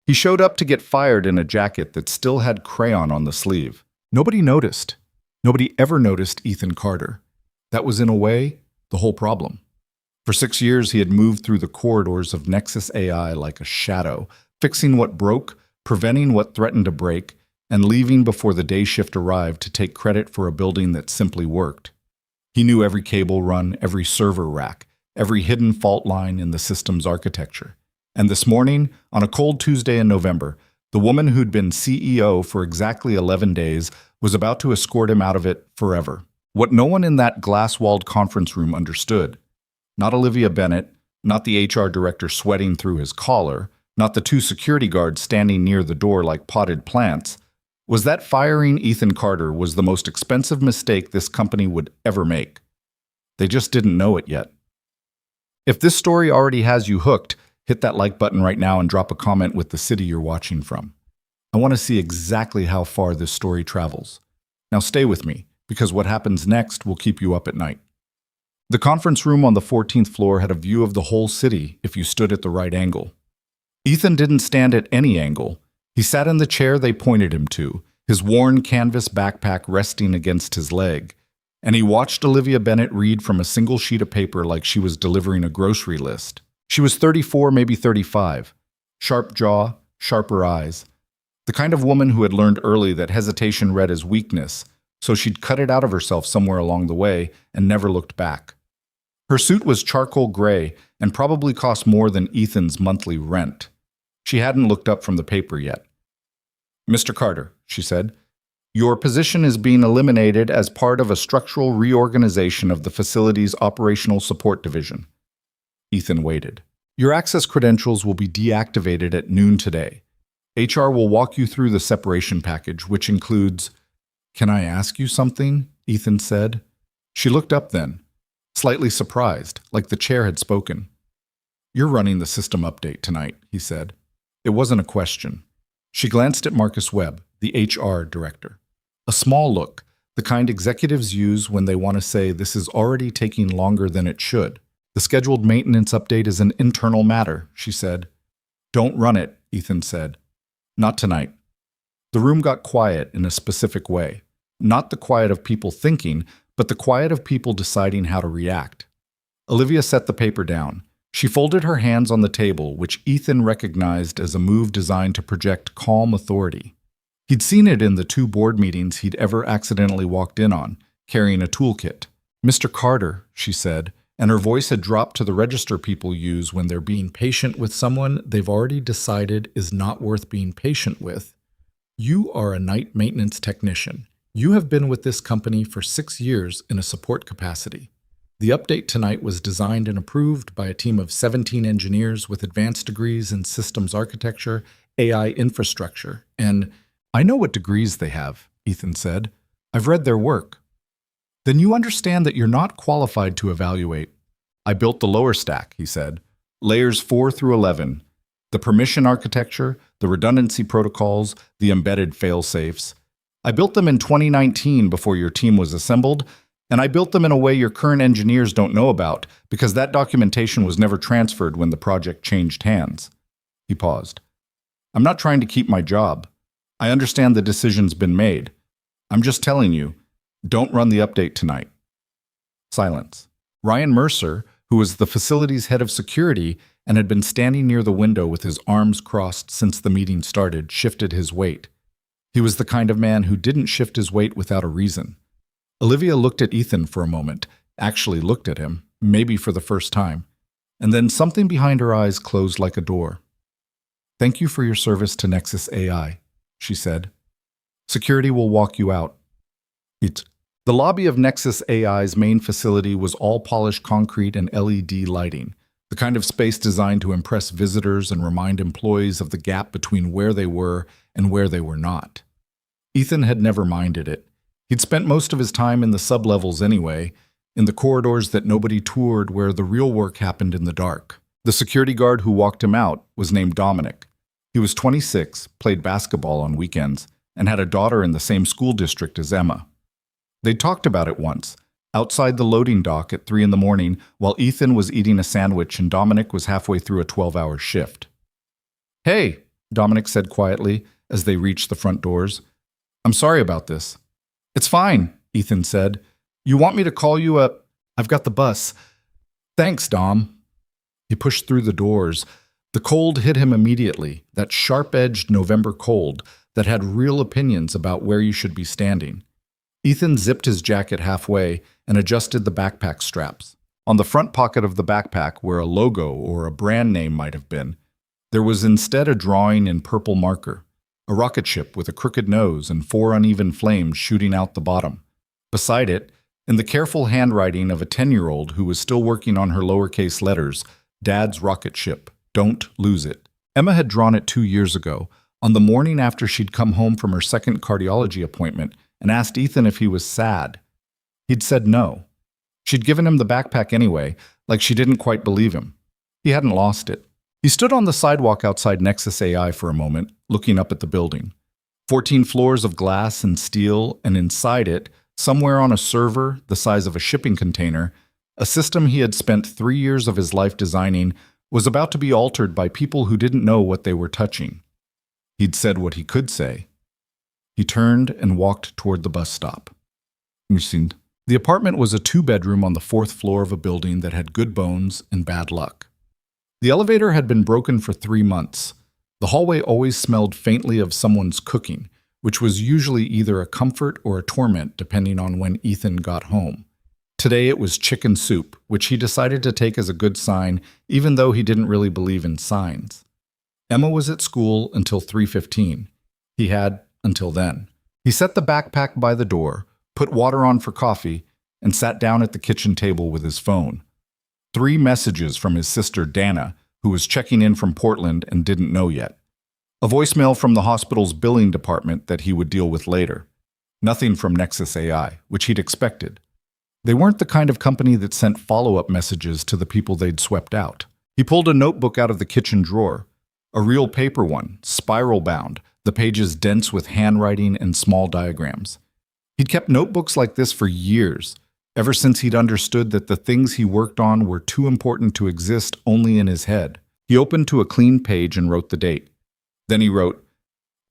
He showed up to get fired in a jacket that still had crayon on the sleeve. Nobody noticed. Nobody ever noticed Ethan Carter. That was, in a way, the whole problem. For 6 years, he had moved through the corridors of Nexus AI like a shadow, fixing what broke, preventing what threatened to break, and leaving before the day shift arrived to take credit for a building that simply worked. He knew every cable run, every server rack, every hidden fault line in the system's architecture. And this morning, on a cold Tuesday in November, the woman who'd been CEO for exactly 11 days was about to escort him out of it forever. What no one in that glass-walled conference room understood, not Olivia Bennett, not the HR director sweating through his collar, not the 2 security guards standing near the door like potted plants, was that firing Ethan Carter was the most expensive mistake this company would ever make. They just didn't know it yet. If this story already has you hooked, hit that like button right now and drop a comment with the city you're watching from. I want to see exactly how far this story travels. Now stay with me, because what happens next will keep you up at night. The conference room on the 14th floor had a view of the whole city if you stood at the right angle. Ethan didn't stand at any angle. He sat in the chair they pointed him to, his worn canvas backpack resting against his leg, and he watched Olivia Bennett read from a single sheet of paper like she was delivering a grocery list. She was 34, maybe 35. Sharp jaw, sharper eyes. The kind of woman who had learned early that hesitation read as weakness, so she'd cut it out of herself somewhere along the way and never looked back. Her suit was charcoal gray and probably cost more than Ethan's monthly rent. She hadn't looked up from the paper yet. "Mr. Carter," she said, "your position is being eliminated as part of a structural reorganization of the facility's operational support division." Ethan waited. "Your access credentials will be deactivated at noon today. HR will walk you through the separation package, which includes—" "Can I ask you something?" Ethan said. She looked up then, slightly surprised, like the chair had spoken. "You're running the system update tonight," he said. It wasn't a question. She glanced at Marcus Webb, the HR director. A small look, the kind executives use when they want to say this is already taking longer than it should. "The scheduled maintenance update is an internal matter," she said. "Don't run it," Ethan said. "Not tonight." The room got quiet in a specific way. Not the quiet of people thinking, but the quiet of people deciding how to react. Olivia set the paper down. She folded her hands on the table, which Ethan recognized as a move designed to project calm authority. He'd seen it in the 2 board meetings he'd ever accidentally walked in on, carrying a toolkit. "Mr. Carter," she said, and her voice had dropped to the register people use when they're being patient with someone they've already decided is not worth being patient with. "You are a night maintenance technician. You have been with this company for 6 years in a support capacity. The update tonight was designed and approved by a team of 17 engineers with advanced degrees in systems architecture, AI infrastructure, and—" "I know what degrees they have," Ethan said. "I've read their work." "Then you understand that you're not qualified to evaluate." "I built the lower stack," he said. "Layers 4 through 11. The permission architecture, the redundancy protocols, the embedded fail-safes. I built them in 2019 before your team was assembled, and I built them in a way your current engineers don't know about, because that documentation was never transferred when the project changed hands." He paused. "I'm not trying to keep my job. I understand the decision's been made. I'm just telling you, don't run the update tonight." Silence. Ryan Mercer, who was the facility's head of security and had been standing near the window with his arms crossed since the meeting started, shifted his weight. He was the kind of man who didn't shift his weight without a reason. Olivia looked at Ethan for a moment, actually looked at him, maybe for the first time, and then something behind her eyes closed like a door. "Thank you for your service to Nexus AI," she said. "Security will walk you out." The lobby of Nexus AI's main facility was all polished concrete and LED lighting, the kind of space designed to impress visitors and remind employees of the gap between where they were and where they were not. Ethan had never minded it. He'd spent most of his time in the sublevels anyway, in the corridors that nobody toured where the real work happened in the dark. The security guard who walked him out was named Dominic. He was 26, played basketball on weekends, and had a daughter in the same school district as Emma. They talked about it once, outside the loading dock at 3 in the morning while Ethan was eating a sandwich and Dominic was halfway through a 12-hour shift. "Hey," Dominic said quietly as they reached the front doors. I'm sorry about this. It's fine, Ethan said. You want me to call you up? I've got the bus. Thanks, Dom. He pushed through the doors. The cold hit him immediately, that sharp-edged November cold that had real opinions about where you should be standing. Ethan zipped his jacket halfway and adjusted the backpack straps. On the front pocket of the backpack, where a logo or a brand name might have been, there was instead a drawing in purple marker, a rocket ship with a crooked nose and 4 uneven flames shooting out the bottom. Beside it, in the careful handwriting of a 10-year-old who was still working on her lowercase letters, Dad's rocket ship, don't lose it. Emma had drawn it 2 years ago, on the morning after she'd come home from her second cardiology appointment, and asked Ethan if he was sad. He'd said no. She'd given him the backpack anyway, like she didn't quite believe him. He hadn't lost it. He stood on the sidewalk outside Nexus AI for a moment, looking up at the building. 14 floors of glass and steel, and inside it, somewhere on a server the size of a shipping container, a system he had spent 3 years of his life designing was about to be altered by people who didn't know what they were touching. He'd said what he could say. He turned and walked toward the bus stop. The apartment was a 2-bedroom on the 4th floor of a building that had good bones and bad luck. The elevator had been broken for 3 months. The hallway always smelled faintly of someone's cooking, which was usually either a comfort or a torment depending on when Ethan got home. Today it was chicken soup, which he decided to take as a good sign, even though he didn't really believe in signs. Emma was at school until 3:15. He had until then. He set the backpack by the door, put water on for coffee, and sat down at the kitchen table with his phone. 3 messages from his sister Dana, who was checking in from Portland and didn't know yet. A voicemail from the hospital's billing department that he would deal with later. Nothing from Nexus AI, which he'd expected. They weren't the kind of company that sent follow-up messages to the people they'd swept out. He pulled a notebook out of the kitchen drawer, a real paper one, spiral-bound, the pages dense with handwriting and small diagrams. He'd kept notebooks like this for years, ever since he'd understood that the things he worked on were too important to exist only in his head. He opened to a clean page and wrote the date. Then he wrote,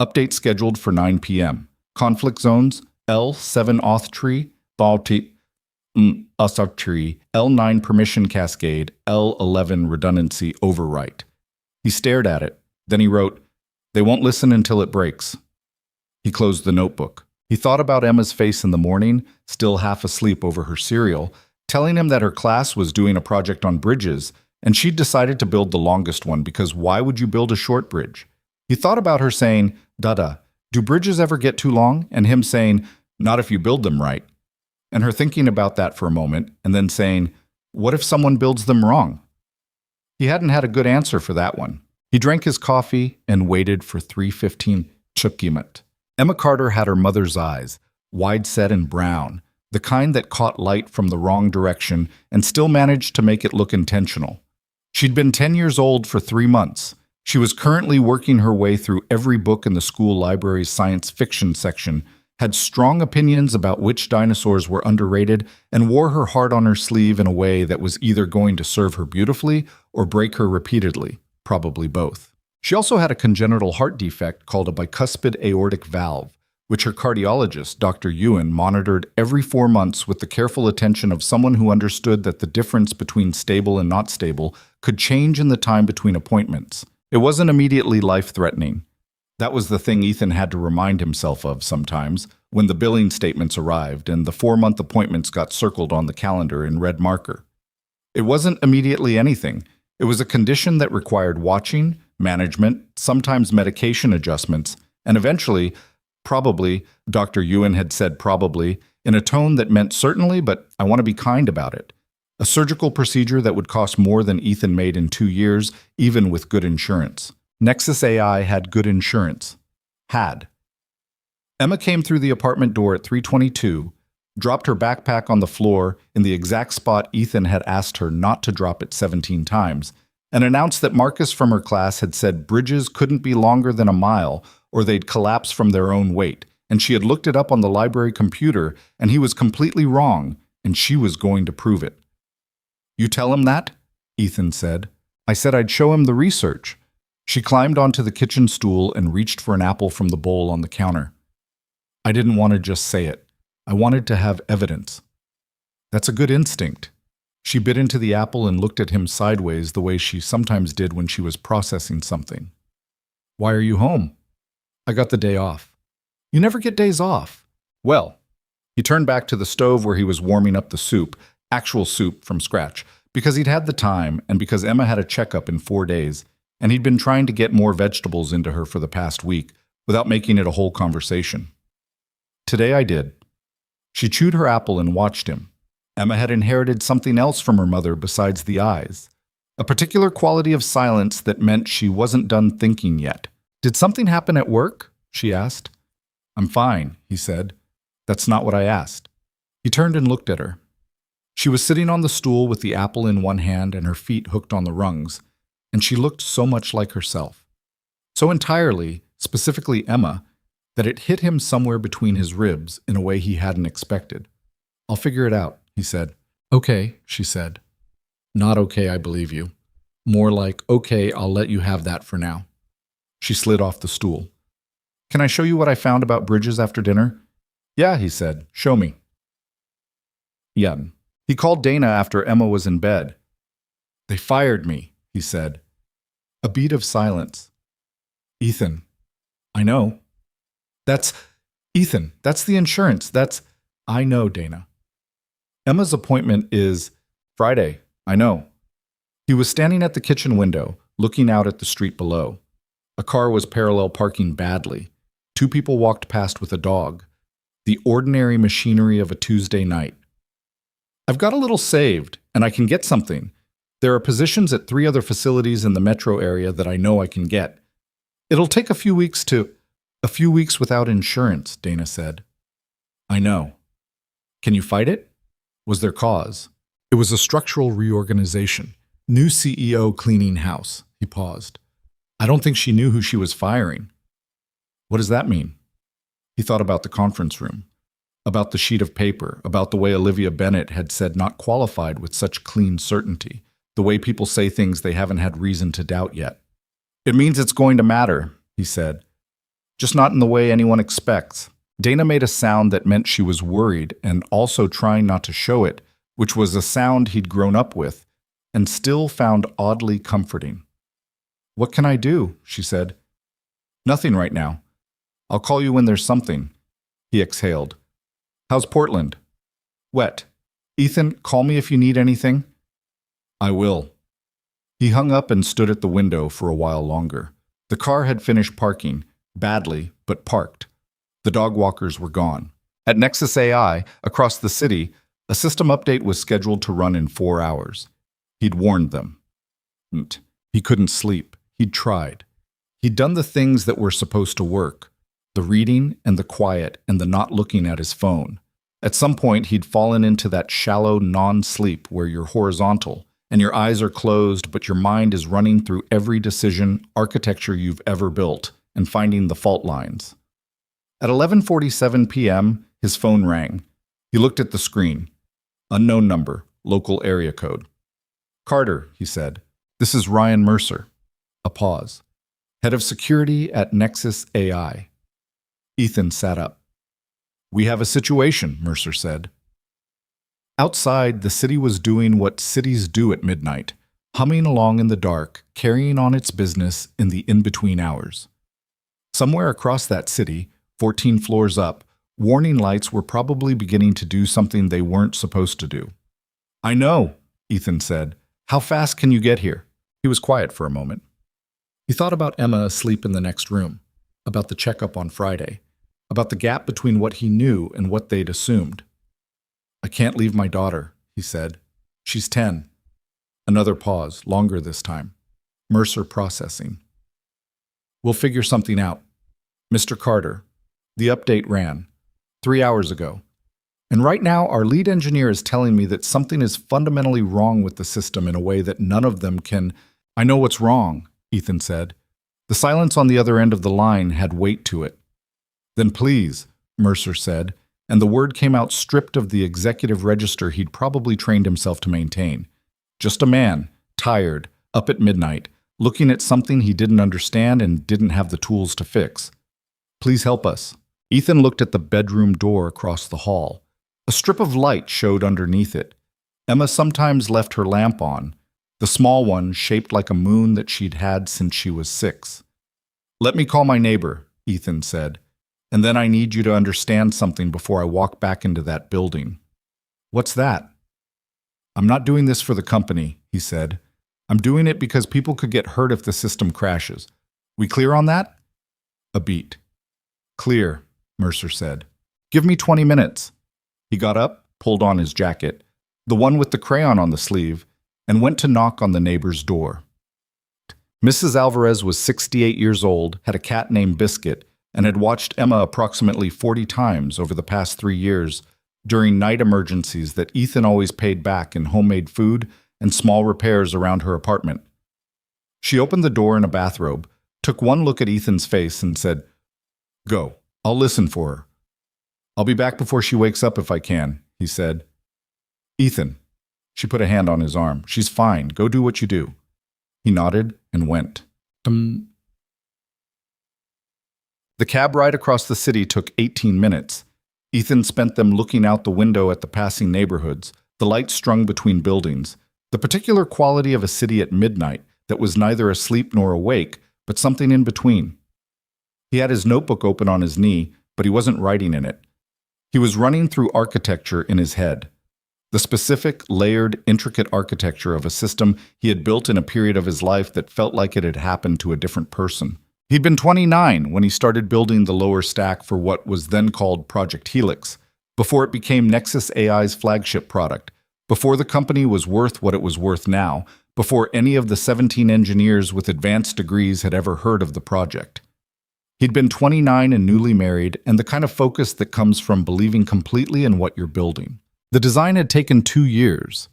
update scheduled for 9 p.m. Conflict zones, L7 auth tree, auth tree, L9 permission cascade, L11 redundancy overwrite. He stared at it. Then he wrote, they won't listen until it breaks. He closed the notebook. He thought about Emma's face in the morning, still half asleep over her cereal, telling him that her class was doing a project on bridges, and she'd decided to build the longest one because why would you build a short bridge? He thought about her saying, Dada, do bridges ever get too long? And him saying, not if you build them right. And her thinking about that for a moment, and then saying, what if someone builds them wrong? He hadn't had a good answer for that one. He drank his coffee and waited for 3:15 Chukimet. Emma Carter had her mother's eyes, wide-set and brown, the kind that caught light from the wrong direction and still managed to make it look intentional. She'd been 10 years old for 3 months. She was currently working her way through every book in the school library's science fiction section, had strong opinions about which dinosaurs were underrated, and wore her heart on her sleeve in a way that was either going to serve her beautifully or break her repeatedly, probably both. She also had a congenital heart defect called a bicuspid aortic valve, which her cardiologist, Dr. Ewan, monitored every 4 months with the careful attention of someone who understood that the difference between stable and not stable could change in the time between appointments. It wasn't immediately life-threatening. That was the thing Ethan had to remind himself of sometimes when the billing statements arrived and the 4-month appointments got circled on the calendar in red marker. It wasn't immediately anything. It was a condition that required watching, management, sometimes medication adjustments, and eventually, probably, Dr. Ewan had said probably, in a tone that meant certainly, but I want to be kind about it. A surgical procedure that would cost more than Ethan made in 2 years, even with good insurance. Nexus AI had good insurance. Had. Emma came through the apartment door at 3:22, dropped her backpack on the floor in the exact spot Ethan had asked her not to drop it 17 times, and announced that Marcus from her class had said bridges couldn't be longer than a mile or they'd collapse from their own weight, and she had looked it up on the library computer, and he was completely wrong, and she was going to prove it. You tell him that? Ethan said. I said I'd show him the research. She climbed onto the kitchen stool and reached for an apple from the bowl on the counter. I didn't want to just say it. I wanted to have evidence. That's a good instinct. She bit into the apple and looked at him sideways the way she sometimes did when she was processing something. Why are you home? I got the day off. You never get days off. Well, he turned back to the stove where he was warming up the soup, actual soup from scratch, because he'd had the time and because Emma had a checkup in 4 days, and he'd been trying to get more vegetables into her for the past week without making it a whole conversation. Today I did. She chewed her apple and watched him. Emma had inherited something else from her mother besides the eyes, a particular quality of silence that meant she wasn't done thinking yet. Did something happen at work? She asked. I'm fine, he said. That's not what I asked. He turned and looked at her. She was sitting on the stool with the apple in one hand and her feet hooked on the rungs, and she looked so much like herself. So entirely, specifically Emma, that it hit him somewhere between his ribs in a way he hadn't expected. I'll figure it out, he said. Okay, she said. Not okay, I believe you. More like, okay, I'll let you have that for now. She slid off the stool. Can I show you what I found about bridges after dinner? Yeah, he said. Show me. Yun. He called Dana after Emma was in bed. They fired me, he said. A beat of silence. Ethan. I know. That's Ethan. That's the insurance. I know, Dana. Emma's appointment is Friday. I know. He was standing at the kitchen window, looking out at the street below. A car was parallel parking badly. 2 people walked past with a dog. The ordinary machinery of a Tuesday night. I've got a little saved, and I can get something. There are positions at 3 other facilities in the metro area that I know I can get. It'll take a few weeks without insurance, Dana said. I know. Can you fight it? Was there cause? It was a structural reorganization. New CEO cleaning house. He paused. I don't think she knew who she was firing. What does that mean? He thought about the conference room, about the sheet of paper, about the way Olivia Bennett had said not qualified with such clean certainty, the way people say things they haven't had reason to doubt yet. It means it's going to matter, he said. Just not in the way anyone expects. Dana made a sound that meant she was worried and also trying not to show it, which was a sound he'd grown up with and still found oddly comforting. What can I do? She said. Nothing right now. I'll call you when there's something. He exhaled. How's Portland? Wet. Ethan, call me if you need anything. I will. He hung up and stood at the window for a while longer. The car had finished parking, badly, but parked. The dog walkers were gone. At Nexus AI, across the city, a system update was scheduled to run in 4 hours. He'd warned them. He couldn't sleep. He'd tried. He'd done the things that were supposed to work. The reading and the quiet and the not looking at his phone. At some point, he'd fallen into that shallow non-sleep where you're horizontal and your eyes are closed, but your mind is running through every decision, architecture you've ever built and finding the fault lines. At 11:47 p.m., his phone rang. He looked at the screen. Unknown number, local area code. Carter, he said. This is Ryan Mercer. A pause. Head of security at Nexus AI. Ethan sat up. We have a situation, Mercer said. Outside, the city was doing what cities do at midnight, humming along in the dark, carrying on its business in the in-between hours. Somewhere across that city, 14 floors up, warning lights were probably beginning to do something they weren't supposed to do. I know, Ethan said. How fast can you get here? He was quiet for a moment. He thought about Emma asleep in the next room, about the checkup on Friday, about the gap between what he knew and what they'd assumed. I can't leave my daughter, he said. She's 10. Another pause, longer this time. Mercer processing. We'll figure something out. Mr. Carter, the update ran 3 hours ago. And right now, our lead engineer is telling me that something is fundamentally wrong with the system in a way that none of them can. I know what's wrong, Ethan said. The silence on the other end of the line had weight to it. Then please, Mercer said, and the word came out stripped of the executive register he'd probably trained himself to maintain. Just a man, tired, up at midnight, looking at something he didn't understand and didn't have the tools to fix. Please help us. Ethan looked at the bedroom door across the hall. A strip of light showed underneath it. Emma sometimes left her lamp on, the small one shaped like a moon that she'd had since she was 6. Let me call my neighbor, Ethan said, and then I need you to understand something before I walk back into that building. What's that? I'm not doing this for the company, he said. I'm doing it because people could get hurt if the system crashes. We clear on that? A beat. Clear, Mercer said. Give me 20 minutes. He got up, pulled on his jacket, the one with the crayon on the sleeve, and went to knock on the neighbor's door. Mrs. Alvarez was 68 years old, had a cat named Biscuit, and had watched Emma approximately 40 times over the past 3 years during night emergencies that Ethan always paid back in homemade food and small repairs around her apartment. She opened the door in a bathrobe, took one look at Ethan's face, and said, Go, I'll listen for her. I'll be back before she wakes up if I can, he said. Ethan. She put a hand on his arm. She's fine. Go do what you do. He nodded and went. The cab ride across the city took 18 minutes. Ethan spent them looking out the window at the passing neighborhoods, the lights strung between buildings, the particular quality of a city at midnight that was neither asleep nor awake, but something in between. He had his notebook open on his knee, but he wasn't writing in it. He was running through architecture in his head. The specific, layered, intricate architecture of a system he had built in a period of his life that felt like it had happened to a different person. He'd been 29 when he started building the lower stack for what was then called Project Helix, before it became Nexus AI's flagship product, before the company was worth what it was worth now, before any of the 17 engineers with advanced degrees had ever heard of the project. He'd been 29 and newly married, and the kind of focus that comes from believing completely in what you're building. The design had taken 2 years.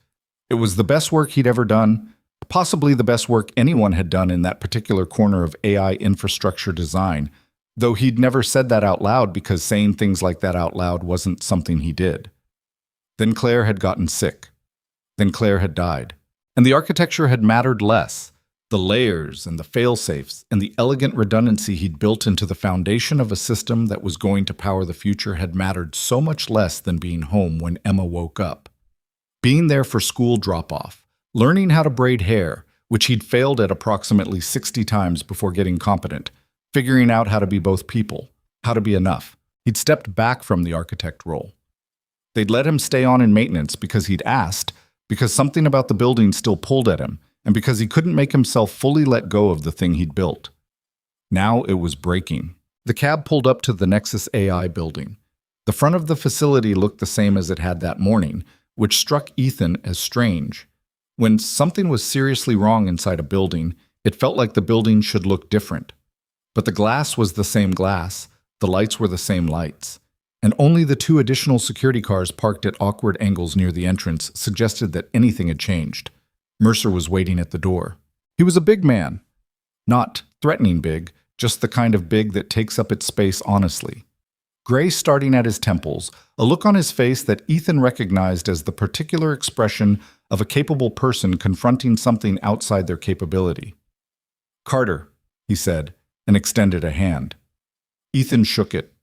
It was the best work he'd ever done, possibly the best work anyone had done in that particular corner of AI infrastructure design, though he'd never said that out loud because saying things like that out loud wasn't something he did. Then Claire had gotten sick. Then Claire had died. And the architecture had mattered less. The layers and the fail-safes and the elegant redundancy he'd built into the foundation of a system that was going to power the future had mattered so much less than being home when Emma woke up. Being there for school drop-off, learning how to braid hair, which he'd failed at approximately 60 times before getting competent, figuring out how to be both people, how to be enough. He'd stepped back from the architect role. They'd let him stay on in maintenance because he'd asked, because something about the building still pulled at him, and because he couldn't make himself fully let go of the thing he'd built. Now it was breaking. The cab pulled up to the Nexus AI building. The front of the facility looked the same as it had that morning, which struck Ethan as strange. When something was seriously wrong inside a building, it felt like the building should look different. But the glass was the same glass, the lights were the same lights, and only the 2 additional security cars parked at awkward angles near the entrance suggested that anything had changed. Mercer was waiting at the door. He was a big man. Not threatening big, just the kind of big that takes up its space honestly. Gray starting at his temples, a look on his face that Ethan recognized as the particular expression of a capable person confronting something outside their capability. Carter, he said, and extended a hand. Ethan shook it.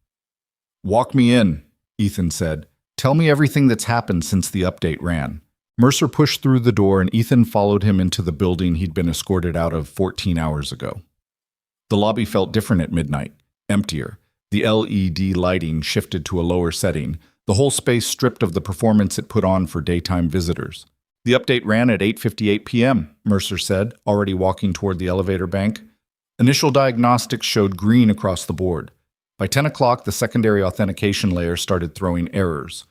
Walk me in, Ethan said. Tell me everything that's happened since the update ran. Mercer pushed through the door and Ethan followed him into the building he'd been escorted out of 14 hours ago. The lobby felt different at midnight, emptier. The LED lighting shifted to a lower setting, the whole space stripped of the performance it put on for daytime visitors. The update ran at 8:58 p.m., Mercer said, already walking toward the elevator bank. Initial diagnostics showed green across the board. By 10 o'clock, the secondary authentication layer started throwing errors.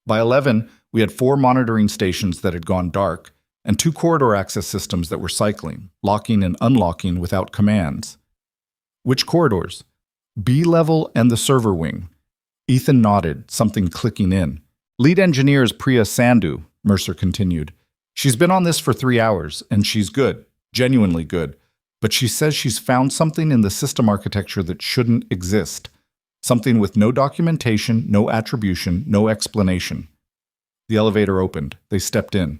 By 11, we had 4 monitoring stations that had gone dark, and 2 corridor access systems that were cycling, locking and unlocking without commands. Which corridors? B-level and the server wing. Ethan nodded, something clicking in. Lead engineer is Priya Sandhu, Mercer continued. She's been on this for 3 hours, and she's good, genuinely good. But she says she's found something in the system architecture that shouldn't exist. Something with no documentation, no attribution, no explanation. The elevator opened. They stepped in.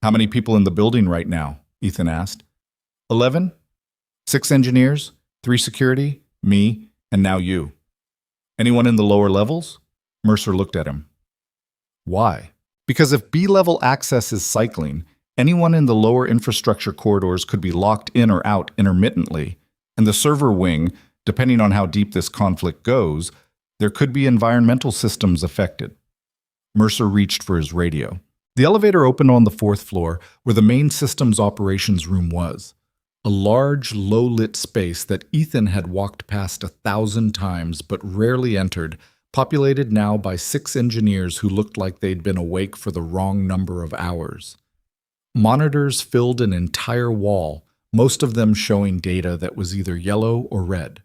How many people in the building right now? Ethan asked. 11? 6 engineers, 3 security, me, and now you. Anyone in the lower levels? Mercer looked at him. Why? Because if B-level access is cycling, anyone in the lower infrastructure corridors could be locked in or out intermittently, and the server wing, depending on how deep this conflict goes, there could be environmental systems affected. Mercer reached for his radio. The elevator opened on the 4th floor, where the main systems operations room was. A large, low-lit space that Ethan had walked past 1,000 times but rarely entered, populated now by 6 engineers who looked like they'd been awake for the wrong number of hours. Monitors filled an entire wall, most of them showing data that was either yellow or red.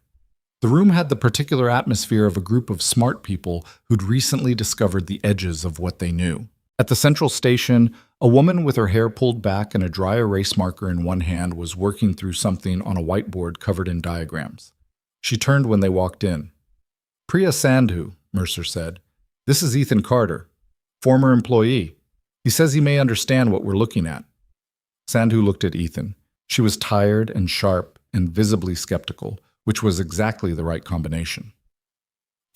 The room had the particular atmosphere of a group of smart people who'd recently discovered the edges of what they knew. At the central station, a woman with her hair pulled back and a dry erase marker in one hand was working through something on a whiteboard covered in diagrams. She turned when they walked in. "Priya Sandhu," Mercer said. "This is Ethan Carter, former employee. He says he may understand what we're looking at." Sandhu looked at Ethan. She was tired and sharp and visibly skeptical, which was exactly the right combination.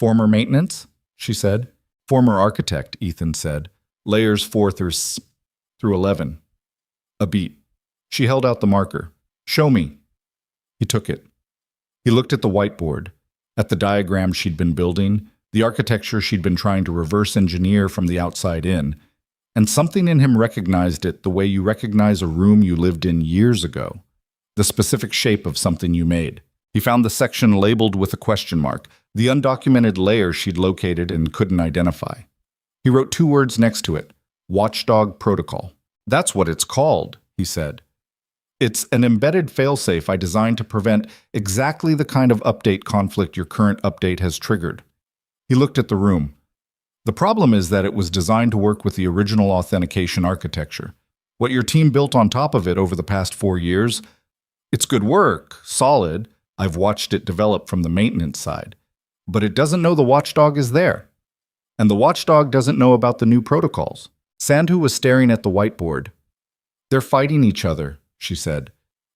"Former maintenance?" she said. "Former architect," Ethan said. "Layers 4 through 11. A beat. She held out the marker. "Show me." He took it. He looked at the whiteboard, at the diagram she'd been building, the architecture she'd been trying to reverse engineer from the outside in, and something in him recognized it the way you recognize a room you lived in years ago, the specific shape of something you made. He found the section labeled with a question mark, the undocumented layer she'd located and couldn't identify. He wrote 2 words next to it, Watchdog Protocol. "That's what it's called," he said. "It's an embedded failsafe I designed to prevent exactly the kind of update conflict your current update has triggered." He looked at the room. "The problem is that it was designed to work with the original authentication architecture. What your team built on top of it over the past 4 years, it's good work, solid. I've watched it develop from the maintenance side. But it doesn't know the watchdog is there. And the watchdog doesn't know about the new protocols." Sandhu was staring at the whiteboard. "They're fighting each other," she said.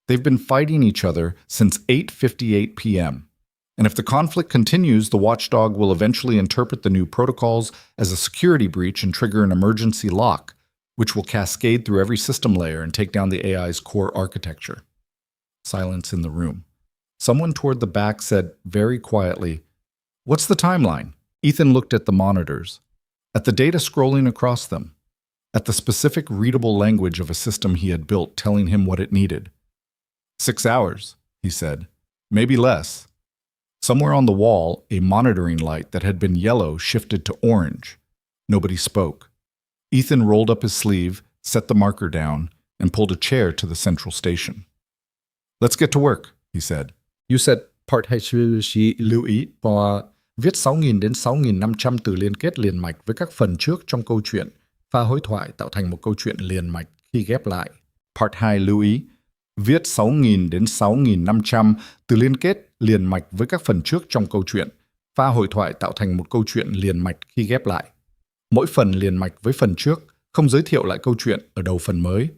"They've been fighting each other since 8:58 p.m. And if the conflict continues, the watchdog will eventually interpret the new protocols as a security breach and trigger an emergency lock, which will cascade through every system layer and take down the AI's core architecture." Silence in the room. Someone toward the back said very quietly, "What's the timeline?" Ethan looked at the monitors, at the data scrolling across them, at the specific readable language of a system he had built telling him what it needed. 6 hours, he said. Maybe less. Somewhere on the wall, a monitoring light that had been yellow shifted to orange. Nobody spoke. Ethan rolled up his sleeve, set the marker down, and pulled a chair to the central station. "Let's get to work," he said. You said part 2 lưu ý và viết 6.000 đến 6.500 từ liên kết liền mạch với các phần trước trong câu chuyện, pha hối thoại tạo thành một câu chuyện liền mạch khi ghép lại. Part 2 lưu ý. Viết 6.000 đến 6.500 từ liên kết liền mạch với các phần trước trong câu chuyện, pha hội thoại tạo thành một câu chuyện liền mạch khi ghép lại. Mỗi phần liền mạch với phần trước, không giới thiệu lại câu chuyện ở đầu phần mới.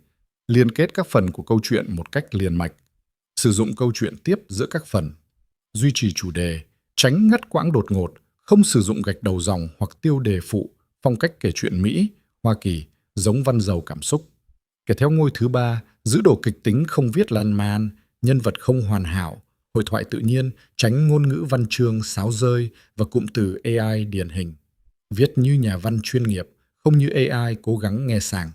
Liên kết các phần của câu chuyện một cách liền mạch. Sử dụng câu chuyện tiếp giữa các phần. Duy trì chủ đề, tránh ngắt quãng đột ngột, không sử dụng gạch đầu dòng hoặc tiêu đề phụ, phong cách kể chuyện Mỹ, Hoa Kỳ, giống văn giàu cảm xúc. Kể theo ngôi thứ 3, giữ đồ kịch tính không viết lan man, nhân vật không hoàn hảo, hội thoại tự nhiên, tránh ngôn ngữ văn chương sáo rơi và cụm từ AI điển hình. Viết như nhà văn chuyên nghiệp, không như AI cố gắng nghe sàng.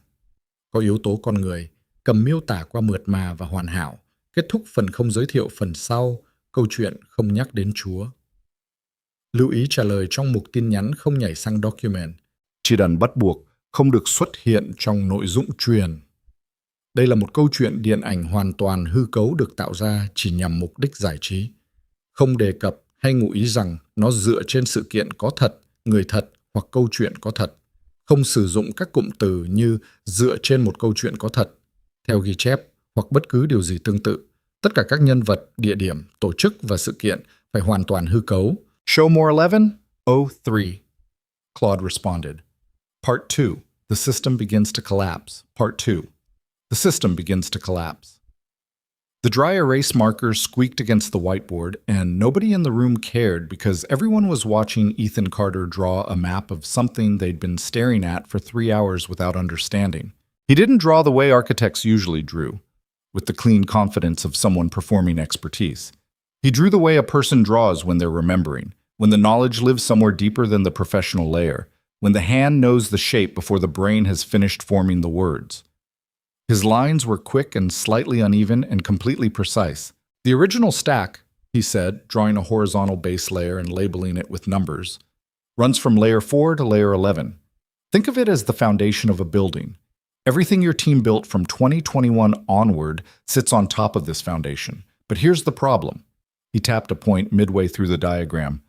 Có yếu tố con người, cầm miêu tả qua mượt mà và hoàn hảo, kết thúc phần không giới thiệu phần sau, câu chuyện không nhắc đến Chúa. Lưu ý trả lời trong mục tin nhắn không nhảy sang document. Chỉ đần bắt buộc, không được xuất hiện trong nội dung truyền. Đây là một câu chuyện điện ảnh hoàn toàn hư cấu được tạo ra chỉ nhằm mục đích giải trí. Không đề cập hay ngụ ý rằng nó dựa trên sự kiện có thật, người thật hoặc câu chuyện có thật. Không sử dụng các cụm từ như dựa trên một câu chuyện có thật, theo ghi chép hoặc bất cứ điều gì tương tự. Tất cả các nhân vật, địa điểm, tổ chức và sự kiện phải hoàn toàn hư cấu. Show more 11:03. Claude responded. Part 2. The system begins to collapse. Part 2. The system begins to collapse. The dry erase marker squeaked against the whiteboard, and nobody in the room cared because everyone was watching Ethan Carter draw a map of something they'd been staring at for 3 hours without understanding. He didn't draw the way architects usually drew, with the clean confidence of someone performing expertise. He drew the way a person draws when they're remembering, when the knowledge lives somewhere deeper than the professional layer, when the hand knows the shape before the brain has finished forming the words. His lines were quick and slightly uneven and completely precise. The original stack, he said, drawing a horizontal base layer and labeling it with numbers, runs from layer 4 to layer 11. Think of it as the foundation of a building. Everything your team built from 2021 onward sits on top of this foundation. But here's the problem. He tapped a point midway through the diagram.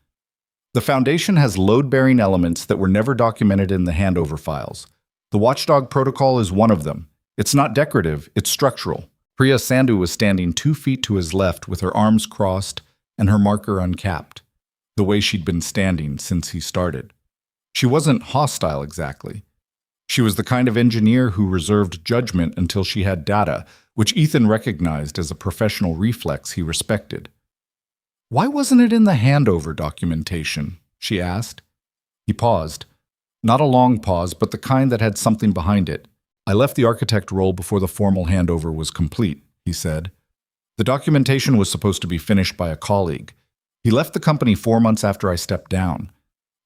The foundation has load-bearing elements that were never documented in the handover files. The Watchdog protocol is one of them. It's not decorative, it's structural. Priya Sandhu was standing 2 feet to his left with her arms crossed and her marker uncapped, the way she'd been standing since he started. She wasn't hostile exactly. She was the kind of engineer who reserved judgment until she had data, which Ethan recognized as a professional reflex he respected. "Why wasn't it in the handover documentation?" she asked. He paused. Not a long pause, but the kind that had something behind it. "I left the architect role before the formal handover was complete," he said. "The documentation was supposed to be finished by a colleague. He left the company 4 months after I stepped down.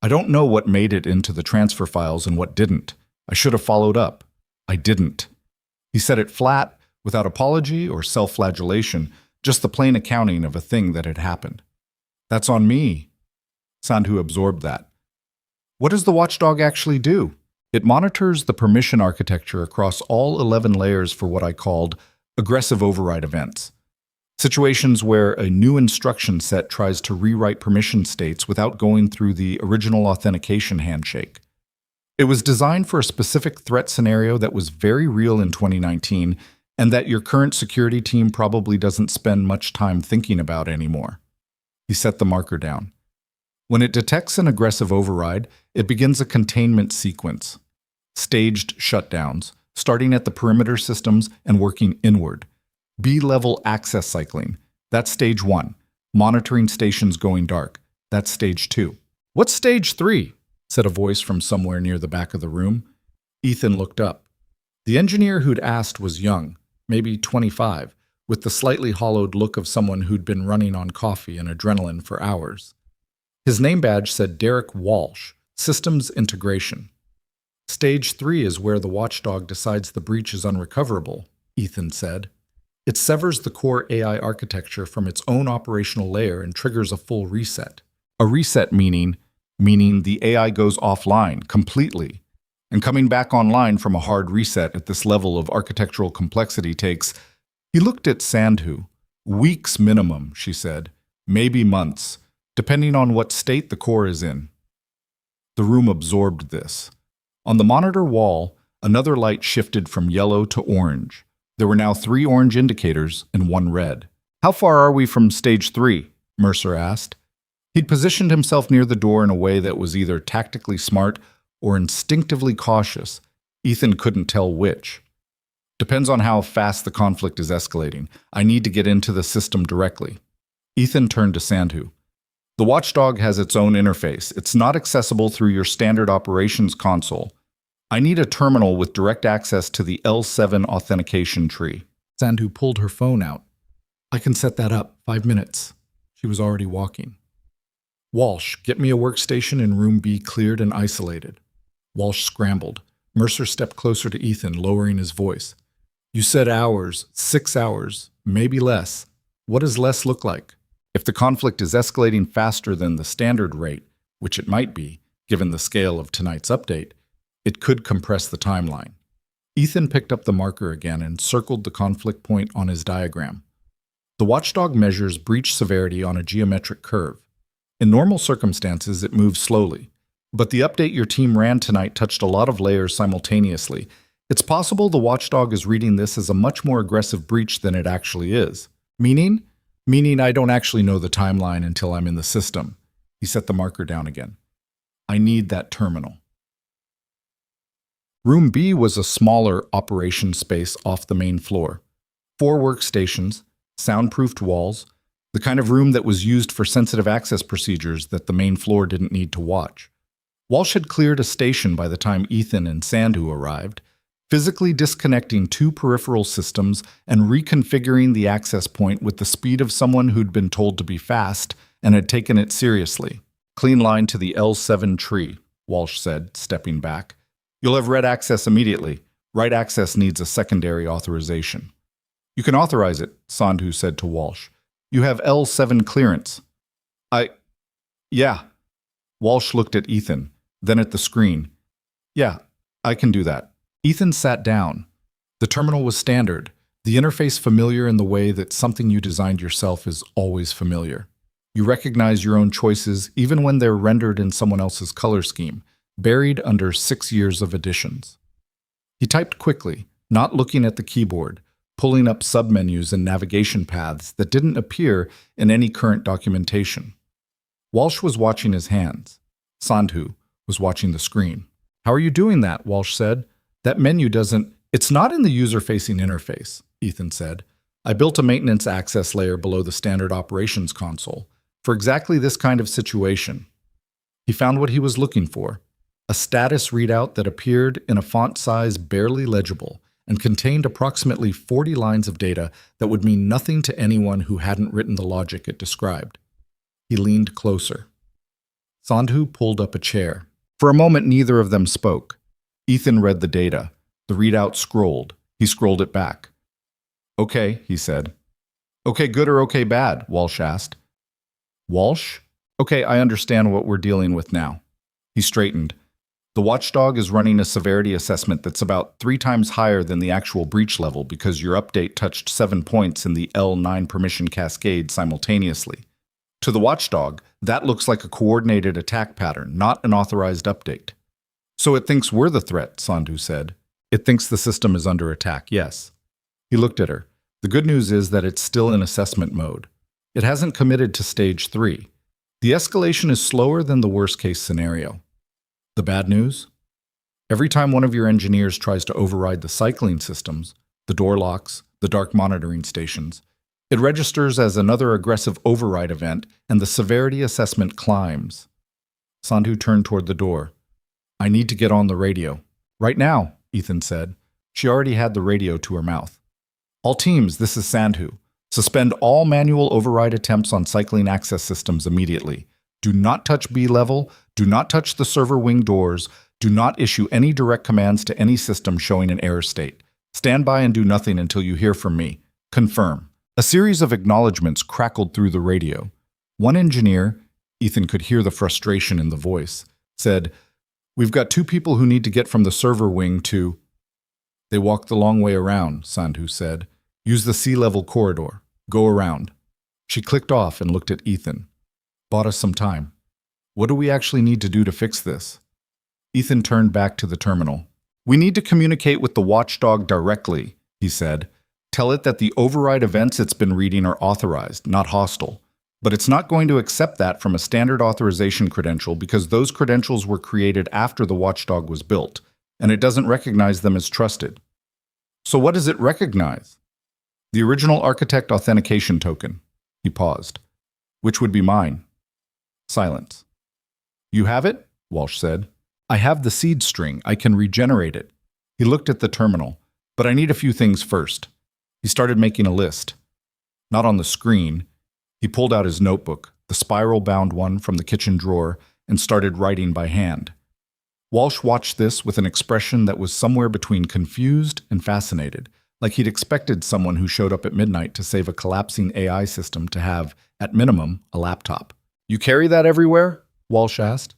I don't know what made it into the transfer files and what didn't. I should have followed up. I didn't." He said it flat, without apology or self-flagellation, just the plain accounting of a thing that had happened. "That's on me." Sandhu absorbed that. "What does the Watchdog actually do?" "It monitors the permission architecture across all 11 layers for what I called aggressive override events. Situations where a new instruction set tries to rewrite permission states without going through the original authentication handshake. It was designed for a specific threat scenario that was very real in 2019 and that your current security team probably doesn't spend much time thinking about anymore." He set the marker down. "When it detects an aggressive override, it begins a containment sequence. Staged shutdowns, starting at the perimeter systems and working inward. B-level access cycling. That's stage 1. Monitoring stations going dark. That's stage 2. "What's stage 3? Said a voice from somewhere near the back of the room. Ethan looked up. The engineer who'd asked was young, maybe 25, with the slightly hollowed look of someone who'd been running on coffee and adrenaline for hours. His name badge said Derek Walsh, Systems Integration. "Stage 3 is where the Watchdog decides the breach is unrecoverable," Ethan said. "It severs the core AI architecture from its own operational layer and triggers a full reset." A reset meaning the AI goes offline completely. And coming back online from a hard reset at this level of architectural complexity takes... He looked at Sandhu. "Weeks minimum," she said. "Maybe months, depending on what state the core is in." The room absorbed this. On the monitor wall, another light shifted from yellow to orange. There were now 3 orange indicators and 1 red. "How far are we from stage 3? Mercer asked. He'd positioned himself near the door in a way that was either tactically smart or instinctively cautious. Ethan couldn't tell which. "Depends on how fast the conflict is escalating. I need to get into the system directly." Ethan turned to Sandhu. "The Watchdog has its own interface. It's not accessible through your standard operations console. I need a terminal with direct access to the L7 authentication tree." Sandhu pulled her phone out. "I can set that up. 5 minutes." She was already walking. "Walsh, get me a workstation in room B cleared and isolated." Walsh scrambled. Mercer stepped closer to Ethan, lowering his voice. "You said hours, 6 hours, maybe less. What does less look like? If the conflict is escalating faster than the standard rate, which it might be, given the scale of tonight's update, it could compress the timeline." Ethan picked up the marker again and circled the conflict point on his diagram. The Watchdog measures breach severity on a geometric curve. In normal circumstances, it moves slowly. But the update your team ran tonight touched a lot of layers simultaneously. It's possible the Watchdog is reading this as a much more aggressive breach than it actually is. Meaning I don't actually know the timeline until I'm in the system." He set the marker down again. "I need that terminal." Room B was a smaller operation space off the main floor. 4 workstations, soundproofed walls, the kind of room that was used for sensitive access procedures that the main floor didn't need to watch. Walsh had cleared a station by the time Ethan and Sandhu arrived, physically disconnecting two peripheral systems and reconfiguring the access point with the speed of someone who'd been told to be fast and had taken it seriously. Clean line to the L7 tree, Walsh said, stepping back. You'll have red access immediately. Right access needs a secondary authorization. You can authorize it, Sandhu said to Walsh. You have L7 clearance. Yeah. Walsh looked at Ethan, then at the screen. Yeah, I can do that. Ethan sat down. The terminal was standard, the interface familiar in the way that something you designed yourself is always familiar. You recognize your own choices even when they're rendered in someone else's color scheme, buried under 6 years of additions. He typed quickly, not looking at the keyboard, pulling up submenus and navigation paths that didn't appear in any current documentation. Walsh was watching his hands. Sandhu was watching the screen. How are you doing that? Walsh said. That menu doesn't... It's not in the user-facing interface, Ethan said. I built a maintenance access layer below the standard operations console for exactly this kind of situation. He found what he was looking for, a status readout that appeared in a font size barely legible and contained approximately 40 lines of data that would mean nothing to anyone who hadn't written the logic it described. He leaned closer. Sandhu pulled up a chair. For a moment, neither of them spoke. Ethan read the data. The readout scrolled. He scrolled it back. Okay, he said. Okay, good or okay, bad? Walsh asked. Walsh? Okay, I understand what we're dealing with now. He straightened. The watchdog is running a severity assessment that's about 3 times higher than the actual breach level because your update touched 7 points in the L9 permission cascade simultaneously. To the watchdog, that looks like a coordinated attack pattern, not an authorized update. So it thinks we're the threat, Sandhu said. It thinks the system is under attack, yes. He looked at her. The good news is that it's still in assessment mode. It hasn't committed to stage 3. The escalation is slower than the worst-case scenario. The bad news? Every time one of your engineers tries to override the cycling systems, the door locks, the dark monitoring stations, it registers as another aggressive override event and the severity assessment climbs. Sandhu turned toward the door. I need to get on the radio. Right now, Ethan said. She already had the radio to her mouth. All teams, this is Sandhu. Suspend all manual override attempts on cycling access systems immediately. Do not touch B level. Do not touch the server wing doors. Do not issue any direct commands to any system showing an error state. Stand by and do nothing until you hear from me. Confirm. A series of acknowledgments crackled through the radio. One engineer, Ethan could hear the frustration in the voice, said, We've got 2 people who need to get from the server wing to... They walked the long way around, Sandhu said. Use the sea-level corridor. Go around. She clicked off and looked at Ethan. Bought us some time. What do we actually need to do to fix this? Ethan turned back to the terminal. We need to communicate with the watchdog directly, he said. Tell it that the override events it's been reading are authorized, not hostile. But it's not going to accept that from a standard authorization credential because those credentials were created after the watchdog was built, and it doesn't recognize them as trusted. So what does it recognize? The original architect authentication token. He paused. Which would be mine. Silence. You have it? Walsh said. I have the seed string. I can regenerate it. He looked at the terminal. But I need a few things first. He started making a list. Not on the screen. He pulled out his notebook, the spiral-bound one from the kitchen drawer, and started writing by hand. Walsh watched this with an expression that was somewhere between confused and fascinated, like he'd expected someone who showed up at midnight to save a collapsing AI system to have, at minimum, a laptop. You carry that everywhere? Walsh asked.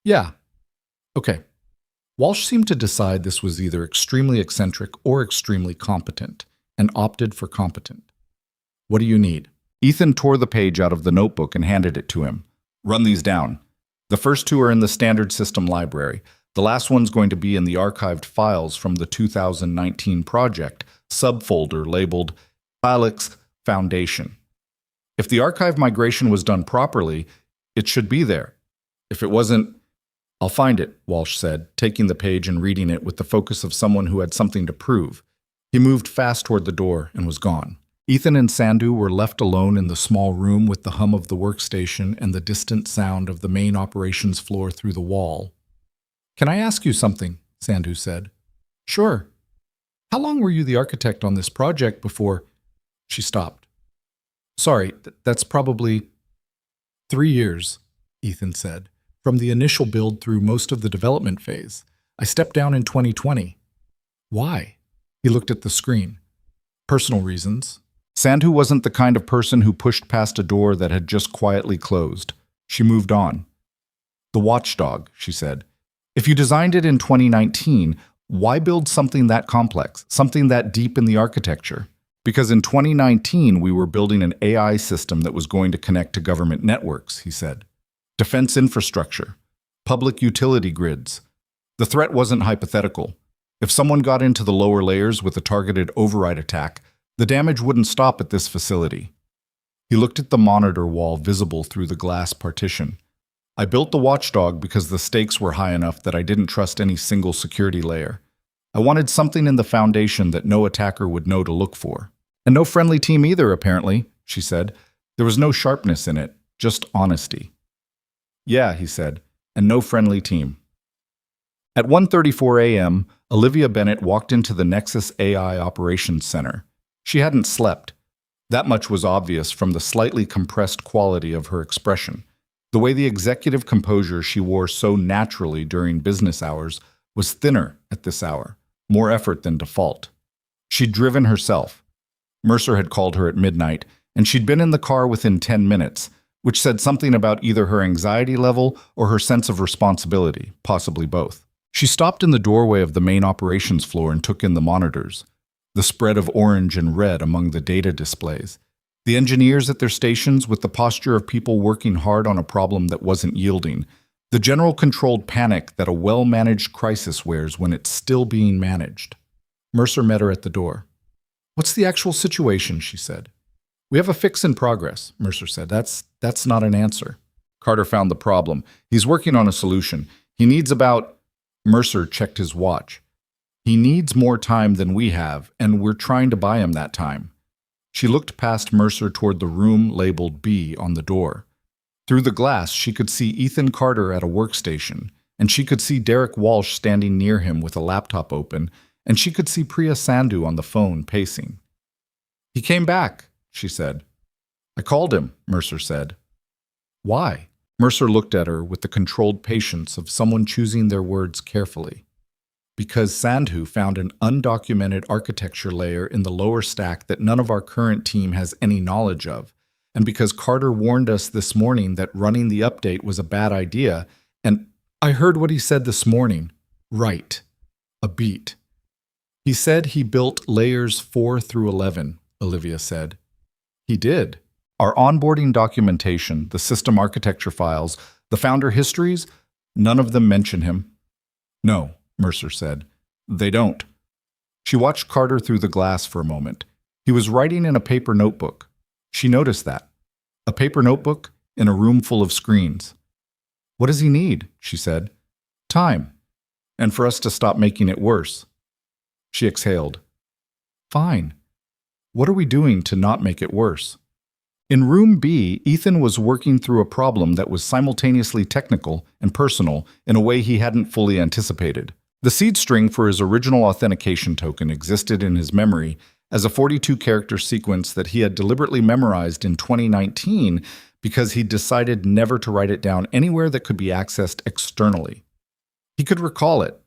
Yeah. Okay. Walsh seemed to decide this was either extremely eccentric or extremely competent, and opted for competent. What do you need? Ethan tore the page out of the notebook and handed it to him. Run these down. The first 2 are in the standard system library. The last one's going to be in the archived files from the 2019 project, subfolder labeled Alex Foundation. If the archive migration was done properly, it should be there. If it wasn't, I'll find it, Walsh said, taking the page and reading it with the focus of someone who had something to prove. He moved fast toward the door and was gone. Ethan and Sandhu were left alone in the small room with the hum of the workstation and the distant sound of the main operations floor through the wall. "Can I ask you something?" Sandhu said. "Sure. How long were you the architect on this project before—" She stopped. "Sorry, that's probably 3 years," Ethan said. "From the initial build through most of the development phase. I stepped down in 2020. Why?" He looked at the screen. "Personal reasons." Sandhu wasn't the kind of person who pushed past a door that had just quietly closed. She moved on. "The watchdog," she said. "If you designed it in 2019, why build something that complex, something that deep in the architecture?" "Because in 2019, we were building an AI system that was going to connect to government networks," he said. "Defense infrastructure, public utility grids. The threat wasn't hypothetical. If someone got into the lower layers with a targeted override attack, the damage wouldn't stop at this facility." He looked at the monitor wall visible through the glass partition. "I built the watchdog because the stakes were high enough that I didn't trust any single security layer. I wanted something in the foundation that no attacker would know to look for. And no friendly team either, apparently," she said. "There was no sharpness in it, just honesty." "Yeah," he said, "and no friendly team." At 1:34 a.m., Olivia Bennett walked into the Nexus AI Operations Center. She hadn't slept. That much was obvious from the slightly compressed quality of her expression. The way the executive composure she wore so naturally during business hours was thinner at this hour, more effort than default. She'd driven herself. Mercer had called her at midnight, and she'd been in the car within 10 minutes, which said something about either her anxiety level or her sense of responsibility, possibly both. She stopped in the doorway of the main operations floor and took in the monitors. The spread of orange and red among the data displays. The engineers at their stations with the posture of people working hard on a problem that wasn't yielding. The general controlled panic that a well-managed crisis wears when it's still being managed. Mercer met her at the door. "What's the actual situation?" she said. "We have a fix in progress," Mercer said. That's not an answer." Carter found the problem. "He's working on a solution. He needs about—" Mercer checked his watch. "He needs more time than we have, and we're trying to buy him that time." She looked past Mercer toward the room labeled B on the door. Through the glass, she could see Ethan Carter at a workstation, and she could see Derek Walsh standing near him with a laptop open, and she could see Priya Sandhu on the phone pacing. "He came back," she said. "I called him," Mercer said. "Why?" Mercer looked at her with the controlled patience of someone choosing their words carefully. "Because Sandhu found an undocumented architecture layer in the lower stack that none of our current team has any knowledge of, and because Carter warned us this morning that running the update was a bad idea, and I heard what he said this morning. Right. A beat. He said he built layers 4 through 11, Olivia said. He did. Our onboarding documentation, the system architecture files, the founder histories, none of them mention him." "No," Mercer said. "They don't." She watched Carter through the glass for a moment. He was writing in a paper notebook. She noticed that. A paper notebook in a room full of screens. "What does he need?" she said. "Time. And for us to stop making it worse." She exhaled. "Fine. What are we doing to not make it worse?" In room B, Ethan was working through a problem that was simultaneously technical and personal in a way he hadn't fully anticipated. The seed string for his original authentication token existed in his memory as a 42-character sequence that he had deliberately memorized in 2019 because he'd decided never to write it down anywhere that could be accessed externally. He could recall it.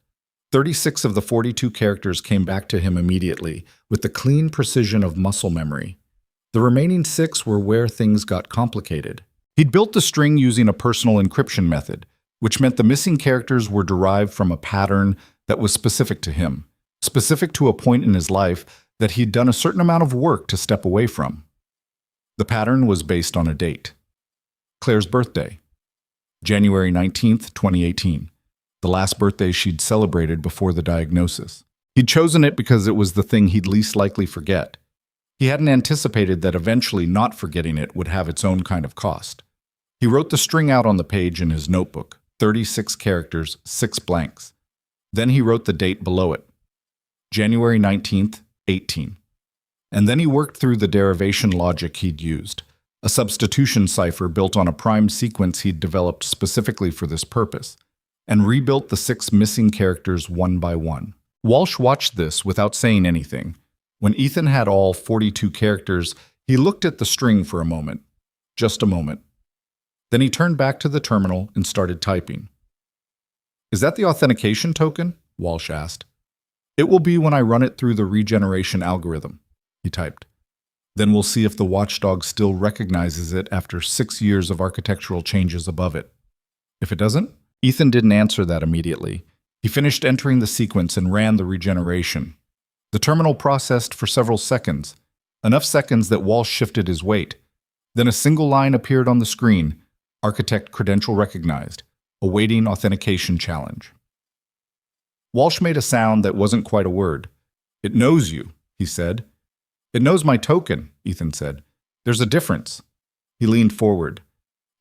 36 of the 42 characters came back to him immediately, with the clean precision of muscle memory. The remaining 6 were where things got complicated. He'd built the string using a personal encryption method, which meant the missing characters were derived from a pattern that was specific to him, specific to a point in his life that he'd done a certain amount of work to step away from. The pattern was based on a date. Claire's birthday, January 19th, 2018, the last birthday she'd celebrated before the diagnosis. He'd chosen it because it was the thing he'd least likely forget. He hadn't anticipated that eventually not forgetting it would have its own kind of cost. He wrote the string out on the page in his notebook, 36 characters, 6 blanks. Then he wrote the date below it, January 19th, 18. And then he worked through the derivation logic he'd used, a substitution cipher built on a prime sequence he'd developed specifically for this purpose, and rebuilt the 6 missing characters one by one. Walsh watched this without saying anything. When Ethan had all 42 characters, he looked at the string for a moment. Just a moment. Then he turned back to the terminal and started typing. "Is that the authentication token?" Walsh asked. "It will be when I run it through the regeneration algorithm," he typed. "Then we'll see if the watchdog still recognizes it after 6 years of architectural changes above it. If it doesn't?" Ethan didn't answer that immediately. He finished entering the sequence and ran the regeneration. The terminal processed for several seconds, enough seconds that Walsh shifted his weight. Then a single line appeared on the screen, "Architect credential recognized, awaiting authentication challenge." Walsh made a sound that wasn't quite a word. "It knows you," he said. "It knows my token," Ethan said. "There's a difference." He leaned forward.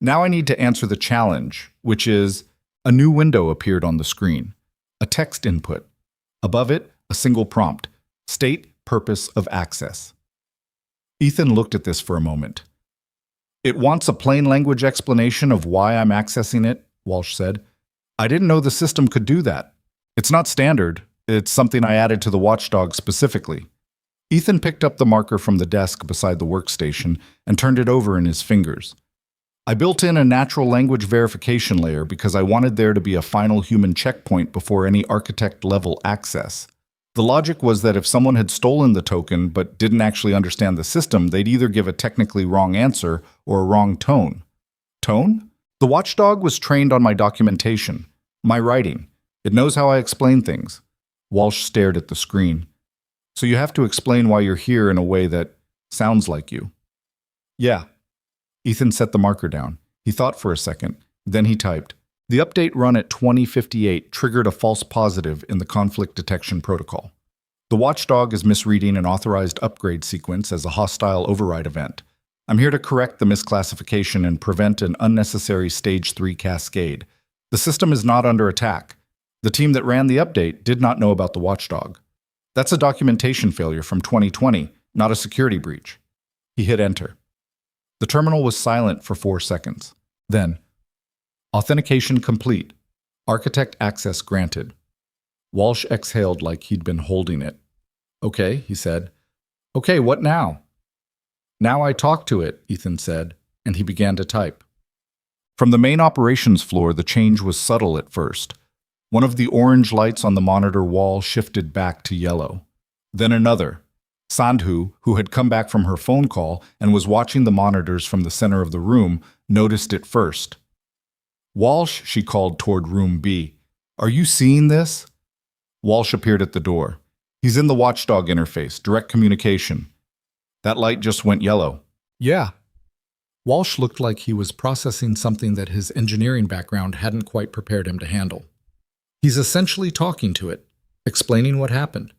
"Now I need to answer the challenge, which is..." A new window appeared on the screen, a text input. Above it, a single prompt, "State purpose of access." Ethan looked at this for a moment. "It wants a plain language explanation of why I'm accessing it," Walsh said. "I didn't know the system could do that. It's not standard. It's something I added to the watchdog specifically." Ethan picked up the marker from the desk beside the workstation and turned it over in his fingers. "I built in a natural language verification layer because I wanted there to be a final human checkpoint before any architect-level access. The logic was that if someone had stolen the token but didn't actually understand the system, they'd either give a technically wrong answer or a wrong tone. Tone? The watchdog was trained on my documentation, my writing. It knows how I explain things." Walsh stared at the screen. "So you have to explain why you're here in a way that sounds like you." "Yeah." Ethan set the marker down. He thought for a second. Then he typed, "The update run at 2058 triggered a false positive in the conflict detection protocol. The watchdog is misreading an authorized upgrade sequence as a hostile override event. I'm here to correct the misclassification and prevent an unnecessary Stage 3 cascade. The system is not under attack. The team that ran the update did not know about the watchdog. That's a documentation failure from 2020, not a security breach." He hit enter. The terminal was silent for 4 seconds. Then, "Authentication complete. Architect access granted." Walsh exhaled like he'd been holding it. "Okay," he said. "Okay, what now?" "Now I talk to it," Ethan said, and he began to type. From the main operations floor, the change was subtle at first. One of the orange lights on the monitor wall shifted back to yellow. Then another. Sandhu, who had come back from her phone call and was watching the monitors from the center of the room, noticed it first. "Walsh," she called toward room B. "Are you seeing this?" Walsh appeared at the door. "He's in the watchdog interface, direct communication. That light just went yellow." "Yeah." Walsh looked like he was processing something that his engineering background hadn't quite prepared him to handle. "He's essentially talking to it, explaining what happened.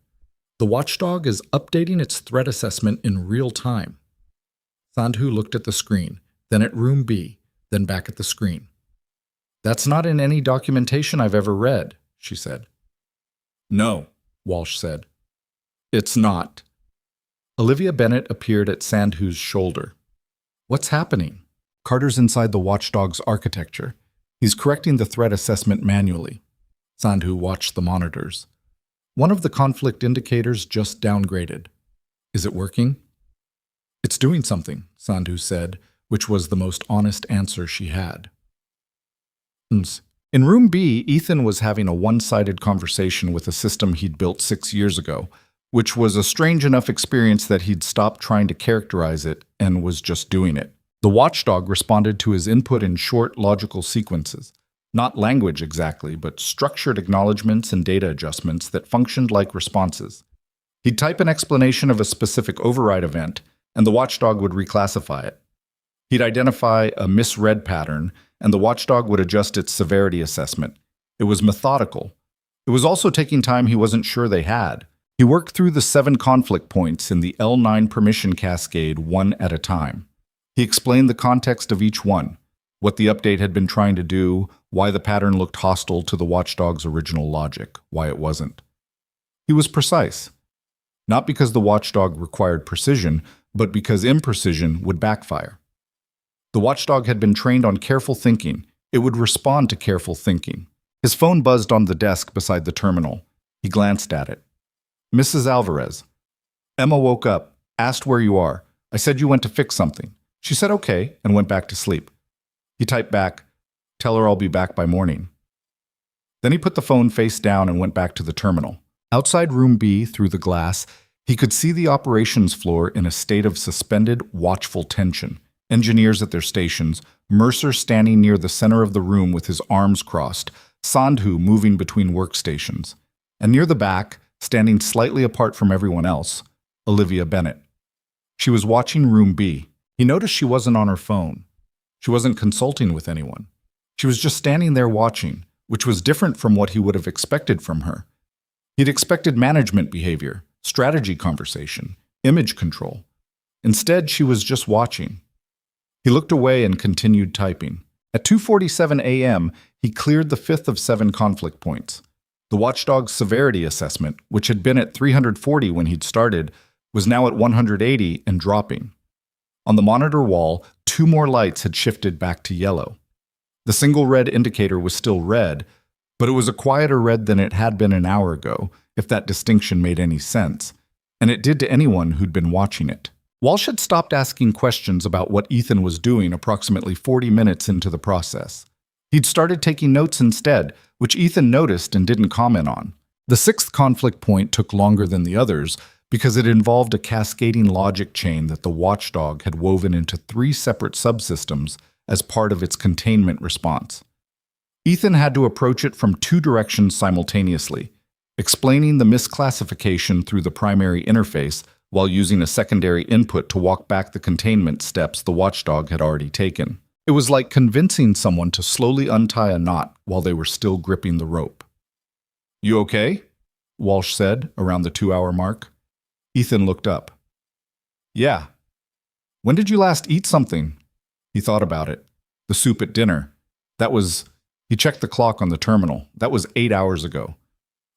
The watchdog is updating its threat assessment in real time." Sandhu looked at the screen, then at room B, then back at the screen. "That's not in any documentation I've ever read," she said. "No," Walsh said. "It's not." Olivia Bennett appeared at Sandhu's shoulder. "What's happening?" "Carter's inside the watchdog's architecture. He's correcting the threat assessment manually." Sandhu watched the monitors. "One of the conflict indicators just downgraded. Is it working?" "It's doing something," Sandhu said, which was the most honest answer she had. In room B, Ethan was having a one-sided conversation with a system he'd built 6 years ago, which was a strange enough experience that he'd stopped trying to characterize it and was just doing it. The watchdog responded to his input in short, logical sequences. Not language exactly, but structured acknowledgments and data adjustments that functioned like responses. He'd type an explanation of a specific override event, and the watchdog would reclassify it. He'd identify a misread pattern, and the watchdog would adjust its severity assessment. It was methodical. It was also taking time he wasn't sure they had. He worked through the 7 conflict points in the L9 permission cascade one at a time. He explained the context of each one, what the update had been trying to do, why the pattern looked hostile to the watchdog's original logic, why it wasn't. He was precise. Not because the watchdog required precision, but because imprecision would backfire. The watchdog had been trained on careful thinking. It would respond to careful thinking. His phone buzzed on the desk beside the terminal. He glanced at it. Mrs. Alvarez. Emma woke up, asked where you are. I said you went to fix something. She said okay and went back to sleep. He typed back, tell her I'll be back by morning. Then he put the phone face down and went back to the terminal. Outside room B, through the glass, he could see the operations floor in a state of suspended, watchful tension. Engineers at their stations, Mercer standing near the center of the room with his arms crossed, Sandhu moving between workstations. And near the back, standing slightly apart from everyone else, Olivia Bennett. She was watching room B. He noticed she wasn't on her phone. She wasn't consulting with anyone. She was just standing there watching, which was different from what he would have expected from her. He'd expected management behavior, strategy conversation, image control. Instead, she was just watching. He looked away and continued typing. At 2:47 a.m., he cleared the fifth of 7 conflict points. The watchdog's severity assessment, which had been at 340 when he'd started, was now at 180 and dropping. On the monitor wall, 2 more lights had shifted back to yellow. The single red indicator was still red, but it was a quieter red than it had been an hour ago, if that distinction made any sense, and it did to anyone who'd been watching it. Walsh had stopped asking questions about what Ethan was doing approximately 40 minutes into the process. He'd started taking notes instead, which Ethan noticed and didn't comment on. The 6th conflict point took longer than the others because it involved a cascading logic chain that the watchdog had woven into 3 separate subsystems as part of its containment response. Ethan had to approach it from 2 directions simultaneously, explaining the misclassification through the primary interface while using a secondary input to walk back the containment steps the watchdog had already taken. It was like convincing someone to slowly untie a knot while they were still gripping the rope. You okay? Walsh said around the 2-hour mark. Ethan looked up. Yeah. When did you last eat something? He thought about it. The soup at dinner. He checked the clock on the terminal. That was 8 hours ago.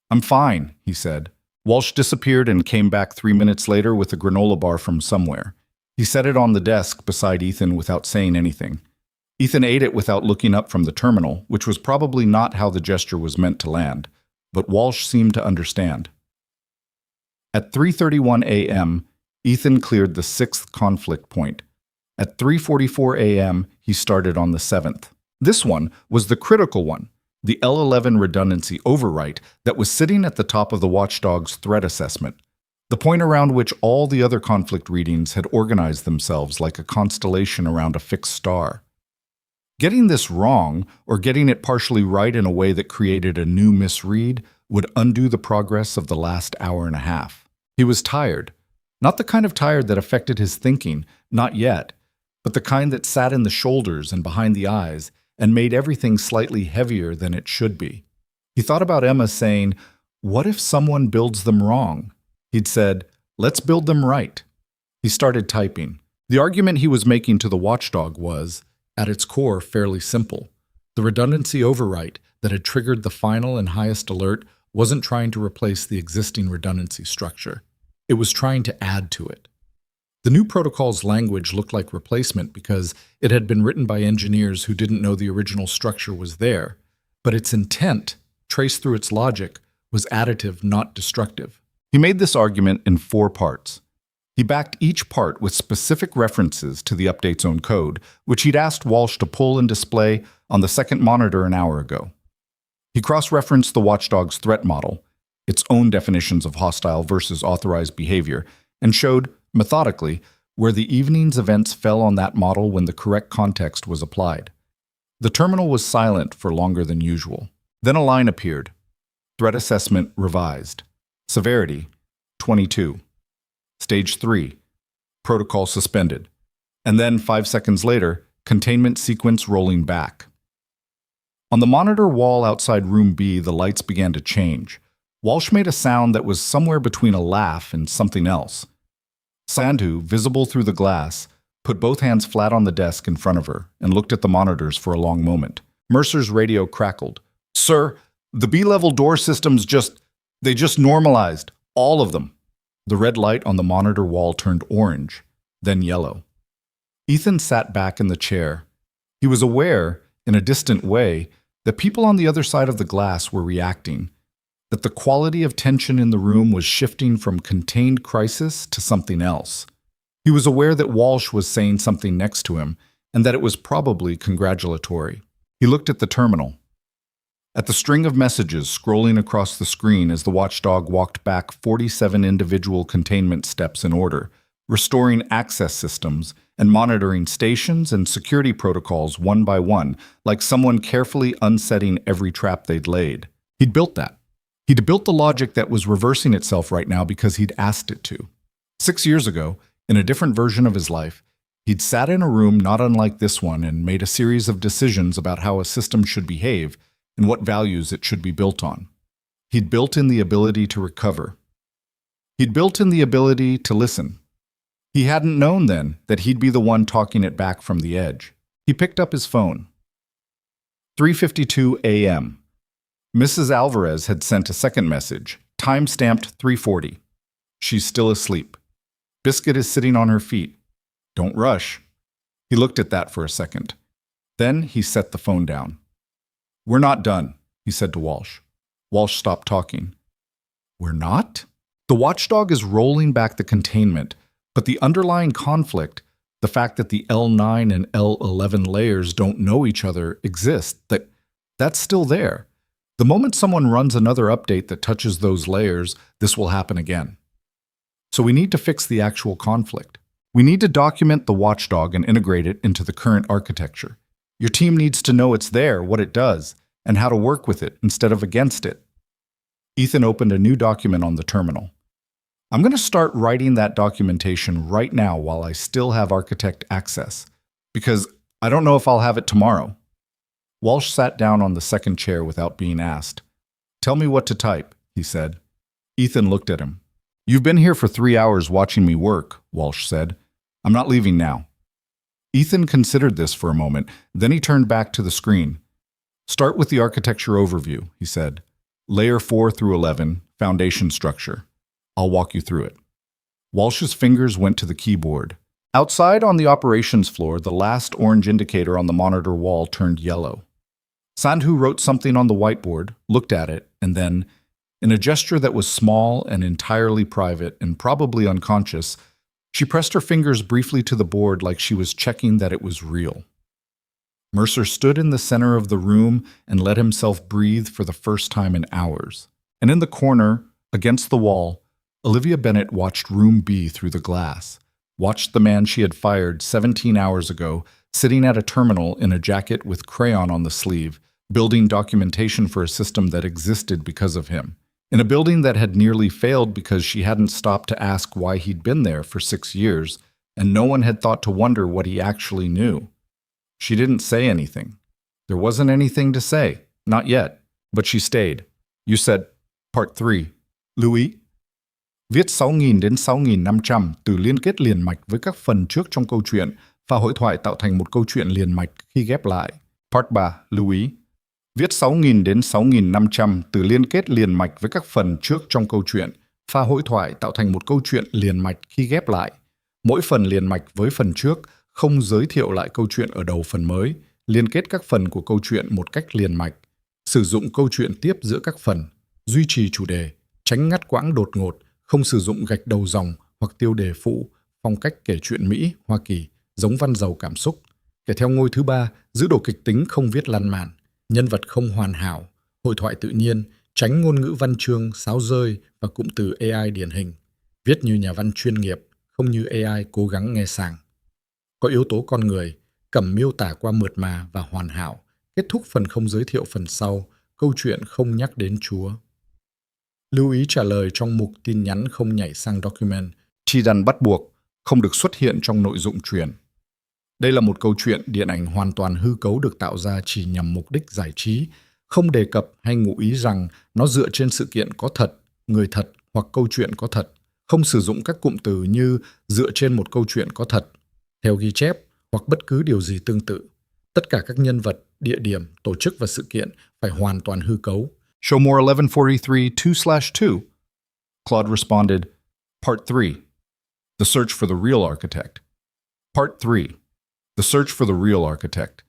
I'm fine, he said. Walsh disappeared and came back 3 minutes later with a granola bar from somewhere. He set it on the desk beside Ethan without saying anything. Ethan ate it without looking up from the terminal, which was probably not how the gesture was meant to land, but Walsh seemed to understand. At 3:31 a.m., Ethan cleared the 6th conflict point. At 3:44 a.m., he started on the 7th. This one was the critical one, the L11 redundancy overwrite that was sitting at the top of the watchdog's threat assessment, the point around which all the other conflict readings had organized themselves like a constellation around a fixed star. Getting this wrong, or getting it partially right in a way that created a new misread, would undo the progress of the last hour and a half. He was tired. Not the kind of tired that affected his thinking, not yet, but the kind that sat in the shoulders and behind the eyes and made everything slightly heavier than it should be. He thought about Emma saying, "What if someone builds them wrong?" He'd said, "Let's build them right." He started typing. The argument he was making to the watchdog was, at its core, fairly simple. The redundancy overwrite that had triggered the final and highest alert wasn't trying to replace the existing redundancy structure. It was trying to add to it. The new protocol's language looked like replacement because it had been written by engineers who didn't know the original structure was there, but its intent, traced through its logic, was additive, not destructive. He made this argument in 4 parts. He backed each part with specific references to the update's own code, which he'd asked Walsh to pull and display on the 2nd monitor an hour ago. He cross-referenced the watchdog's threat model, its own definitions of hostile versus authorized behavior, and showed, methodically, where the evening's events fell on that model when the correct context was applied. The terminal was silent for longer than usual. Then a line appeared. Threat assessment revised. Severity, 22. Stage 3. Protocol suspended. And then, 5 seconds later, containment sequence rolling back. On the monitor wall outside room B, the lights began to change. Walsh made a sound that was somewhere between a laugh and something else. Sandhu, visible through the glass, put both hands flat on the desk in front of her and looked at the monitors for a long moment. Mercer's radio crackled. "Sir, the B-level door systems just normalized. All of them." The red light on the monitor wall turned orange, then yellow. Ethan sat back in the chair. He was aware, in a distant way, that people on the other side of the glass were reacting, that the quality of tension in the room was shifting from contained crisis to something else. He was aware that Walsh was saying something next to him, and that it was probably congratulatory. He looked at the terminal, at the string of messages scrolling across the screen as the watchdog walked back 47 individual containment steps in order, restoring access systems and monitoring stations and security protocols one by one, like someone carefully unsetting every trap they'd laid. He'd built that. He'd built the logic that was reversing itself right now because he'd asked it to. 6 years ago, in a different version of his life, he'd sat in a room not unlike this one and made a series of decisions about how a system should behave and what values it should be built on. He'd built in the ability to recover. He'd built in the ability to listen. He hadn't known then that he'd be the one talking it back from the edge. He picked up his phone. 3:52 a.m. Mrs. Alvarez had sent a second message, time-stamped 3:40. She's still asleep. Biscuit is sitting on her feet. Don't rush. He looked at that for a second. Then he set the phone down. We're not done, he said to Walsh. Walsh stopped talking. We're not? The watchdog is rolling back the containment, but the underlying conflict, the fact that the L9 and L11 layers don't know each other, exists, that's still there. The moment someone runs another update that touches those layers, this will happen again. So we need to fix the actual conflict. We need to document the watchdog and integrate it into the current architecture. Your team needs to know it's there, what it does, and how to work with it instead of against it. Ethan opened a new document on the terminal. I'm going to start writing that documentation right now while I still have architect access, because I don't know if I'll have it tomorrow. Walsh sat down on the second chair without being asked. Tell me what to type, he said. Ethan looked at him. You've been here for 3 hours watching me work, Walsh said. I'm not leaving now. Ethan considered this for a moment, then he turned back to the screen. Start with the architecture overview, he said. Layer 4 through 11, foundation structure. I'll walk you through it. Walsh's fingers went to the keyboard. Outside on the operations floor, the last orange indicator on the monitor wall turned yellow. Sandhu wrote something on the whiteboard, looked at it, and then, in a gesture that was small and entirely private and probably unconscious, she pressed her fingers briefly to the board like she was checking that it was real. Mercer stood in the center of the room and let himself breathe for the first time in hours. And in the corner, against the wall, Olivia Bennett watched Room B through the glass, watched the man she had fired 17 hours ago sitting at a terminal in a jacket with crayon on the sleeve, building documentation for a system that existed because of him. In a building that had nearly failed because she hadn't stopped to ask why he'd been there for 6 years, and no one had thought to wonder what he actually knew. She didn't say anything. There wasn't anything to say, not yet, but she stayed. You said, Part 3. Louis? Viết 6.000 đến 6.500 từ liên kết liền mạch với các phần trước trong câu chuyện và hội thoại tạo thành một câu chuyện liền mạch khi ghép lại. Part 3. Louis? Viết 6.000 đến 6.500 từ liên kết liền mạch với các phần trước trong câu chuyện, pha hội thoại tạo thành một câu chuyện liền mạch khi ghép lại. Mỗi phần liền mạch với phần trước không giới thiệu lại câu chuyện ở đầu phần mới, liên kết các phần của câu chuyện một cách liền mạch, sử dụng câu chuyện tiếp giữa các phần, duy trì chủ đề, tránh ngắt quãng đột ngột, không sử dụng gạch đầu dòng hoặc tiêu đề phụ, phong cách kể chuyện Mỹ, Hoa Kỳ, giống văn giàu cảm xúc. Kể theo ngôi thứ 3, giữ độ kịch tính không viết lan man. Nhân vật không hoàn hảo, hội thoại tự nhiên, tránh ngôn ngữ văn chương, sáo rơi và cụm từ AI điển hình. Viết như nhà văn chuyên nghiệp, không như AI cố gắng nghe sàng. Có yếu tố con người, cẩm miêu tả qua mượt mà và hoàn hảo, kết thúc phần không giới thiệu phần sau, câu chuyện không nhắc đến Chúa. Lưu ý trả lời trong mục tin nhắn không nhảy sang document, chi đàn bắt buộc, không được xuất hiện trong nội dung truyền. Đây là một câu chuyện điện ảnh hoàn toàn hư cấu được tạo ra chỉ nhằm mục đích giải trí, không đề cập hay ngụ ý rằng nó dựa trên sự kiện có thật, người thật hoặc câu chuyện có thật, không sử dụng các cụm từ như dựa trên một câu chuyện có thật, theo ghi chép hoặc bất cứ điều gì tương tự. Tất cả các nhân vật, địa điểm, tổ chức và sự kiện phải hoàn toàn hư cấu. Show more 1143 2/2. Claude responded, Part 3. The Search for the Real Architect. Part 3. The Search for the Real Architect.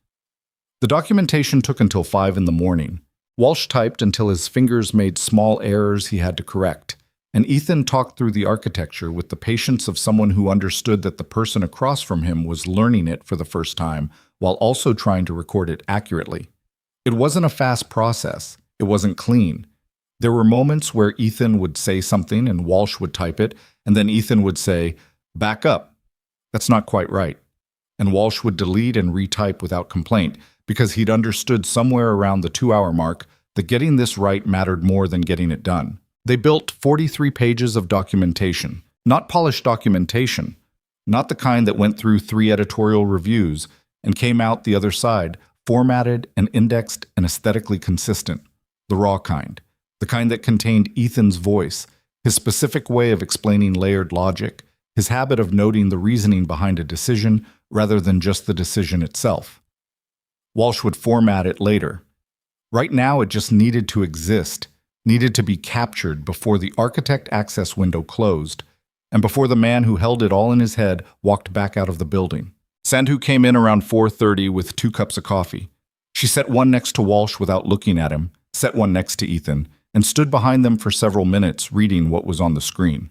The documentation took until 5 in the morning. Walsh typed until his fingers made small errors he had to correct, and Ethan talked through the architecture with the patience of someone who understood that the person across from him was learning it for the first time while also trying to record it accurately. It wasn't a fast process. It wasn't clean. There were moments where Ethan would say something and Walsh would type it, and then Ethan would say, "Back up. That's not quite right." And Walsh would delete and retype without complaint, because he'd understood somewhere around the 2-hour mark that getting this right mattered more than getting it done. They built 43 pages of documentation, not polished documentation, not the kind that went through 3 editorial reviews and came out the other side, formatted and indexed and aesthetically consistent, the raw kind, the kind that contained Ethan's voice, his specific way of explaining layered logic, his habit of noting the reasoning behind a decision rather than just the decision itself. Walsh would format it later. Right now, it just needed to exist, needed to be captured before the architect access window closed, and before the man who held it all in his head walked back out of the building. Sandhu came in around 4:30 with 2 cups of coffee. She set one next to Walsh without looking at him, set one next to Ethan, and stood behind them for several minutes reading what was on the screen.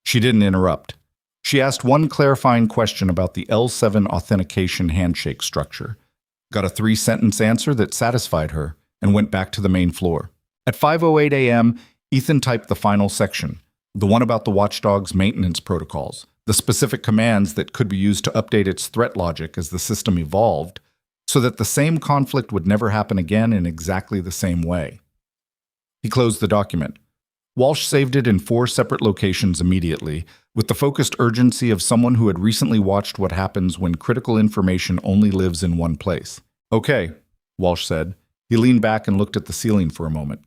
She didn't interrupt. She asked one clarifying question about the L7 authentication handshake structure, got a 3-sentence answer that satisfied her, and went back to the main floor. At 5:08 a.m., Ethan typed the final section, the one about the watchdog's maintenance protocols, the specific commands that could be used to update its threat logic as the system evolved, so that the same conflict would never happen again in exactly the same way. He closed the document. Walsh saved it in 4 separate locations immediately, with the focused urgency of someone who had recently watched what happens when critical information only lives in one place. "Okay," Walsh said. He leaned back and looked at the ceiling for a moment.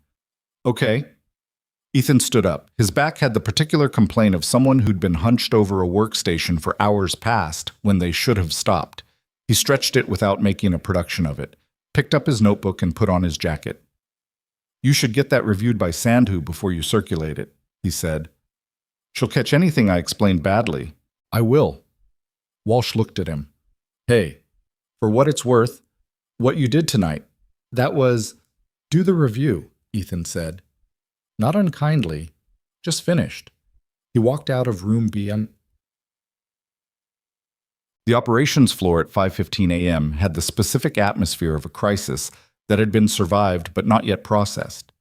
"Okay." Ethan stood up. His back had the particular complaint of someone who'd been hunched over a workstation for hours past when they should have stopped. He stretched it without making a production of it, picked up his notebook and put on his jacket. "You should get that reviewed by Sandhu before you circulate it," he said. "She'll catch anything I explain badly." "I will." Walsh looked at him. "Hey, for what it's worth, what you did tonight, that was—" "Do the review," Ethan said. Not unkindly, just finished. He walked out of room B. The operations floor at 5:15 a.m. had the specific atmosphere of a crisis that had been survived but not yet processed.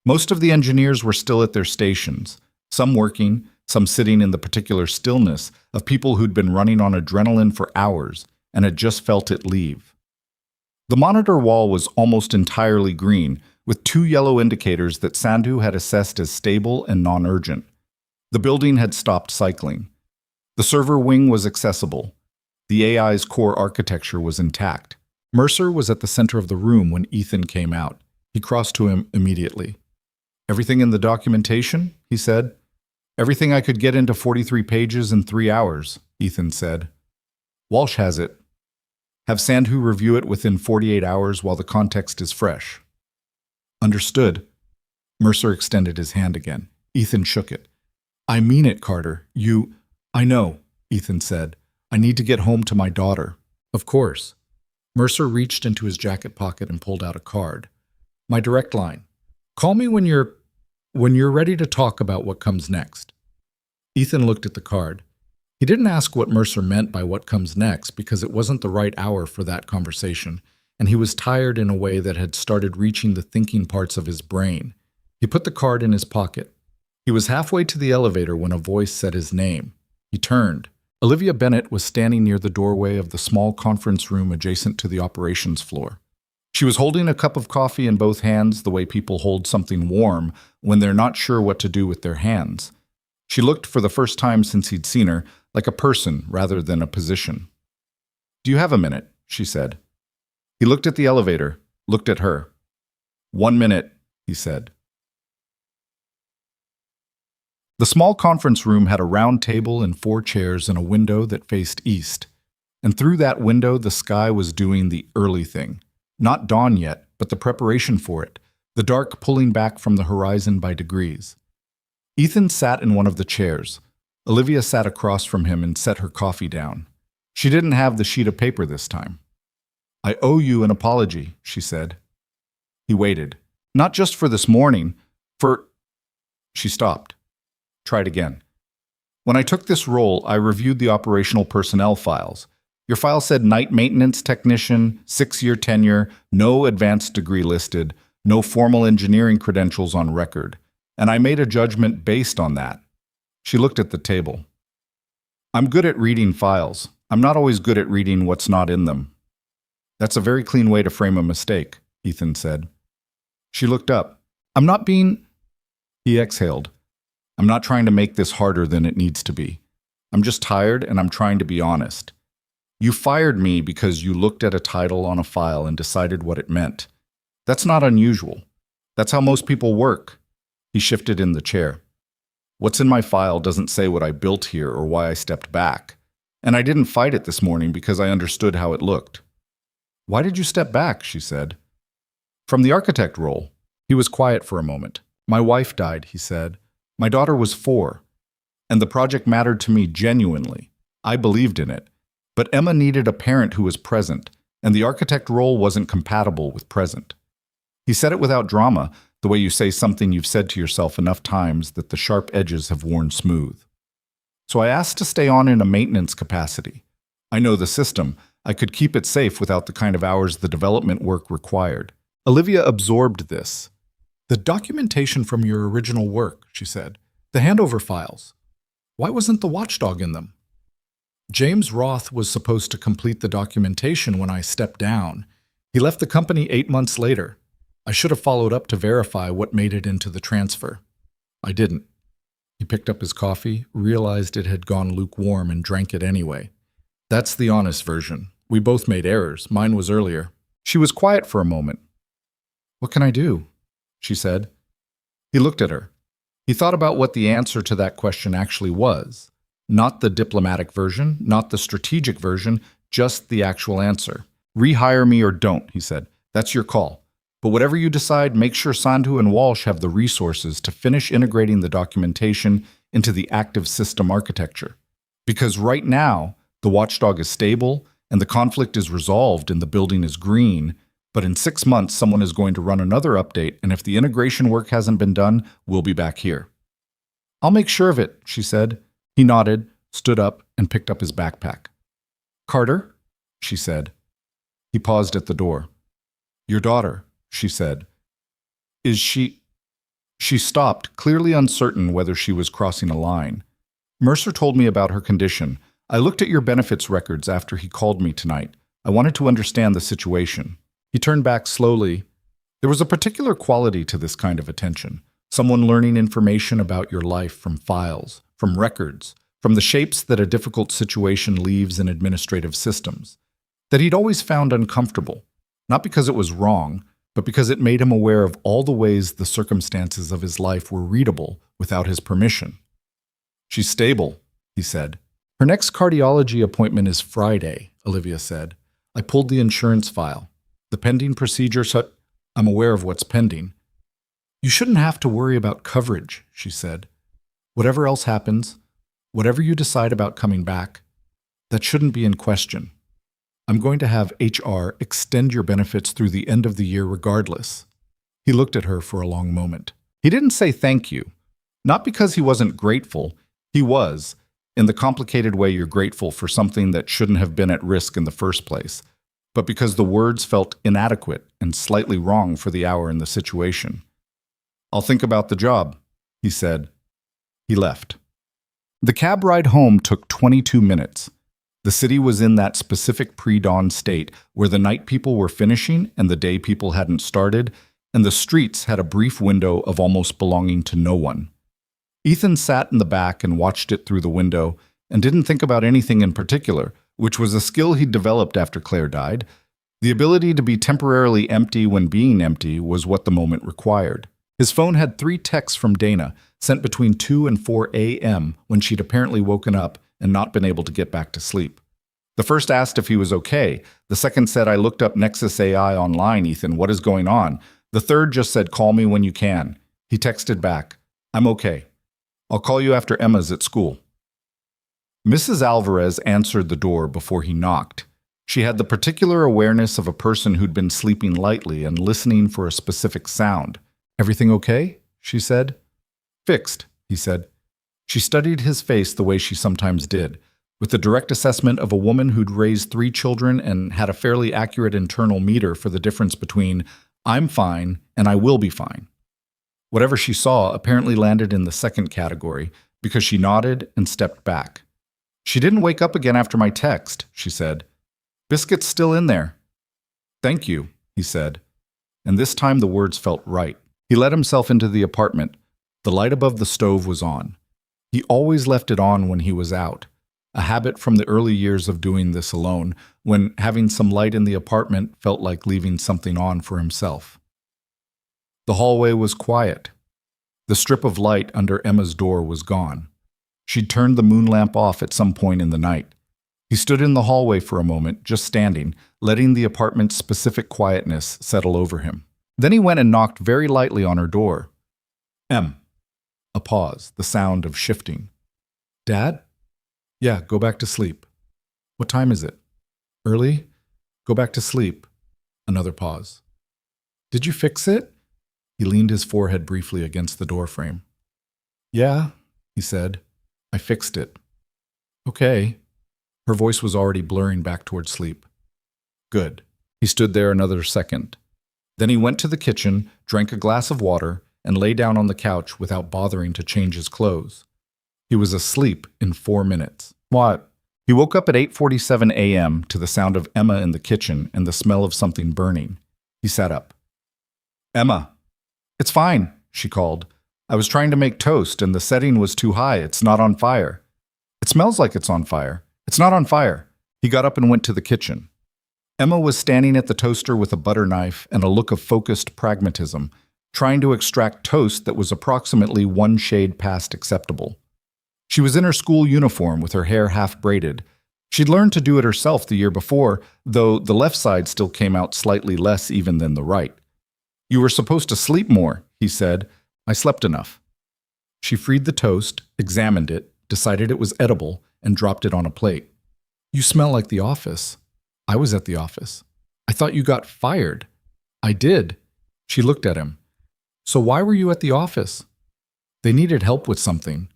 Most of the engineers were still at their stations, some working, some sitting in the particular stillness of people who'd been running on adrenaline for hours and had just felt it leave. The monitor wall was almost entirely green, with 2 yellow indicators that Sandhu had assessed as stable and non-urgent. The building had stopped cycling. The server wing was accessible. The AI's core architecture was intact. Mercer was at the center of the room when Ethan came out. He crossed to him immediately. "Everything in the documentation?" he said. "Everything I could get into 43 pages in 3 hours," Ethan said. "Walsh has it. Have Sandhu review it within 48 hours while the context is fresh." "Understood." Mercer extended his hand again. Ethan shook it. "I mean it, Carter. I know," Ethan said. "I need to get home to my daughter." "Of course." Mercer reached into his jacket pocket and pulled out a card. "My direct line. Call me when you're ready to talk about what comes next." Ethan looked at the card. He didn't ask what Mercer meant by what comes next because it wasn't the right hour for that conversation, and he was tired in a way that had started reaching the thinking parts of his brain. He put the card in his pocket. He was halfway to the elevator when a voice said his name. He turned. Olivia Bennett was standing near the doorway of the small conference room adjacent to the operations floor. She was holding a cup of coffee in both hands the way people hold something warm when they're not sure what to do with their hands. She looked, for the first time since he'd seen her, like a person rather than a position. "Do you have a minute?" she said. He looked at the elevator, looked at her. "1 minute," he said. The small conference room had a round table and 4 chairs and a window that faced east. And through that window, the sky was doing the early thing. Not dawn yet, but the preparation for it, the dark pulling back from the horizon by degrees. Ethan sat in one of the chairs. Olivia sat across from him and set her coffee down. She didn't have the sheet of paper this time. I owe you an apology, she said. He waited. Not just for this morning, for... She stopped. Tried again. When I took this role, I reviewed the operational personnel files. Your file said night maintenance technician, 6-year tenure, no advanced degree listed, no formal engineering credentials on record, and I made a judgment based on that. She looked at the table. I'm good at reading files. I'm not always good at reading what's not in them. That's a very clean way to frame a mistake, Ethan said. She looked up. I'm not being... He exhaled. I'm not trying to make this harder than it needs to be. I'm just tired and I'm trying to be honest. You fired me because you looked at a title on a file and decided what it meant. That's not unusual. That's how most people work. He shifted in the chair. What's in my file doesn't say what I built here or why I stepped back. And I didn't fight it this morning because I understood how it looked. Why did you step back? She said. From the architect role. He was quiet for a moment. My wife died, he said. My daughter was 4. And the project mattered to me genuinely. I believed in it. But Emma needed a parent who was present, and the architect role wasn't compatible with present. He said it without drama, the way you say something you've said to yourself enough times that the sharp edges have worn smooth. So I asked to stay on in a maintenance capacity. I know the system. I could keep it safe without the kind of hours the development work required. Olivia absorbed this. The documentation from your original work, she said. The handover files. Why wasn't the watchdog in them? James Roth was supposed to complete the documentation when I stepped down. He left the company 8 months later. I should have followed up to verify what made it into the transfer. I didn't. He picked up his coffee, realized it had gone lukewarm, and drank it anyway. That's the honest version. We both made errors. Mine was earlier. She was quiet for a moment. What can I do? She said. He looked at her. He thought about what the answer to that question actually was. Not the diplomatic version, not the strategic version, just the actual answer. Rehire me or don't, he said. That's your call. But whatever you decide, make sure Sandhu and Walsh have the resources to finish integrating the documentation into the active system architecture. Because right now, the watchdog is stable and the conflict is resolved and the building is green, but in 6 months, someone is going to run another update, and if the integration work hasn't been done, we'll be back here. I'll make sure of it, she said. He nodded, stood up, and picked up his backpack. Carter, she said. He paused at the door. Your daughter, she said. Is she... She stopped, clearly uncertain whether she was crossing a line. Mercer told me about her condition. I looked at your benefits records after he called me tonight. I wanted to understand the situation. He turned back slowly. There was a particular quality to this kind of attention. Someone learning information about your life from files, from records, from the shapes that a difficult situation leaves in administrative systems, that he'd always found uncomfortable, not because it was wrong, but because it made him aware of all the ways the circumstances of his life were readable without his permission. She's stable, he said. Her next cardiology appointment is Friday, Olivia said. I pulled the insurance file. The pending procedure, I'm aware of what's pending. You shouldn't have to worry about coverage, she said. Whatever else happens, whatever you decide about coming back, that shouldn't be in question. I'm going to have HR extend your benefits through the end of the year regardless. He looked at her for a long moment. He didn't say thank you. Not because he wasn't grateful. He was, in the complicated way you're grateful for something that shouldn't have been at risk in the first place, but because the words felt inadequate and slightly wrong for the hour and the situation. I'll think about the job, he said. He left. The cab ride home took 22 minutes. The city was in that specific pre-dawn state where the night people were finishing and the day people hadn't started, and the streets had a brief window of almost belonging to no one. Ethan sat in the back and watched it through the window and didn't think about anything in particular, which was a skill he'd developed after Claire died. The ability to be temporarily empty when being empty was what the moment required. His phone had 3 texts from Dana, sent between 2 and 4 a.m. when she'd apparently woken up and not been able to get back to sleep. The first asked if he was okay. The second said, I looked up Nexus AI online, Ethan. What is going on? The third just said, call me when you can. He texted back, I'm okay. I'll call you after Emma's at school. Mrs. Alvarez answered the door before he knocked. She had the particular awareness of a person who'd been sleeping lightly and listening for a specific sound. "Everything okay?" she said. "Fixed," he said. She studied his face the way she sometimes did, with the direct assessment of a woman who'd raised 3 children and had a fairly accurate internal meter for the difference between "I'm fine" and "I will be fine." Whatever she saw apparently landed in the second category because she nodded and stepped back. "She didn't wake up again after my text," she said. "Biscuit's still in there." "Thank you," he said. And this time the words felt right. He let himself into the apartment. The light above the stove was on. He always left it on when he was out, a habit from the early years of doing this alone, when having some light in the apartment felt like leaving something on for himself. The hallway was quiet. The strip of light under Emma's door was gone. She'd turned the moon lamp off at some point in the night. He stood in the hallway for a moment, just standing, letting the apartment's specific quietness settle over him. Then he went and knocked very lightly on her door. "Em." A pause, the sound of shifting. "Dad?" "Yeah, go back to sleep." "What time is it?" "Early? Go back to sleep." Another pause. "Did you fix it?" He leaned his forehead briefly against the doorframe. "Yeah," he said. "I fixed it." "Okay." Her voice was already blurring back toward sleep. "Good." He stood there another second. Then he went to the kitchen, drank a glass of water, and lay down on the couch without bothering to change his clothes. He was asleep in 4 minutes. What? He woke up at 8:47 a.m. to the sound of Emma in the kitchen and the smell of something burning. He sat up. "Emma." "It's fine," she called. "I was trying to make toast and the setting was too high. It's not on fire." "It smells like it's on fire." "It's not on fire." He got up and went to the kitchen. Emma was standing at the toaster with a butter knife and a look of focused pragmatism, trying to extract toast that was approximately 1 shade past acceptable. She was in her school uniform with her hair half braided. She'd learned to do it herself the year before, though the left side still came out slightly less even than the right. "You were supposed to sleep more," he said. "I slept enough." She freed the toast, examined it, decided it was edible, and dropped it on a plate. "You smell like the office." "I was at the office." "I thought you got fired." "I did." She looked at him. "So why were you at the office?" "They needed help with something."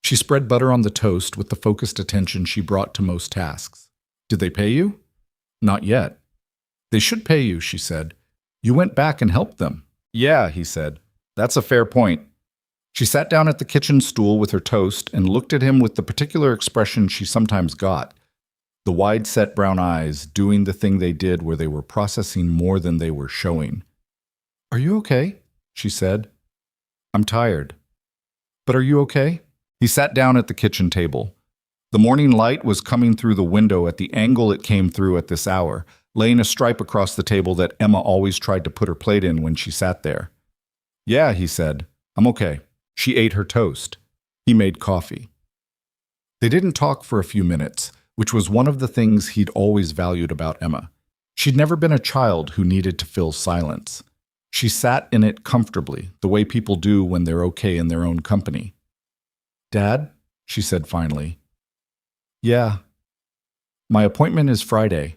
She spread butter on the toast with the focused attention she brought to most tasks. "Did they pay you?" "Not yet." "They should pay you," she said. "You went back and helped them." "Yeah," he said. "That's a fair point." She sat down at the kitchen stool with her toast and looked at him with the particular expression she sometimes got. The wide-set brown eyes doing the thing they did where they were processing more than they were showing. "Are you okay?" she said. "I'm tired." "But are you okay?" He sat down at the kitchen table. The morning light was coming through the window at the angle it came through at this hour, laying a stripe across the table that Emma always tried to put her plate in when she sat there. "Yeah," he said. "I'm okay." She ate her toast. He made coffee. They didn't talk for a few minutes, which was one of the things he'd always valued about Emma. She'd never been a child who needed to fill silence. She sat in it comfortably, the way people do when they're okay in their own company. "Dad?" she said finally. "Yeah." "My appointment is Friday."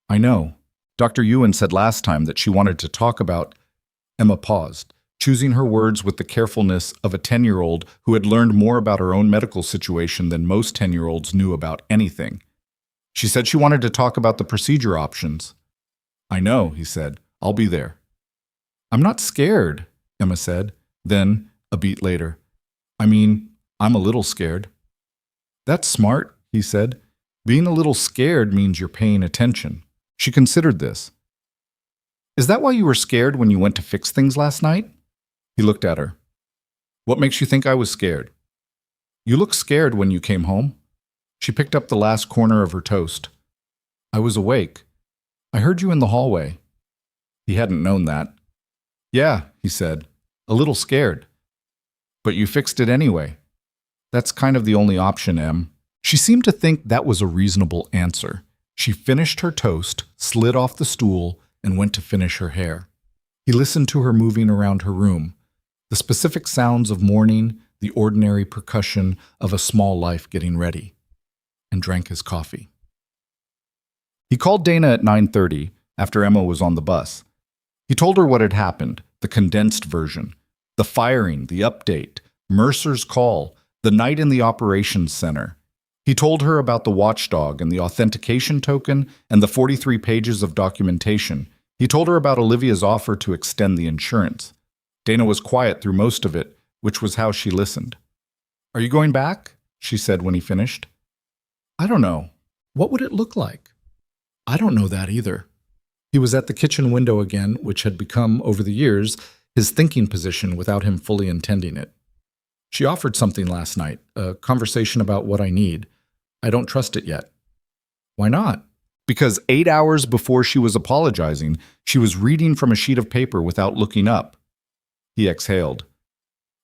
"I know. Dr. Ewan said last time that she wanted to talk about—" Emma paused, choosing her words with the carefulness of a 10-year-old who had learned more about her own medical situation than most 10-year-olds knew about anything. She said she wanted to talk about the procedure options. "I know," he said. "I'll be there." "I'm not scared," Emma said. Then, a beat later, I'm a little scared." "That's smart," he said. "Being a little scared means you're paying attention." She considered this. "Is that why you were scared when you went to fix things last night?" He looked at her. "What makes you think I was scared?" "You looked scared when you came home." She picked up the last corner of her toast. "I was awake. I heard you in the hallway." He hadn't known that. "Yeah," he said, "a little scared." "But you fixed it anyway." "That's kind of the only option, Em." She seemed to think that was a reasonable answer. She finished her toast, slid off the stool, and went to finish her hair. He listened to her moving around her room, the specific sounds of morning, the ordinary percussion of a small life getting ready. and drank his coffee. He called Dana at 9:30 after Emma was on the bus. He told her what had happened, the condensed version, the firing, the update, Mercer's call, the night in the operations center. He told her about the watchdog and the authentication token and the 43 pages of documentation. He told her about Olivia's offer to extend the insurance. Dana was quiet through most of it, which was how she listened. "Are you going back?" she said when he finished. "I don't know. What would it look like?" "I don't know that either." He was at the kitchen window again, which had become, over the years, his thinking position without him fully intending it. "She offered something last night, a conversation about what I need. I don't trust it yet." "Why not?" "Because 8 hours before she was apologizing, she was reading from a sheet of paper without looking up." He exhaled.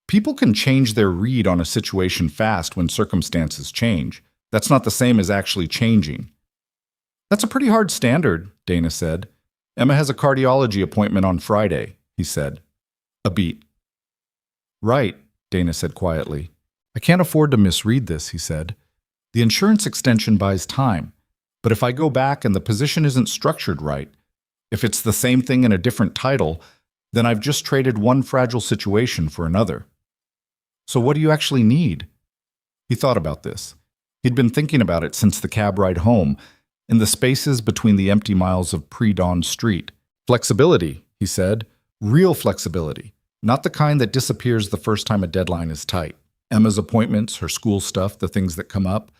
People can change their read on a situation fast when circumstances change. That's not the same as actually changing. "That's a pretty hard standard," Dana said. "Emma has a cardiology appointment on Friday," he said. A beat. "Right," Dana said quietly. "I can't afford to misread this," he said. "The insurance extension buys time. But if I go back and the position isn't structured right, if it's the same thing in a different title, then I've just traded one fragile situation for another." "So what do you actually need?" He thought about this. He'd been thinking about it since the cab ride home, in the spaces between the empty miles of pre-dawn street. "Flexibility," he said. "Real flexibility. Not the kind that disappears the first time a deadline is tight. Emma's appointments, her school stuff, the things that come up.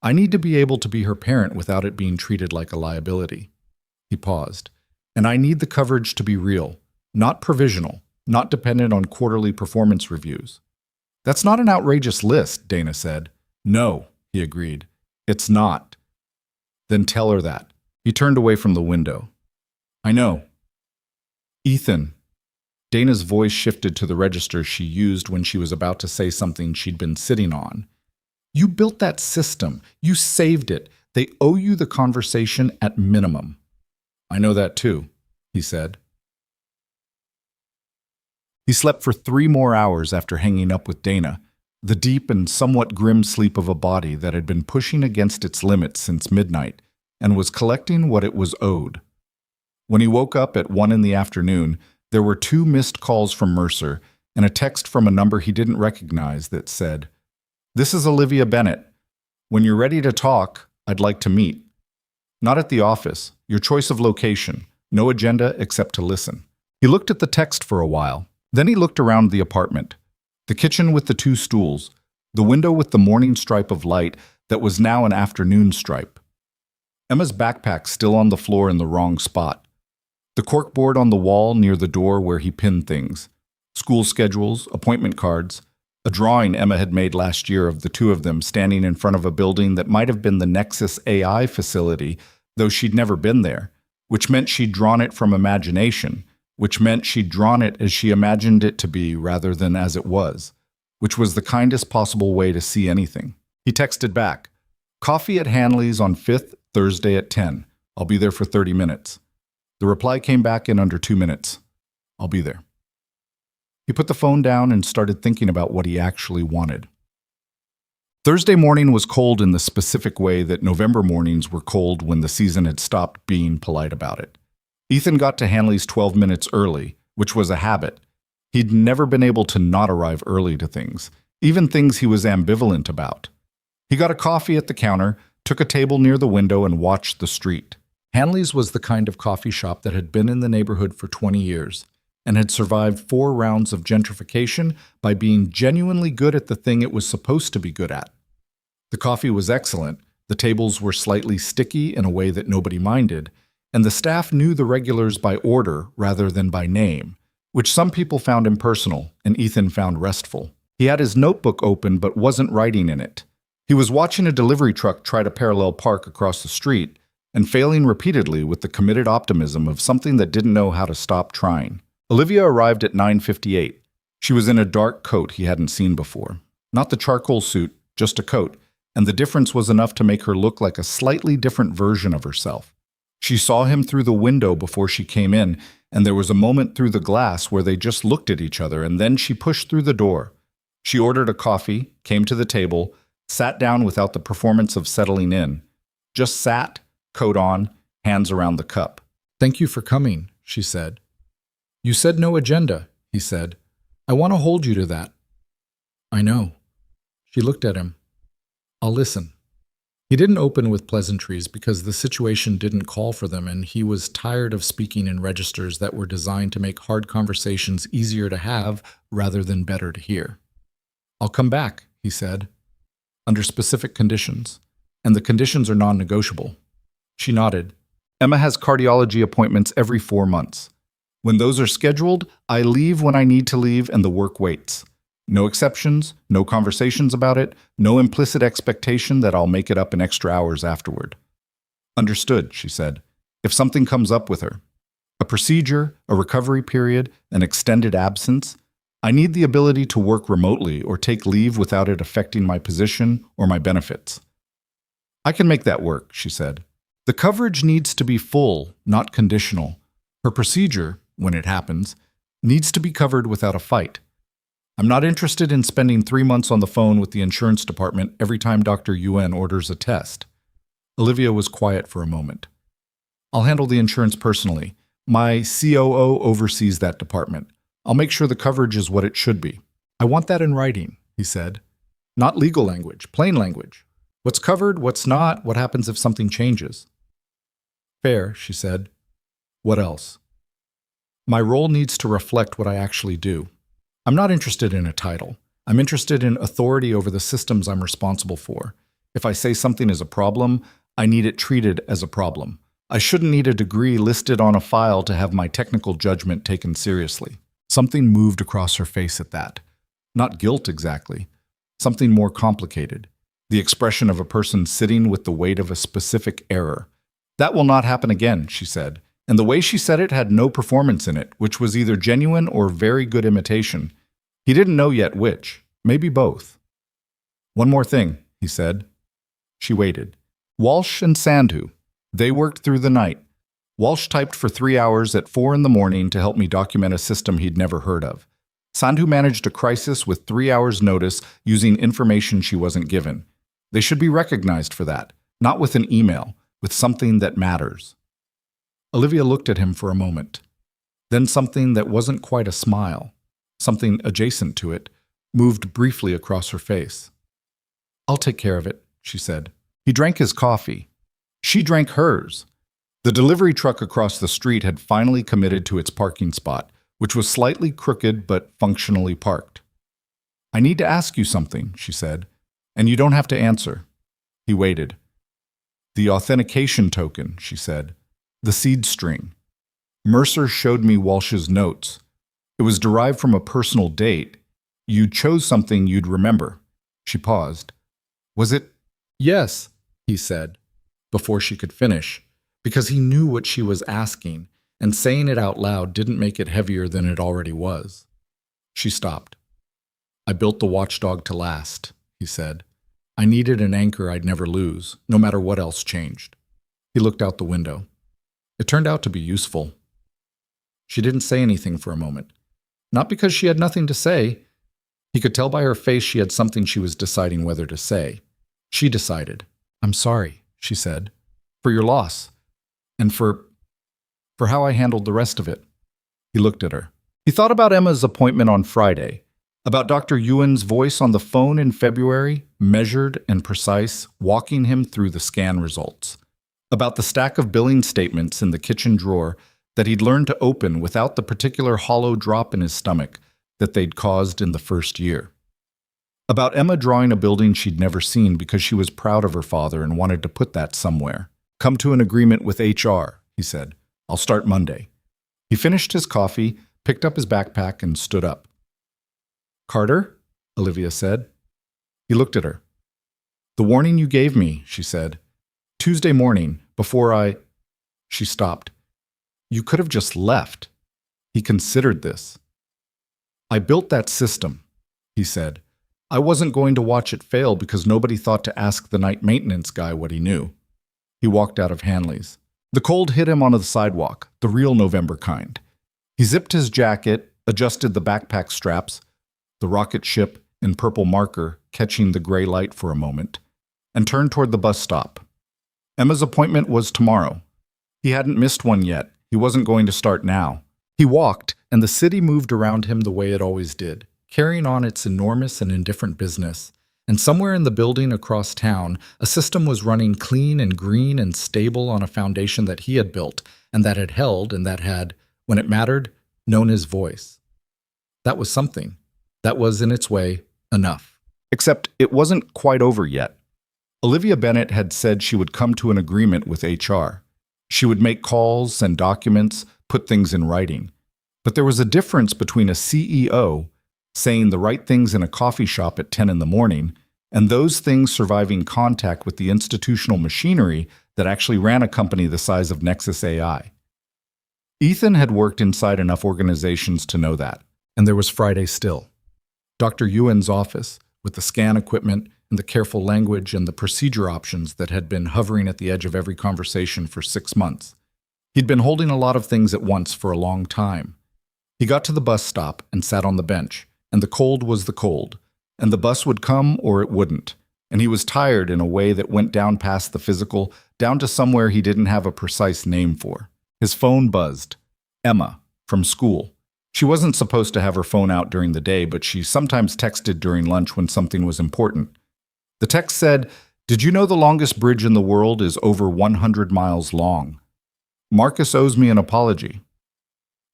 I need to be able to be her parent without it being treated like a liability." He paused. "And I need the coverage to be real, not provisional, not dependent on quarterly performance reviews." "That's not an outrageous list," Dana said. "No," he agreed. "It's not." "Then tell her that." He turned away from the window. "I know." "Ethan." Dana's voice shifted to the register she used when she was about to say something she'd been sitting on. "You built that system. You saved it. They owe you the conversation at minimum." "I know that too," he said. He slept for 3 more hours after hanging up with Dana, the deep and somewhat grim sleep of a body that had been pushing against its limits since midnight and was collecting what it was owed. When he woke up at 1 in the afternoon, there were 2 missed calls from Mercer and a text from a number he didn't recognize that said, "This is Olivia Bennett. When you're ready to talk, I'd like to meet. Not at the office, your choice of location, no agenda except to listen." He looked at the text for a while. Then he looked around the apartment. The kitchen with the 2 stools, the window with the morning stripe of light that was now an afternoon stripe. Emma's backpack still on the floor in the wrong spot. The corkboard on the wall near the door where he pinned things. School schedules, appointment cards, a drawing Emma had made last year of the 2 of them standing in front of a building that might have been the Nexus AI facility, though she'd never been there, which meant she'd drawn it from imagination, which meant she'd drawn it as she imagined it to be rather than as it was, which was the kindest possible way to see anything. He texted back, "Coffee at Hanley's on 5th, Thursday at 10. I'll be there for 30 minutes. The reply came back in under 2 minutes. "I'll be there." He put the phone down and started thinking about what he actually wanted. Thursday morning was cold in the specific way that November mornings were cold when the season had stopped being polite about it. Ethan got to Hanley's 12 minutes early, which was a habit. He'd never been able to not arrive early to things, even things he was ambivalent about. He got a coffee at the counter, took a table near the window, and watched the street. Hanley's was the kind of coffee shop that had been in the neighborhood for 20 years and had survived 4 rounds of gentrification by being genuinely good at the thing it was supposed to be good at. The coffee was excellent, the tables were slightly sticky in a way that nobody minded, and the staff knew the regulars by order rather than by name, which some people found impersonal and Ethan found restful. He had his notebook open but wasn't writing in it. He was watching a delivery truck try to parallel park across the street and failing repeatedly with the committed optimism of something that didn't know how to stop trying. Olivia arrived at 9:58. She was in a dark coat he hadn't seen before. Not the charcoal suit, just a coat, and the difference was enough to make her look like a slightly different version of herself. She saw him through the window before she came in, and there was a moment through the glass where they just looked at each other, and then she pushed through the door. She ordered a coffee, came to the table, Sat down without the performance of settling in. Just sat, coat on, hands around the cup. Thank you for coming, she said. You said no agenda, he said. I want to hold you to that. I know. She looked at him. I'll listen. He didn't open with pleasantries because the situation didn't call for them, and he was tired of speaking in registers that were designed to make hard conversations easier to have rather than better to hear. I'll come back, he said, under specific conditions, and the conditions are non-negotiable. She nodded. Emma has cardiology appointments every 4 months. When those are scheduled, I leave when I need to leave and the work waits. No exceptions, no conversations about it, no implicit expectation that I'll make it up in extra hours afterward. Understood, she said. If something comes up with her, a procedure, a recovery period, an extended absence, I need the ability to work remotely or take leave without it affecting my position or my benefits. I can make that work, she said. The coverage needs to be full, not conditional. Her procedure, when it happens, needs to be covered without a fight. I'm not interested in spending 3 months on the phone with the insurance department every time Dr. Yuen orders a test. Olivia was quiet for a moment. I'll handle the insurance personally. My COO oversees that department. I'll make sure the coverage is what it should be. I want that in writing, he said. Not legal language, plain language. What's covered, what's not, what happens if something changes. Fair, she said. What else? My role needs to reflect what I actually do. I'm not interested in a title. I'm interested in authority over the systems I'm responsible for. If I say something is a problem, I need it treated as a problem. I shouldn't need a degree listed on a file to have my technical judgment taken seriously. Something moved across her face at that. Not guilt exactly. Something more complicated. The expression of a person sitting with the weight of a specific error. That will not happen again, she said. And the way she said it had no performance in it, which was either genuine or very good imitation. He didn't know yet which, maybe both. One more thing, he said. She waited. Walsh and Sandhu. They worked through the night. Walsh typed for 3 hours at 4 in the morning to help me document a system he'd never heard of. Sandhu managed a crisis with 3 hours' notice using information she wasn't given. They should be recognized for that, not with an email, with something that matters. Olivia looked at him for a moment. Then something that wasn't quite a smile, something adjacent to it, moved briefly across her face. I'll take care of it, she said. He drank his coffee. She drank hers. The delivery truck across the street had finally committed to its parking spot, which was slightly crooked but functionally parked. I need to ask you something, she said, and you don't have to answer. He waited. The authentication token, she said. The seed string. Mercer showed me Walsh's notes. It was derived from a personal date. You chose something you'd remember. She paused. Was it? Yes, he said, before she could finish, because he knew what she was asking, and saying it out loud didn't make it heavier than it already was. She stopped. I built the watchdog to last, he said. I needed an anchor I'd never lose, no matter what else changed. He looked out the window. It turned out to be useful. She didn't say anything for a moment. Not because she had nothing to say. He could tell by her face she had something she was deciding whether to say. She decided. I'm sorry, she said, for your loss, and for how I handled the rest of it. He looked at her. He thought about Emma's appointment on Friday, about Dr. Yuen's voice on the phone in February, measured and precise, walking him through the scan results. About the stack of billing statements in the kitchen drawer that he'd learned to open without the particular hollow drop in his stomach that they'd caused in the first year. About Emma drawing a building she'd never seen because she was proud of her father and wanted to put that somewhere. Come to an agreement with HR, he said. I'll start Monday. He finished his coffee, picked up his backpack, and stood up. Carter, Olivia said. He looked at her. The warning you gave me, she said. Tuesday morning, before I... She stopped. You could have just left. He considered this. I built that system, he said. I wasn't going to watch it fail because nobody thought to ask the night maintenance guy what he knew. He walked out of Hanley's. The cold hit him on the sidewalk, the real November kind. He zipped his jacket, adjusted the backpack straps. The rocket ship, in purple marker, catching the gray light for a moment, and turned toward the bus stop. Emma's appointment was tomorrow. He hadn't missed one yet. He wasn't going to start now. He walked, and the city moved around him the way it always did, carrying on its enormous and indifferent business. And somewhere in the building across town, a system was running clean and green and stable on a foundation that he had built, and that had held, and that had, when it mattered, known his voice. That was something. That was, in its way, enough. Except it wasn't quite over yet. Olivia Bennett had said she would come to an agreement with HR. She would make calls, send documents, put things in writing. But there was a difference between a CEO saying the right things in a coffee shop at 10 in the morning and those things surviving contact with the institutional machinery that actually ran a company the size of Nexus AI. Ethan had worked inside enough organizations to know that. And there was Friday still. Dr. Ewan's office, with the scan equipment and the careful language and the procedure options that had been hovering at the edge of every conversation for 6 months. He'd been holding a lot of things at once for a long time. He got to the bus stop and sat on the bench, and the cold was the cold, and the bus would come or it wouldn't, and he was tired in a way that went down past the physical, down to somewhere he didn't have a precise name for. His phone buzzed. Emma, from school. She wasn't supposed to have her phone out during the day, but she sometimes texted during lunch when something was important. The text said, "Did you know the longest bridge in the world is over 100 miles long? Marcus owes me an apology."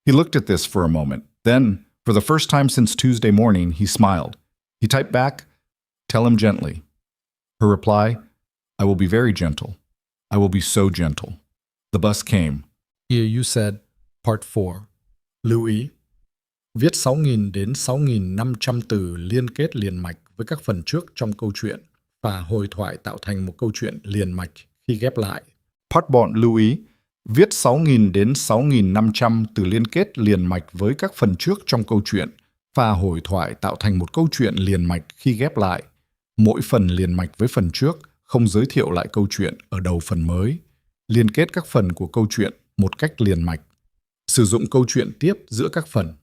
He looked at this for a moment. Then, for the first time since Tuesday morning, he smiled. He typed back, "Tell him gently." Her reply, "I will be very gentle. I will be so gentle." The bus came. Here you said, Part 4. Lưu ý. Viết 6.000 đến 6.500 từ liên kết liền mạch với các phần trước trong câu chuyện và hồi thoại tạo thành một câu chuyện liền mạch khi ghép lại. Part 1 lưu ý. Viết 6.000 đến 6.500 từ liên kết liền mạch với các phần trước trong câu chuyện và hồi thoại tạo thành một câu chuyện liền mạch khi ghép lại. Mỗi phần liền mạch với phần trước, không giới thiệu lại câu chuyện ở đầu phần mới. Liên kết các phần của câu chuyện một cách liền mạch. Sử dụng câu chuyện tiếp giữa các phần.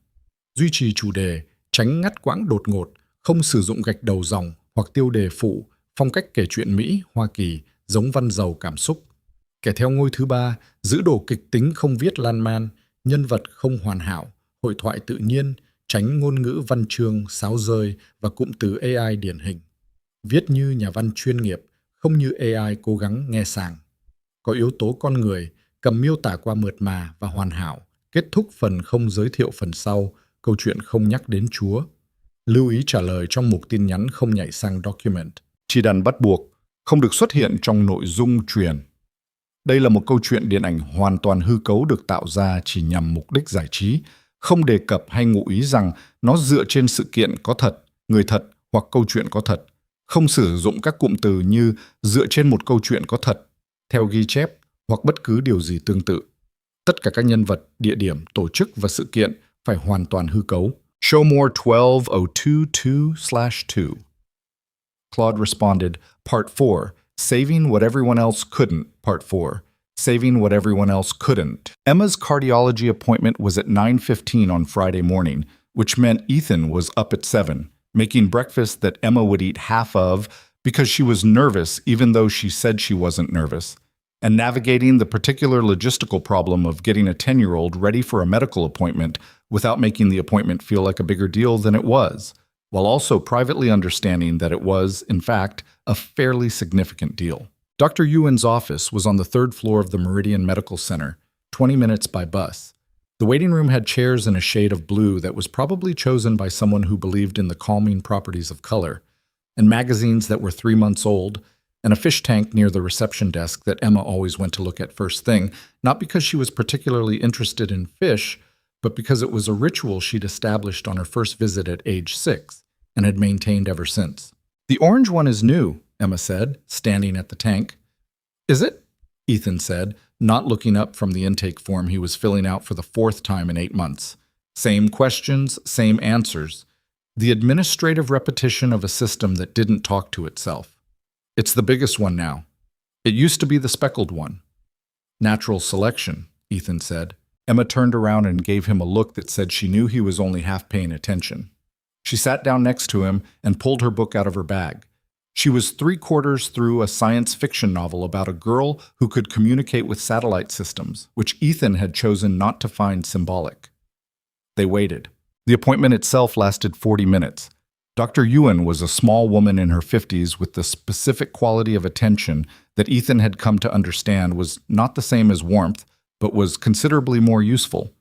Duy trì chủ đề, tránh ngắt quãng đột ngột, không sử dụng gạch đầu dòng hoặc tiêu đề phụ, phong cách kể chuyện Mỹ, Hoa Kỳ, giống văn giàu cảm xúc. Kẻ theo ngôi thứ ba, giữ đồ kịch tính không viết lan man, nhân vật không hoàn hảo, hội thoại tự nhiên, tránh ngôn ngữ văn chương, sáo rơi và cụm từ AI điển hình. Viết như nhà văn chuyên nghiệp, không như AI cố gắng nghe sàng. Có yếu tố con người, cầm miêu tả qua mượt mà và hoàn hảo, kết thúc phần không giới thiệu phần sau, câu chuyện không nhắc đến Chúa. Lưu ý trả lời trong mục tin nhắn không nhảy sang document. Chỉ đàn bắt buộc, không được xuất hiện trong nội dung truyền. Đây là một câu chuyện điện ảnh hoàn toàn hư cấu được tạo ra chỉ nhằm mục đích giải trí, không đề cập hay ngụ ý rằng nó dựa trên sự kiện có thật, người thật hoặc câu chuyện có thật. Không sử dụng các cụm từ như dựa trên một câu chuyện có thật, theo ghi chép hoặc bất cứ điều gì tương tự. Tất cả các nhân vật, địa điểm, tổ chức và sự kiện phải hoàn toàn hư cấu. Showmore 12022/2. Claude responded, Part 4, Saving What Everyone Else Couldn't, Part 4, Saving What Everyone Else Couldn't. Emma's cardiology appointment was at 9:15 on Friday morning, which meant Ethan was up at 7, making breakfast that Emma would eat half of because she was nervous even though she said she wasn't nervous, and navigating the particular logistical problem of getting a 10-year-old ready for a medical appointment without making the appointment feel like a bigger deal than it was, while also privately understanding that it was, in fact, a fairly significant deal. Dr. Ewan's office was on the 3rd floor of the Meridian Medical Center, 20 minutes by bus. The waiting room had chairs in a shade of blue that was probably chosen by someone who believed in the calming properties of color, and magazines that were 3 months old, and a fish tank near the reception desk that Emma always went to look at first thing, not because she was particularly interested in fish, but because it was a ritual she'd established on her first visit at age 6 and had maintained ever since. The orange one is new, Emma said, standing at the tank. Is it? Ethan said, not looking up from the intake form he was filling out for the 4th time in 8 months. Same questions, same answers. The administrative repetition of a system that didn't talk to itself. It's the biggest one now. It used to be the speckled one. Natural selection, Ethan said. Emma turned around and gave him a look that said she knew he was only half paying attention. She sat down next to him and pulled her book out of her bag. She was 3/4 through a science fiction novel about a girl who could communicate with satellite systems, which Ethan had chosen not to find symbolic. They waited. The appointment itself lasted 40 minutes. Dr. Ewan was a small woman in her 50s with the specific quality of attention that Ethan had come to understand was not the same as warmth, but was considerably more useful.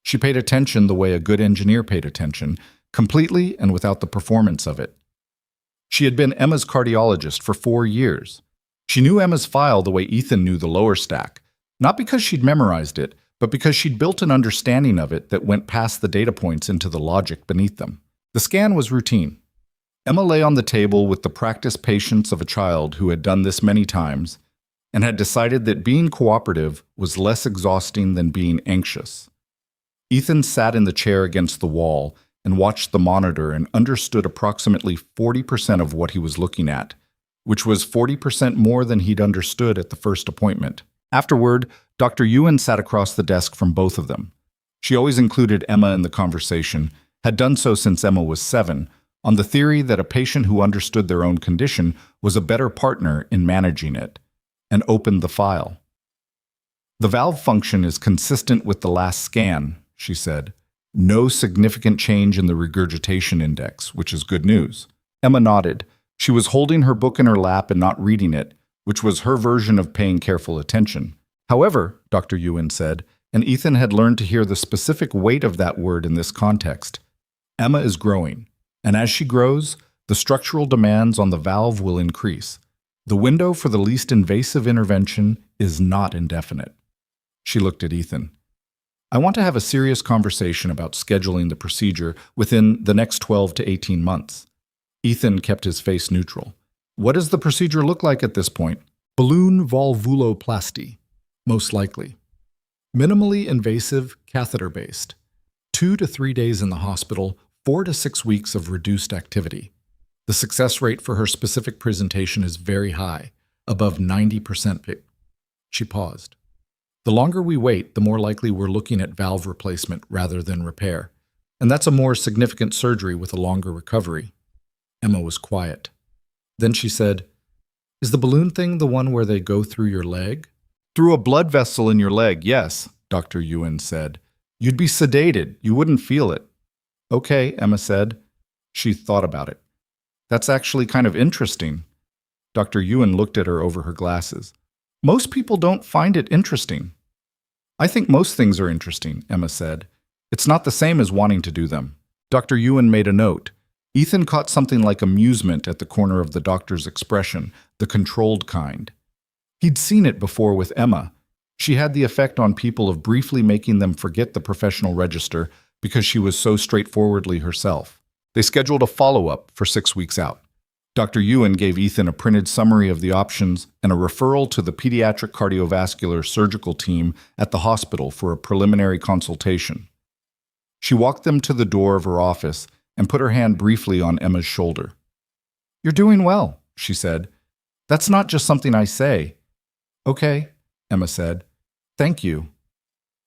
She paid attention the way a good engineer paid attention, completely and without the performance of it. She had been Emma's cardiologist for 4 years. She knew Emma's file the way Ethan knew the lower stack, not because she'd memorized it, but because she'd built an understanding of it that went past the data points into the logic beneath them. The scan was routine. Emma lay on the table with the practiced patience of a child who had done this many times and had decided that being cooperative was less exhausting than being anxious. Ethan sat in the chair against the wall and watched the monitor and understood approximately 40% of what he was looking at, which was 40% more than he'd understood at the first appointment. Afterward, Dr. Ewan sat across the desk from both of them. She always included Emma in the conversation, had done so since Emma was 7, on the theory that a patient who understood their own condition was a better partner in managing it, and opened the file. "The valve function is consistent with the last scan," she said. "No significant change in the regurgitation index, which is good news." Emma nodded. She was holding her book in her lap and not reading it, which was her version of paying careful attention. However, Dr. Ewan said, and Ethan had learned to hear the specific weight of that word in this context, Emma is growing, and as she grows, the structural demands on the valve will increase. The window for the least invasive intervention is not indefinite. She looked at Ethan. "I want to have a serious conversation about scheduling the procedure within the next 12 to 18 months. Ethan kept his face neutral. "What does the procedure look like at this point?" "Balloon valvuloplasty, most likely. Minimally invasive, catheter-based. 2 to 3 days in the hospital, 4 to 6 weeks of reduced activity. The success rate for her specific presentation is very high, above 90%. She paused. "The longer we wait, the more likely we're looking at valve replacement rather than repair. And that's a more significant surgery with a longer recovery." Emma was quiet. Then she said, "Is the balloon thing the one where they go through your leg?" "Through a blood vessel in your leg, yes," Dr. Ewan said. "You'd be sedated. You wouldn't feel it." "Okay," Emma said. She thought about it. "That's actually kind of interesting." Dr. Ewan looked at her over her glasses. "Most people don't find it interesting." "I think most things are interesting," Emma said. "It's not the same as wanting to do them." Dr. Ewan made a note. Ethan caught something like amusement at the corner of the doctor's expression, the controlled kind. He'd seen it before with Emma. She had the effect on people of briefly making them forget the professional register because she was so straightforwardly herself. They scheduled a follow-up for 6 weeks out. Dr. Ewan gave Ethan a printed summary of the options and a referral to the pediatric cardiovascular surgical team at the hospital for a preliminary consultation. She walked them to the door of her office and put her hand briefly on Emma's shoulder. "You're doing well," she said. "That's not just something I say." "Okay," Emma said. "Thank you."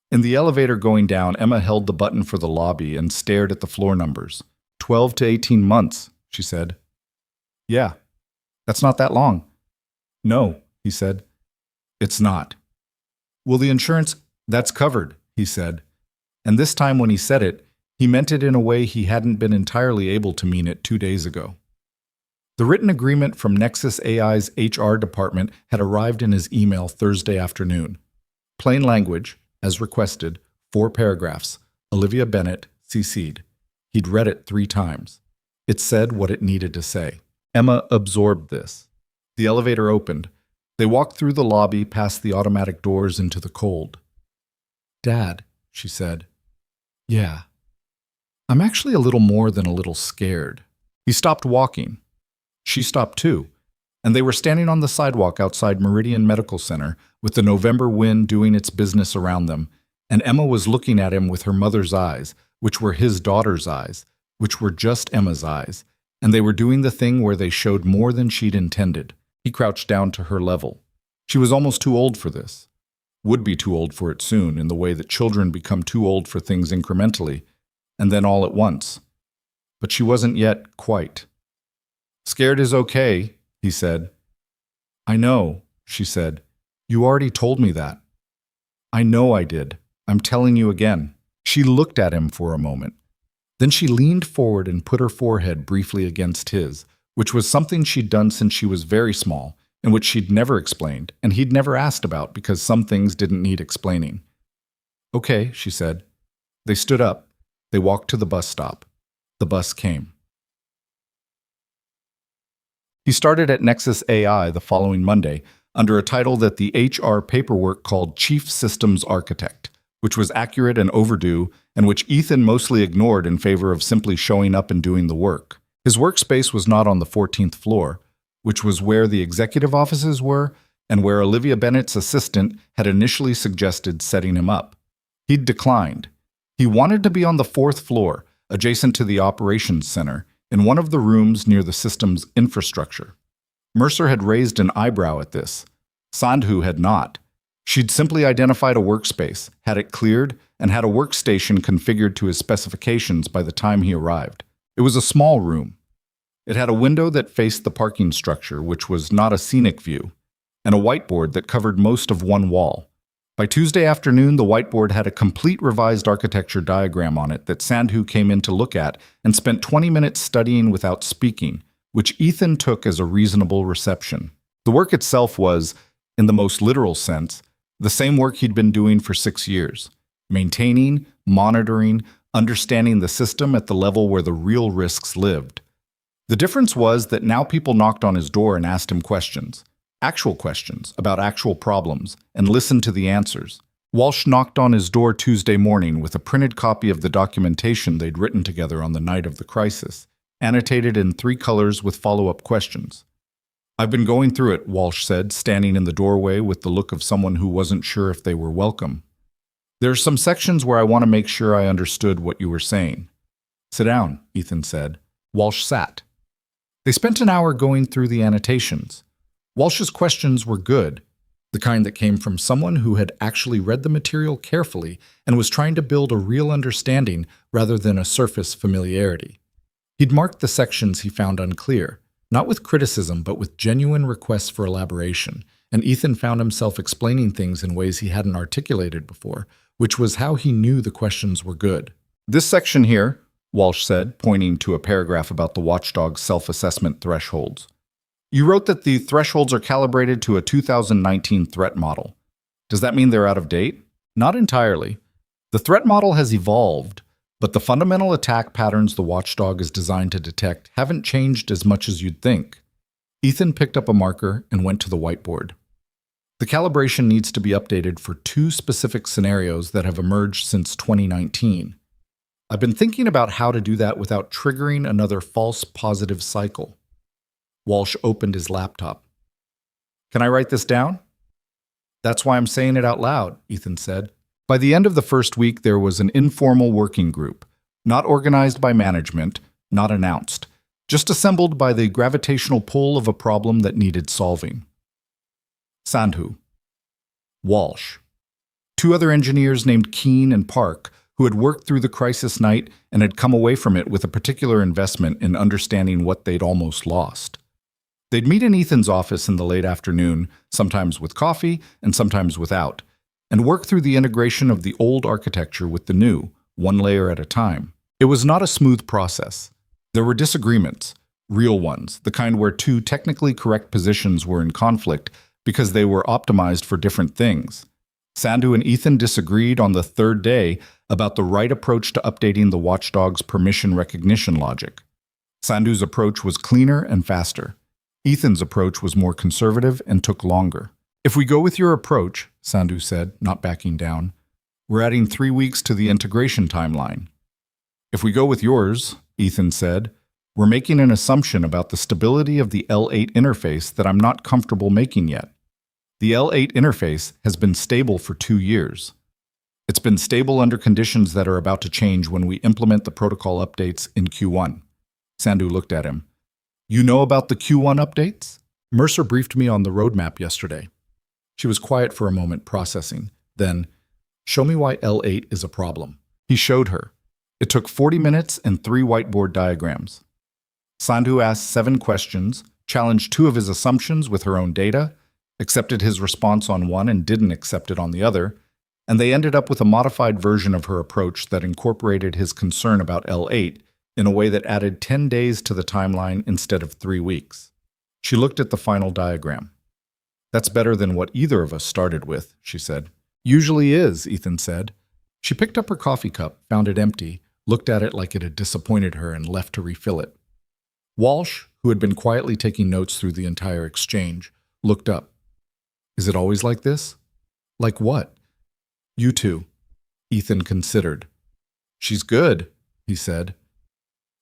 In the elevator going down, Emma held the button for the lobby and stared at the floor numbers. 12 to 18 months, she said. "Yeah, that's not that long." "No," he said. "It's not." "Will the insurance—" "That's covered," he said. And this time when he said it, he meant it in a way he hadn't been entirely able to mean it 2 days ago. The written agreement from Nexus AI's HR department had arrived in his email Thursday afternoon. Plain language, as requested, 4 paragraphs, Olivia Bennett, CC'd. He'd read it 3 times. It said what it needed to say. Emma absorbed this. The elevator opened. They walked through the lobby past the automatic doors into the cold. "Dad," she said. "Yeah. I'm actually a little more than a little scared." He stopped walking. She stopped too, and they were standing on the sidewalk outside Meridian Medical Center with the November wind doing its business around them, and Emma was looking at him with her mother's eyes, which were his daughter's eyes, which were just Emma's eyes, and they were doing the thing where they showed more than she'd intended. He crouched down to her level. She was almost too old for this. Would be too old for it soon, in the way that children become too old for things incrementally, and then all at once. but she wasn't yet quite. Scared is okay, he said. I know, she said. You already told me that. I know I did. I'm telling you again. She looked at him for a moment. Then she leaned forward and put her forehead briefly against his, which was something she'd done since she was very small, and which she'd never explained, and he'd never asked about because some things didn't need explaining. Okay, she said. They stood up. They walked to the bus stop. The bus came. He started at Nexus AI the following Monday under a title that the HR paperwork called Chief Systems Architect, which was accurate and overdue, and which Ethan mostly ignored in favor of simply showing up and doing the work. His workspace was not on the 14th floor, which was where the executive offices were and where Olivia Bennett's assistant had initially suggested setting him up. He'd declined. He wanted to be on the 4th floor, adjacent to the operations center, in one of the rooms near the system's infrastructure. Mercer had raised an eyebrow at this. Sandhu had not. She'd simply identified a workspace, had it cleared, and had a workstation configured to his specifications by the time he arrived. It was a small room. It had a window that faced the parking structure, which was not a scenic view, and a whiteboard that covered most of one wall. By Tuesday afternoon, the whiteboard had a complete revised architecture diagram on it that Sandhu came in to look at and spent 20 minutes studying without speaking, which Ethan took as a reasonable reception. The work itself was, in the most literal sense, the same work he'd been doing for 6 years, maintaining, monitoring, understanding the system at the level where the real risks lived. The difference was that now people knocked on his door and asked him questions. Actual questions about actual problems, and listened to the answers. Walsh knocked on his door Tuesday morning with a printed copy of the documentation they'd written together on the night of the crisis, annotated in 3 colors with follow-up questions. I've been going through it, Walsh said, standing in the doorway with the look of someone who wasn't sure if they were welcome. There are some sections where I want to make sure I understood what you were saying. Sit down, Ethan said. Walsh sat. They spent an hour going through the annotations. Walsh's questions were good, the kind that came from someone who had actually read the material carefully and was trying to build a real understanding rather than a surface familiarity. He'd marked the sections he found unclear, not with criticism but with genuine requests for elaboration, and Ethan found himself explaining things in ways he hadn't articulated before, which was how he knew the questions were good. This section here, Walsh said, pointing to a paragraph about the watchdog's self-assessment thresholds. You wrote that the thresholds are calibrated to a 2019 threat model. Does that mean they're out of date? Not entirely. The threat model has evolved, but the fundamental attack patterns the watchdog is designed to detect haven't changed as much as you'd think. Ethan picked up a marker and went to the whiteboard. The calibration needs to be updated for 2 specific scenarios that have emerged since 2019. I've been thinking about how to do that without triggering another false positive cycle. Walsh opened his laptop. Can I write this down? That's why I'm saying it out loud, Ethan said. By the end of the first week, there was an informal working group, not organized by management, not announced, just assembled by the gravitational pull of a problem that needed solving. Sandhu. Walsh. 2 other engineers named Keane and Park, who had worked through the crisis night and had come away from it with a particular investment in understanding what they'd almost lost. They'd meet in Ethan's office in the late afternoon, sometimes with coffee and sometimes without, and work through the integration of the old architecture with the new, 1 layer at a time. It was not a smooth process. There were disagreements, real ones, the kind where 2 technically correct positions were in conflict because they were optimized for different things. Sandhu and Ethan disagreed on the 3rd day about the right approach to updating the watchdog's permission recognition logic. Sandhu's approach was cleaner and faster. Ethan's approach was more conservative and took longer. If we go with your approach, Sandhu said, not backing down, we're adding 3 weeks to the integration timeline. If we go with yours, Ethan said, we're making an assumption about the stability of the L8 interface that I'm not comfortable making yet. The L8 interface has been stable for 2 years. It's been stable under conditions that are about to change when we implement the protocol updates in Q1. Sandhu looked at him. You know about the Q1 updates? Mercer briefed me on the roadmap yesterday. She was quiet for a moment, processing. Then, show me why L8 is a problem. He showed her. It took 40 minutes and 3 whiteboard diagrams. Sandhu asked 7 questions, challenged 2 of his assumptions with her own data, accepted his response on one and didn't accept it on the other, and they ended up with a modified version of her approach that incorporated his concern about L8 in a way that added 10 days to the timeline instead of 3 weeks. She looked at the final diagram. "That's better than what either of us started with," she said. "Usually is," Ethan said. She picked up her coffee cup, found it empty, looked at it like it had disappointed her, and left to refill it. Walsh, who had been quietly taking notes through the entire exchange, looked up. "Is it always like this?" "Like what?" "You two." Ethan considered. "She's good," he said.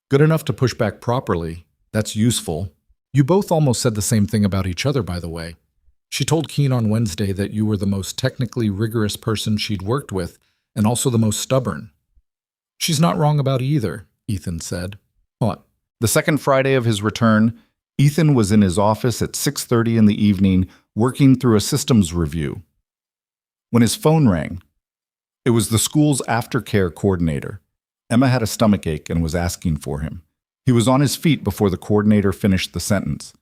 "Good enough to push back properly. That's useful. You both almost said the same thing about each other, by the way. She told Keen on Wednesday that you were the most technically rigorous person she'd worked with, and also the most stubborn." "She's not wrong about either," Ethan said. "What?" The second Friday of his return, Ethan was in his office at 6:30 in the evening, working through a systems review. When his phone rang, it was the school's aftercare coordinator. Emma had a stomachache and was asking for him. He was on his feet before the coordinator finished the sentence.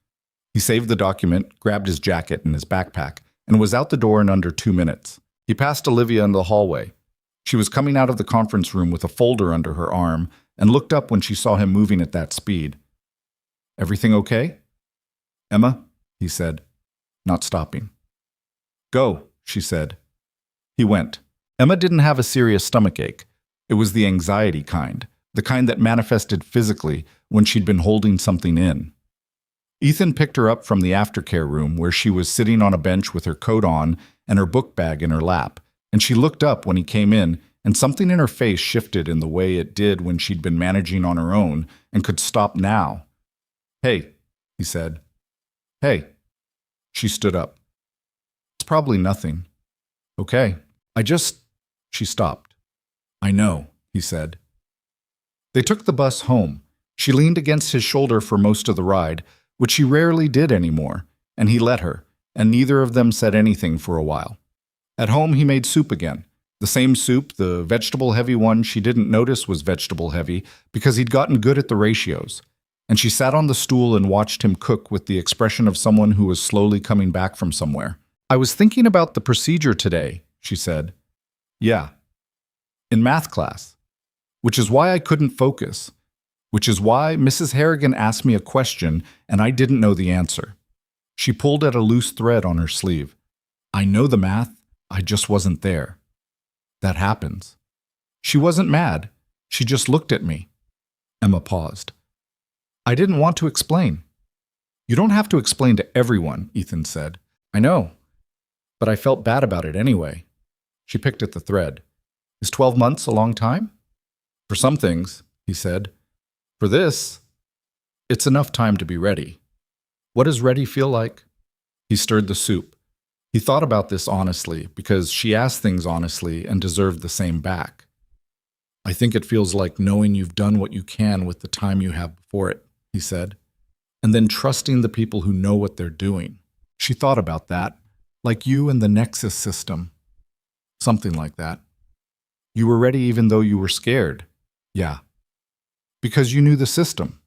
He saved the document, grabbed his jacket and his backpack, and was out the door in under 2 minutes. He passed Olivia in the hallway. She was coming out of the conference room with a folder under her arm and looked up when she saw him moving at that speed. "Everything okay?" "Emma," he said, not stopping. "Go," she said. He went. Emma didn't have a serious stomachache. It was the anxiety kind, the kind that manifested physically when she'd been holding something in. Ethan picked her up from the aftercare room where she was sitting on a bench with her coat on and her book bag in her lap, and she looked up when he came in, and something in her face shifted in the way it did when she'd been managing on her own and could stop now. "Hey," he said. "Hey." She stood up. "It's probably nothing." "Okay. She stopped. "I know," he said. They took the bus home. She leaned against his shoulder for most of the ride, which she rarely did anymore, and he let her, and neither of them said anything for a while. At home, he made soup again. The same soup, the vegetable-heavy one she didn't notice was vegetable-heavy because he'd gotten good at the ratios. And she sat on the stool and watched him cook with the expression of someone who was slowly coming back from somewhere. "I was thinking about the procedure today," she said. "Yeah. In math class. Which is why I couldn't focus. Which is why Mrs. Harrigan asked me a question and I didn't know the answer." She pulled at a loose thread on her sleeve. "I know the math, I just wasn't there. That happens." She wasn't mad. She just looked at me. Emma paused. "I didn't want to explain." "You don't have to explain to everyone," Ethan said. "I know. But I felt bad about it anyway." She picked at the thread. "Is 12 months a long time?" "For some things," he said. "For this, it's enough time to be ready." "What does ready feel like?" He stirred the soup. He thought about this honestly, because she asked things honestly and deserved the same back. "I think it feels like knowing you've done what you can with the time you have before it," he said, "and then trusting the people who know what they're doing." She thought about that, like you and the Nexus system. Something like that. "You were ready even though you were scared." "Yeah." "Because you knew the system."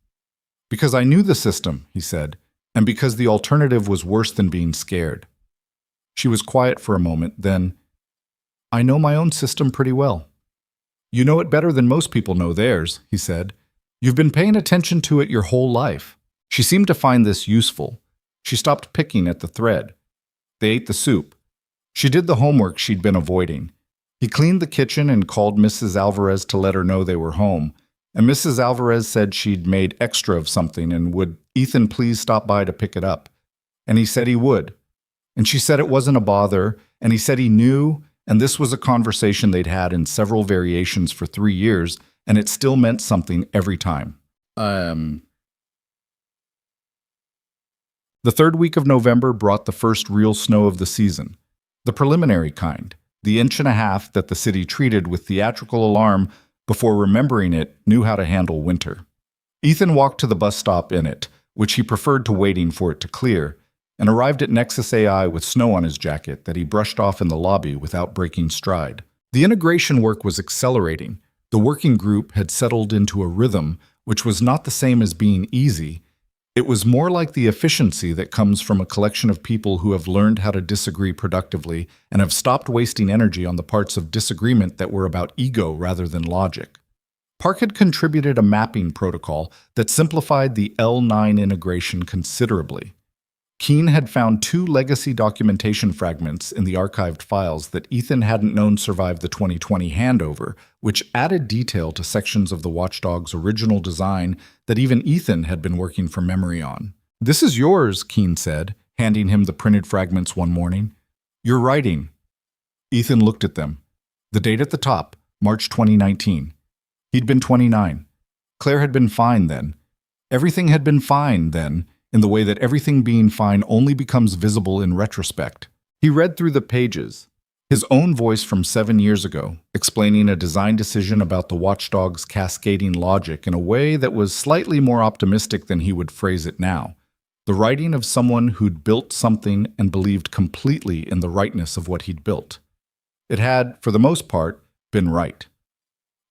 "Because I knew the system," he said, "and because the alternative was worse than being scared." She was quiet for a moment, then, "I know my own system pretty well." "You know it better than most people know theirs," he said. "You've been paying attention to it your whole life." She seemed to find this useful. She stopped picking at the thread. They ate the soup. She did the homework she'd been avoiding. He cleaned the kitchen and called Mrs. Alvarez to let her know they were home, and Mrs. Alvarez said she'd made extra of something and would Ethan please stop by to pick it up. And he said he would. And she said it wasn't a bother, and he said he knew, and this was a conversation they'd had in several variations for 3 years, and it still meant something every time. The third week of November brought the first real snow of the season, the preliminary kind, the inch and a half that the city treated with theatrical alarm before remembering it knew how to handle winter. Ethan walked to the bus stop in it, which he preferred to waiting for it to clear, and arrived at Nexus AI with snow on his jacket that he brushed off in the lobby without breaking stride. The integration work was accelerating. The working group had settled into a rhythm which was not the same as being easy. It was more like the efficiency that comes from a collection of people who have learned how to disagree productively and have stopped wasting energy on the parts of disagreement that were about ego rather than logic. Park had contributed a mapping protocol that simplified the L9 integration considerably. Keene had found 2 legacy documentation fragments in the archived files that Ethan hadn't known survived the 2020 handover, which added detail to sections of the Watchdog's original design that even Ethan had been working from memory on. "This is yours," Keene said, handing him the printed fragments one morning. "Your writing." Ethan looked at them. The date at the top, March 2019. He'd been 29. Claire had been fine then. Everything had been fine then, in the way that everything being fine only becomes visible in retrospect. He read through the pages, his own voice from 7 years ago, explaining a design decision about the Watchdog's cascading logic in a way that was slightly more optimistic than he would phrase it now. The writing of someone who'd built something and believed completely in the rightness of what he'd built. It had, for the most part, been right.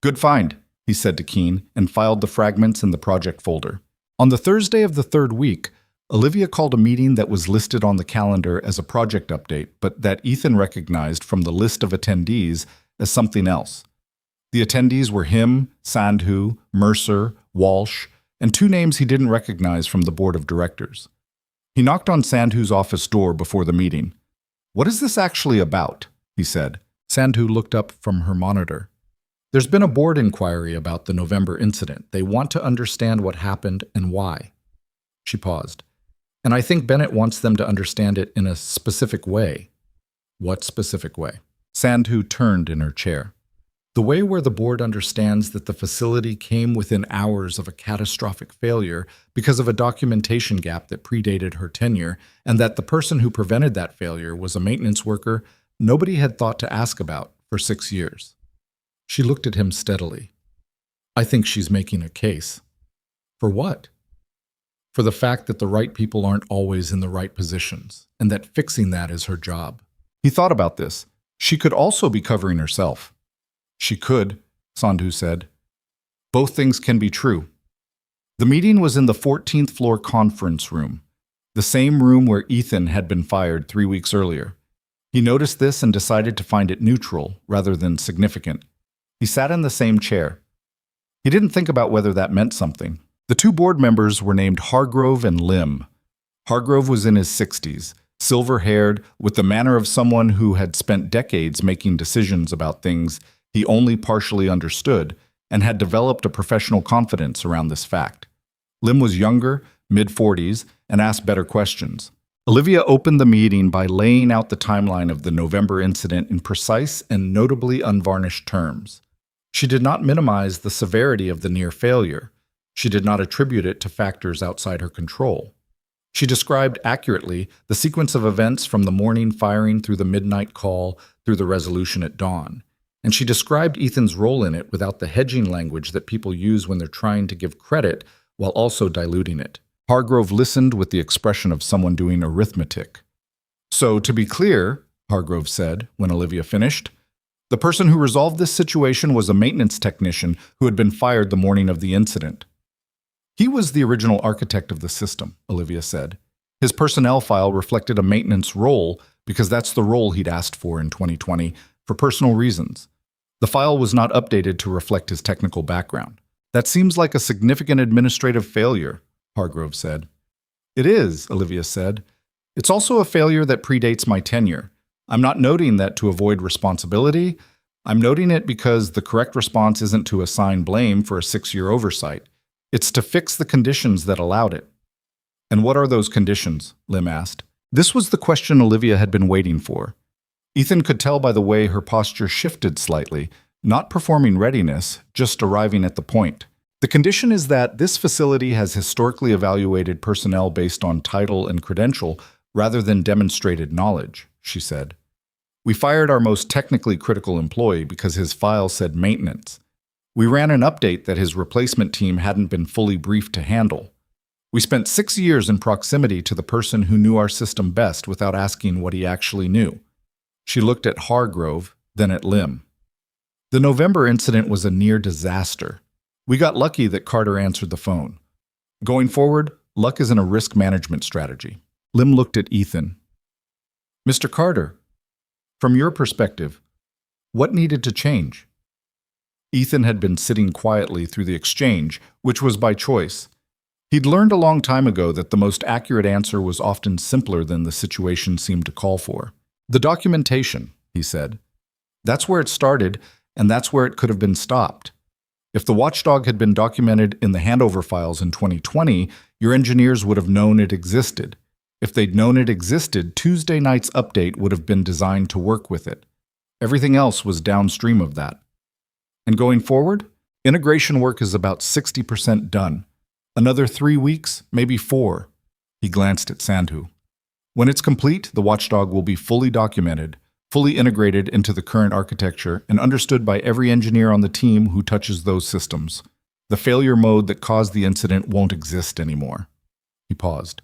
"Good find," he said to Keene, and filed the fragments in the project folder. On the Thursday of the 3rd week, Olivia called a meeting that was listed on the calendar as a project update, but that Ethan recognized from the list of attendees as something else. The attendees were him, Sandhu, Mercer, Walsh, and 2 names he didn't recognize from the board of directors. He knocked on Sandhu's office door before the meeting. "What is this actually about?" he said. Sandhu looked up from her monitor. "There's been a board inquiry about the November incident. They want to understand what happened and why." She paused. "And I think Bennett wants them to understand it in a specific way." "What specific way?" Sandhu turned in her chair. "The way where the board understands that the facility came within hours of a catastrophic failure because of a documentation gap that predated her tenure, and that the person who prevented that failure was a maintenance worker nobody had thought to ask about for 6 years. She looked at him steadily. "I think she's making a case." "For what?" "For the fact that the right people aren't always in the right positions, and that fixing that is her job." He thought about this. She could also be covering herself. "She could," Sandhu said. "Both things can be true." The meeting was in the 14th floor conference room, the same room where Ethan had been fired 3 weeks earlier. He noticed this and decided to find it neutral rather than significant. He sat in the same chair. He didn't think about whether that meant something. The 2 board members were named Hargrove and Lim. Hargrove was in his 60s, silver-haired, with the manner of someone who had spent decades making decisions about things he only partially understood and had developed a professional confidence around this fact. Lim was younger, mid-40s, and asked better questions. Olivia opened the meeting by laying out the timeline of the November incident in precise and notably unvarnished terms. She did not minimize the severity of the near failure. She did not attribute it to factors outside her control. She described accurately the sequence of events from the morning firing through the midnight call through the resolution at dawn. And she described Ethan's role in it without the hedging language that people use when they're trying to give credit while also diluting it. Hargrove listened with the expression of someone doing arithmetic. "So, to be clear," Hargrove said when Olivia finished, "the person who resolved this situation was a maintenance technician who had been fired the morning of the incident." "He was the original architect of the system," Olivia said. "His personnel file reflected a maintenance role because that's the role he'd asked for in 2020 for personal reasons. The file was not updated to reflect his technical background." "That seems like a significant administrative failure," Hargrove said. "It is," Olivia said. "It's also a failure that predates my tenure. I'm not noting that to avoid responsibility. I'm noting it because the correct response isn't to assign blame for a 6-year oversight. It's to fix the conditions that allowed it." "And what are those conditions?" Lim asked. This was the question Olivia had been waiting for. Ethan could tell by the way her posture shifted slightly, not performing readiness, just arriving at the point. "The condition is that this facility has historically evaluated personnel based on title and credential rather than demonstrated knowledge," she said. "We fired our most technically critical employee because his file said maintenance. We ran an update that his replacement team hadn't been fully briefed to handle. We spent 6 years in proximity to the person who knew our system best without asking what he actually knew." She looked at Hargrove, then at Lim. The November incident was a near disaster. We got lucky that Carter answered the phone. Going forward, luck isn't a risk management strategy. Lim looked at Ethan. Mr. Carter, from your perspective, what needed to change? Ethan had been sitting quietly through the exchange, which was by choice. He'd learned a long time ago that the most accurate answer was often simpler than the situation seemed to call for. The documentation, he said. That's where it started, and that's where it could have been stopped. If the watchdog had been documented in the handover files in 2020, your engineers would have known it existed. If they'd known it existed, Tuesday night's update would have been designed to work with it. Everything else was downstream of that. And going forward, integration work is about 60% done. Another 3 weeks, maybe 4. He glanced at Sandhu. When it's complete, the watchdog will be fully documented, fully integrated into the current architecture, and understood by every engineer on the team who touches those systems. The failure mode that caused the incident won't exist anymore. He paused.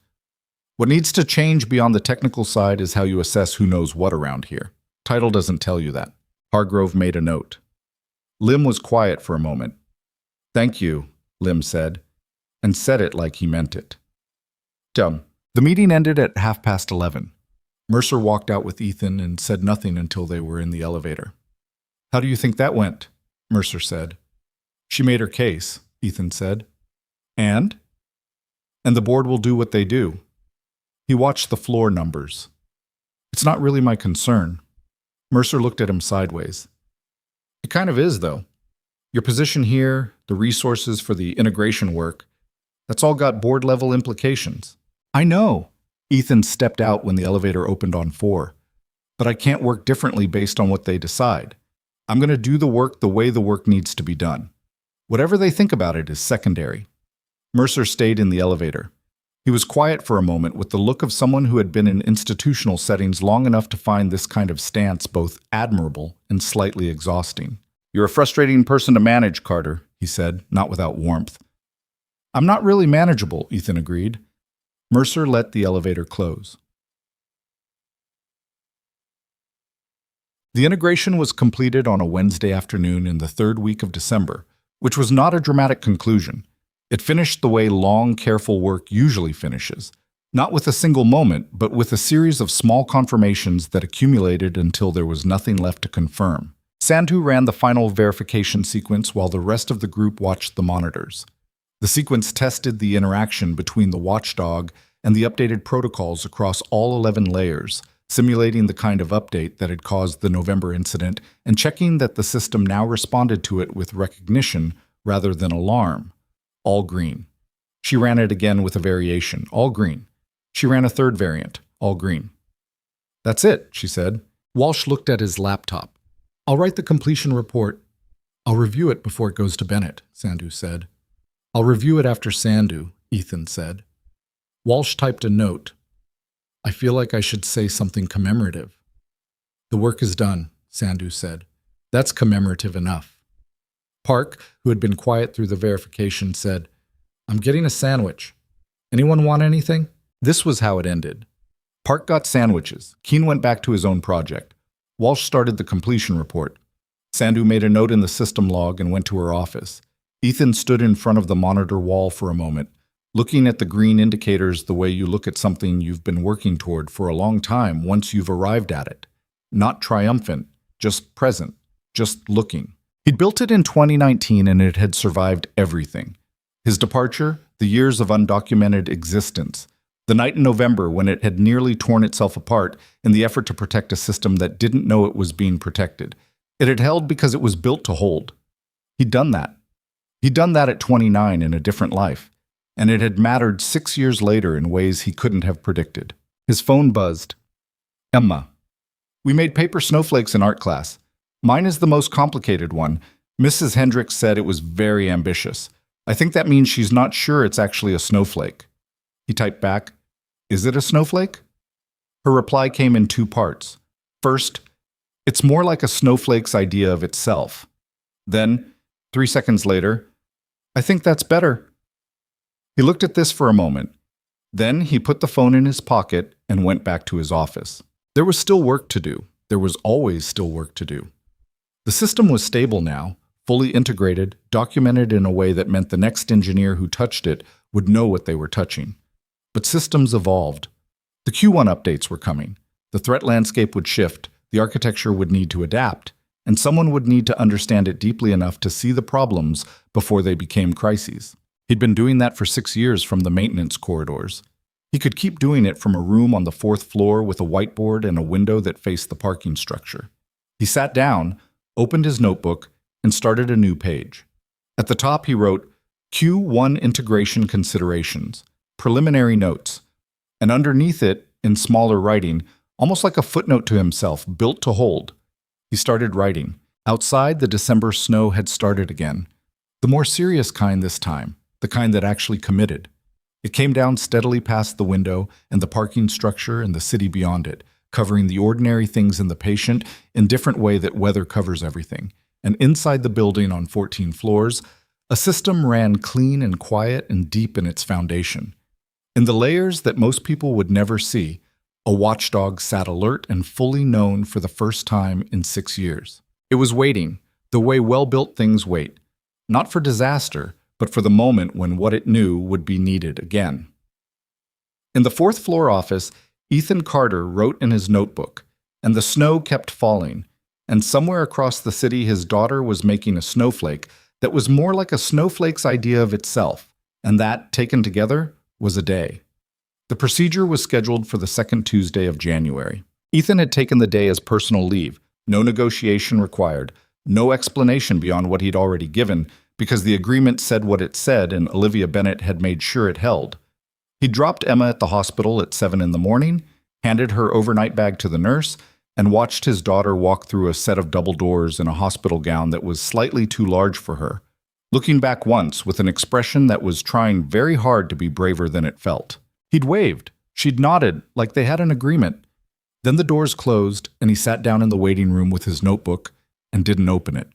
What needs to change beyond the technical side is how you assess who knows what around here. Title doesn't tell you that. Hargrove made a note. Lim was quiet for a moment. Thank you, Lim said, and said it like he meant it. Dumb. The meeting ended at 11:30. Mercer walked out with Ethan and said nothing until they were in the elevator. How do you think that went? Mercer said. She made her case, Ethan said. And? And the board will do what they do. He watched the floor numbers. It's not really my concern. Mercer looked at him sideways. It kind of is, though. Your position here, the resources for the integration work, that's all got board-level implications. I know. Ethan stepped out when the elevator opened on 4. But I can't work differently based on what they decide. I'm going to do the work the way the work needs to be done. Whatever they think about it is secondary. Mercer stayed in the elevator. He was quiet for a moment with the look of someone who had been in institutional settings long enough to find this kind of stance both admirable and slightly exhausting. You're a frustrating person to manage, Carter, he said, not without warmth. I'm not really manageable, Ethan agreed. Mercer let the elevator close. The integration was completed on a Wednesday afternoon in the 3rd week of December, which was not a dramatic conclusion. It finished the way long, careful work usually finishes, not with a single moment, but with a series of small confirmations that accumulated until there was nothing left to confirm. Sandhu ran the final verification sequence while the rest of the group watched the monitors. The sequence tested the interaction between the watchdog and the updated protocols across all 11 layers, simulating the kind of update that had caused the November incident and checking that the system now responded to it with recognition rather than alarm. All green. She ran it again with a variation, all green. She ran a 3rd variant, all green. That's it, she said. Walsh looked at his laptop. I'll write the completion report. I'll review it before it goes to Bennett, Sandhu said. I'll review it after Sandhu, Ethan said. Walsh typed a note. I feel like I should say something commemorative. The work is done, Sandhu said. That's commemorative enough. Park, who had been quiet through the verification, said, I'm getting a sandwich. Anyone want anything? This was how it ended. Park got sandwiches. Keen went back to his own project. Walsh started the completion report. Sandhu made a note in the system log and went to her office. Ethan stood in front of the monitor wall for a moment, looking at the green indicators the way you look at something you've been working toward for a long time once you've arrived at it. Not triumphant, just present, just looking. He'd built it in 2019 and it had survived everything. His departure, the years of undocumented existence, the night in November when it had nearly torn itself apart in the effort to protect a system that didn't know it was being protected. It had held because it was built to hold. He'd done that. He'd done that at 29 in a different life, and it had mattered 6 years later in ways he couldn't have predicted. His phone buzzed. Emma. We made paper snowflakes in art class. Mine is the most complicated one. Mrs. Hendricks said it was very ambitious. I think that means she's not sure it's actually a snowflake. He typed back, Is it a snowflake? Her reply came in 2 parts. First, it's more like a snowflake's idea of itself. Then, 3 seconds later, I think that's better. He looked at this for a moment. Then he put the phone in his pocket and went back to his office. There was still work to do. There was always still work to do. The system was stable now, fully integrated, documented in a way that meant the next engineer who touched it would know what they were touching. But systems evolved. The Q1 updates were coming. The threat landscape would shift, the architecture would need to adapt, and someone would need to understand it deeply enough to see the problems before they became crises. He'd been doing that for 6 years from the maintenance corridors. He could keep doing it from a room on the 4th floor with a whiteboard and a window that faced the parking structure. He sat down, opened his notebook, and started a new page. At the top he wrote, Q1 Integration Considerations, Preliminary Notes, and underneath it, in smaller writing, almost like a footnote to himself, built to hold. He started writing. Outside, the December snow had started again. The more serious kind this time, the kind that actually committed. It came down steadily past the window and the parking structure and the city beyond it, covering the ordinary things in the patient in different way that weather covers everything. And inside the building on 14 floors, a system ran clean and quiet and deep in its foundation. In the layers that most people would never see, a watchdog sat alert and fully known for the first time in 6 years. It was waiting, the way well-built things wait, not for disaster, but for the moment when what it knew would be needed again. In the 4th floor office, Ethan Carter wrote in his notebook, and the snow kept falling, and somewhere across the city his daughter was making a snowflake that was more like a snowflake's idea of itself, and that, taken together, was a day. The procedure was scheduled for the 2nd Tuesday of January. Ethan had taken the day as personal leave, no negotiation required, no explanation beyond what he'd already given, because the agreement said what it said and Olivia Bennett had made sure it held. He dropped Emma at the hospital at 7 in the morning, handed her overnight bag to the nurse, and watched his daughter walk through a set of double doors in a hospital gown that was slightly too large for her, looking back once with an expression that was trying very hard to be braver than it felt. He'd waved. She'd nodded, like they had an agreement. Then the doors closed, and he sat down in the waiting room with his notebook and didn't open it.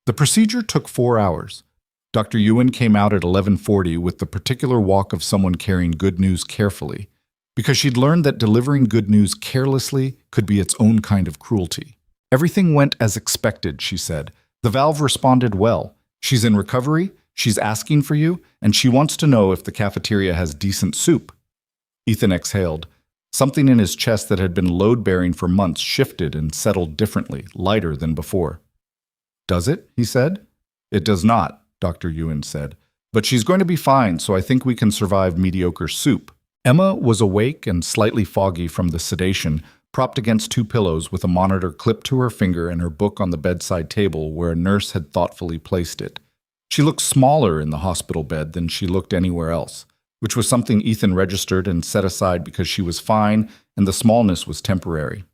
The procedure took 4 hours. Dr. Ewan came out at 11:40 with the particular walk of someone carrying good news carefully, because she'd learned that delivering good news carelessly could be its own kind of cruelty. Everything went as expected, she said. The valve responded well. She's in recovery, she's asking for you, and she wants to know if the cafeteria has decent soup. Ethan exhaled. Something in his chest that had been load-bearing for months shifted and settled differently, lighter than before. Does it? He said. It does not, Dr. Ewan said. But she's going to be fine, so I think we can survive mediocre soup. Emma was awake and slightly foggy from the sedation, propped against 2 pillows with a monitor clipped to her finger and her book on the bedside table where a nurse had thoughtfully placed it. She looked smaller in the hospital bed than she looked anywhere else, which was something Ethan registered and set aside because she was fine and the smallness was temporary.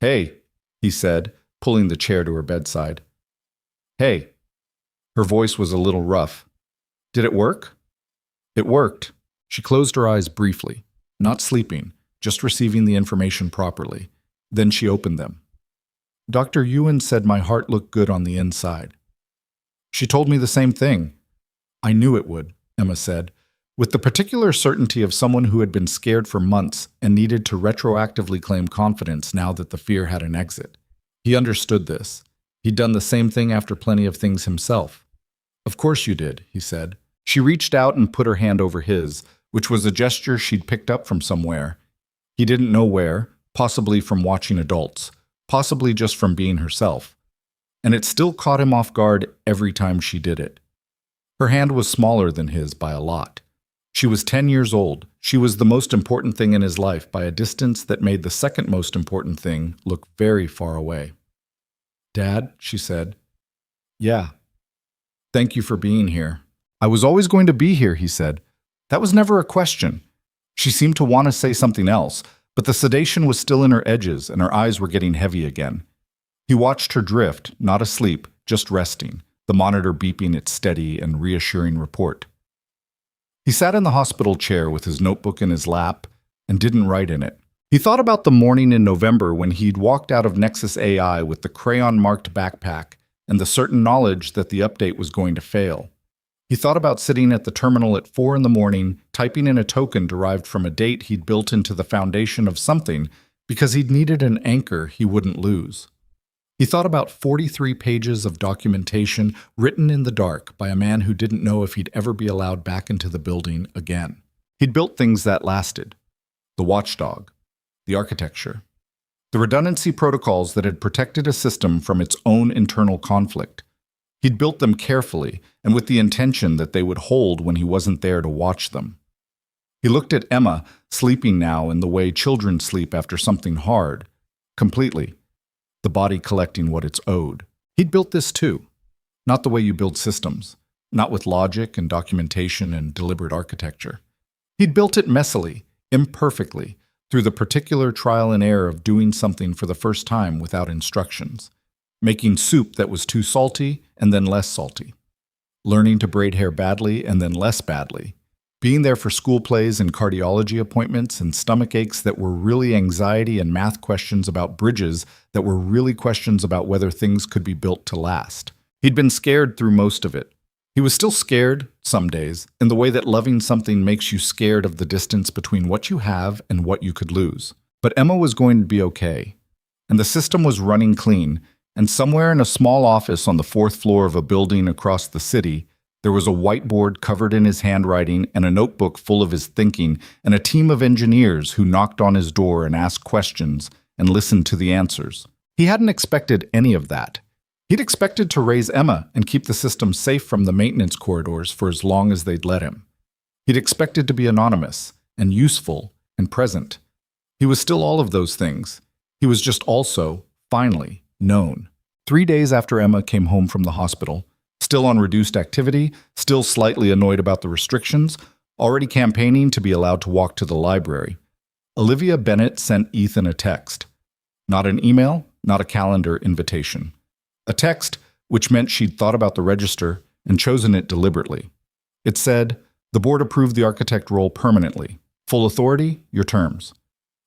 Hey, he said, pulling the chair to her bedside. Hey. Her voice was a little rough. Did it work? It worked. She closed her eyes briefly, not sleeping, just receiving the information properly. Then she opened them. Dr. Ewan said my heart looked good on the inside. She told me the same thing. I knew it would, Emma said, with the particular certainty of someone who had been scared for months and needed to retroactively claim confidence now that the fear had an exit. He understood this. He'd done the same thing after plenty of things himself. Of course you did, he said. She reached out and put her hand over his, which was a gesture she'd picked up from somewhere. He didn't know where, possibly from watching adults, possibly just from being herself. And it still caught him off guard every time she did it. Her hand was smaller than his by a lot. She was 10 years old. She was the most important thing in his life by a distance that made the second most important thing look very far away. Dad, she said. Yeah. Thank you for being here. I was always going to be here, he said. That was never a question. She seemed to want to say something else, but the sedation was still in her edges and her eyes were getting heavy again. He watched her drift, not asleep, just resting, the monitor beeping its steady and reassuring report. He sat in the hospital chair with his notebook in his lap and didn't write in it. He thought about the morning in November when he'd walked out of Nexus AI with the crayon-marked backpack and the certain knowledge that the update was going to fail. He thought about sitting at the terminal at 4 in the morning, typing in a token derived from a date he'd built into the foundation of something because he'd needed an anchor he wouldn't lose. He thought about 43 pages of documentation written in the dark by a man who didn't know if he'd ever be allowed back into the building again. He'd built things that lasted. The watchdog, the architecture, the redundancy protocols that had protected a system from its own internal conflict. He'd built them carefully and with the intention that they would hold when he wasn't there to watch them. He looked at Emma, sleeping now in the way children sleep after something hard, completely, the body collecting what it's owed. He'd built this too, not the way you build systems, not with logic and documentation and deliberate architecture. He'd built it messily, imperfectly, through the particular trial and error of doing something for the first time without instructions, making soup that was too salty and then less salty, learning to braid hair badly and then less badly, being there for school plays and cardiology appointments and stomach aches that were really anxiety and math questions about bridges that were really questions about whether things could be built to last. He'd been scared through most of it. He was still scared, some days, in the way that loving something makes you scared of the distance between what you have and what you could lose. But Emma was going to be okay, and the system was running clean, and somewhere in a small office on the 4th floor of a building across the city, there was a whiteboard covered in his handwriting and a notebook full of his thinking and a team of engineers who knocked on his door and asked questions and listened to the answers. He hadn't expected any of that. He'd expected to raise Emma and keep the system safe from the maintenance corridors for as long as they'd let him. He'd expected to be anonymous and useful and present. He was still all of those things. He was just also, finally, known. 3 days after Emma came home from the hospital, still on reduced activity, still slightly annoyed about the restrictions, already campaigning to be allowed to walk to the library, Olivia Bennett sent Ethan a text. Not an email, not a calendar invitation. A text which meant she'd thought about the register and chosen it deliberately. It said, "The board approved the architect role permanently. Full authority, your terms.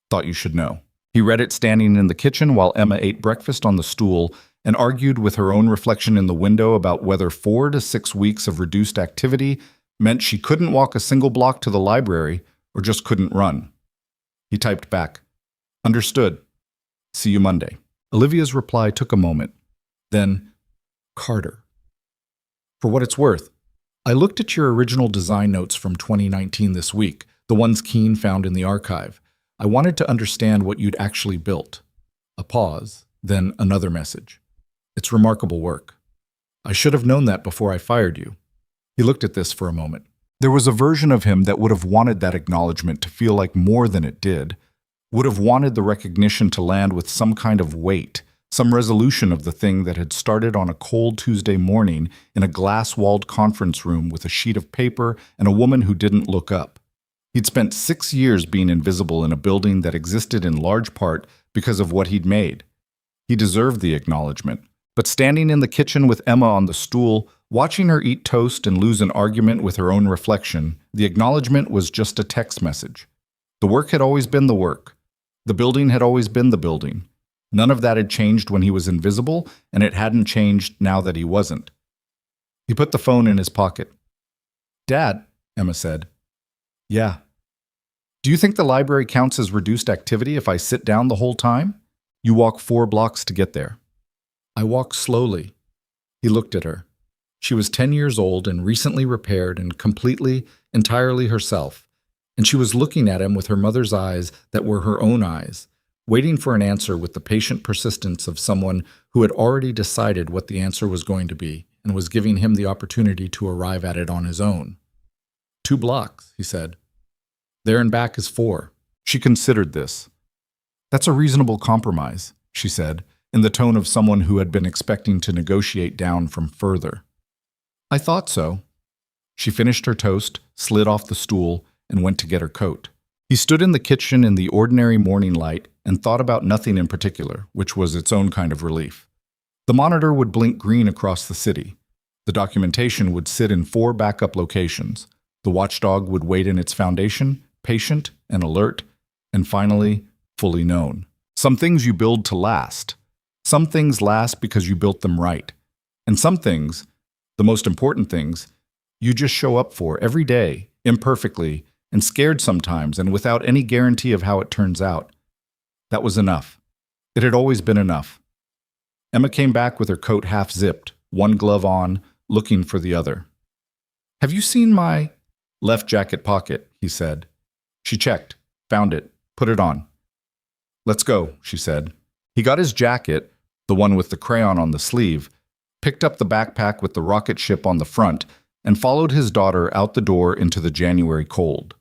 Thought you should know." He read it standing in the kitchen while Emma ate breakfast on the stool and argued with her own reflection in the window about whether 4 to 6 weeks of reduced activity meant she couldn't walk a single block to the library or just couldn't run. He typed back, "Understood. See you Monday." Olivia's reply took a moment. Then, "Carter. For what it's worth, I looked at your original design notes from 2019 this week, the ones Keane found in the archive. I wanted to understand what you'd actually built." A pause, then another message. "It's remarkable work. I should have known that before I fired you." He looked at this for a moment. There was a version of him that would have wanted that acknowledgement to feel like more than it did, would have wanted the recognition to land with some kind of weight, some resolution of the thing that had started on a cold Tuesday morning in a glass-walled conference room with a sheet of paper and a woman who didn't look up. He'd spent 6 years being invisible in a building that existed in large part because of what he'd made. He deserved the acknowledgement. But standing in the kitchen with Emma on the stool, watching her eat toast and lose an argument with her own reflection, the acknowledgement was just a text message. The work had always been the work. The building had always been the building. None of that had changed when he was invisible, and it hadn't changed now that he wasn't. He put the phone in his pocket. "Dad," Emma said. "Yeah." "Do you think the library counts as reduced activity if I sit down the whole time? You walk 4 blocks to get there." "I walk slowly." He looked at her. She was 10 years old and recently repaired and completely, entirely herself, and she was looking at him with her mother's eyes that were her own eyes, waiting for an answer with the patient persistence of someone who had already decided what the answer was going to be and was giving him the opportunity to arrive at it on his own. 2 blocks, he said. "There and back is 4. She considered this. "That's a reasonable compromise," she said, in the tone of someone who had been expecting to negotiate down from further. "I thought so." She finished her toast, slid off the stool, and went to get her coat. He stood in the kitchen in the ordinary morning light and thought about nothing in particular, which was its own kind of relief. The monitor would blink green across the city. The documentation would sit in 4 backup locations. The watchdog would wait in its foundation, patient and alert, and finally, fully known. Some things you build to last. Some things last because you built them right. And some things, the most important things, you just show up for every day, imperfectly, and scared sometimes and without any guarantee of how it turns out. That was enough. It had always been enough. Emma came back with her coat half zipped, one glove on, looking for the other. Have you seen my left jacket pocket? He said. She checked, found it, put it on. Let's go, she said. He got his jacket, the one with the crayon on the sleeve, picked up the backpack with the rocket ship on the front, and followed his daughter out the door into the January cold.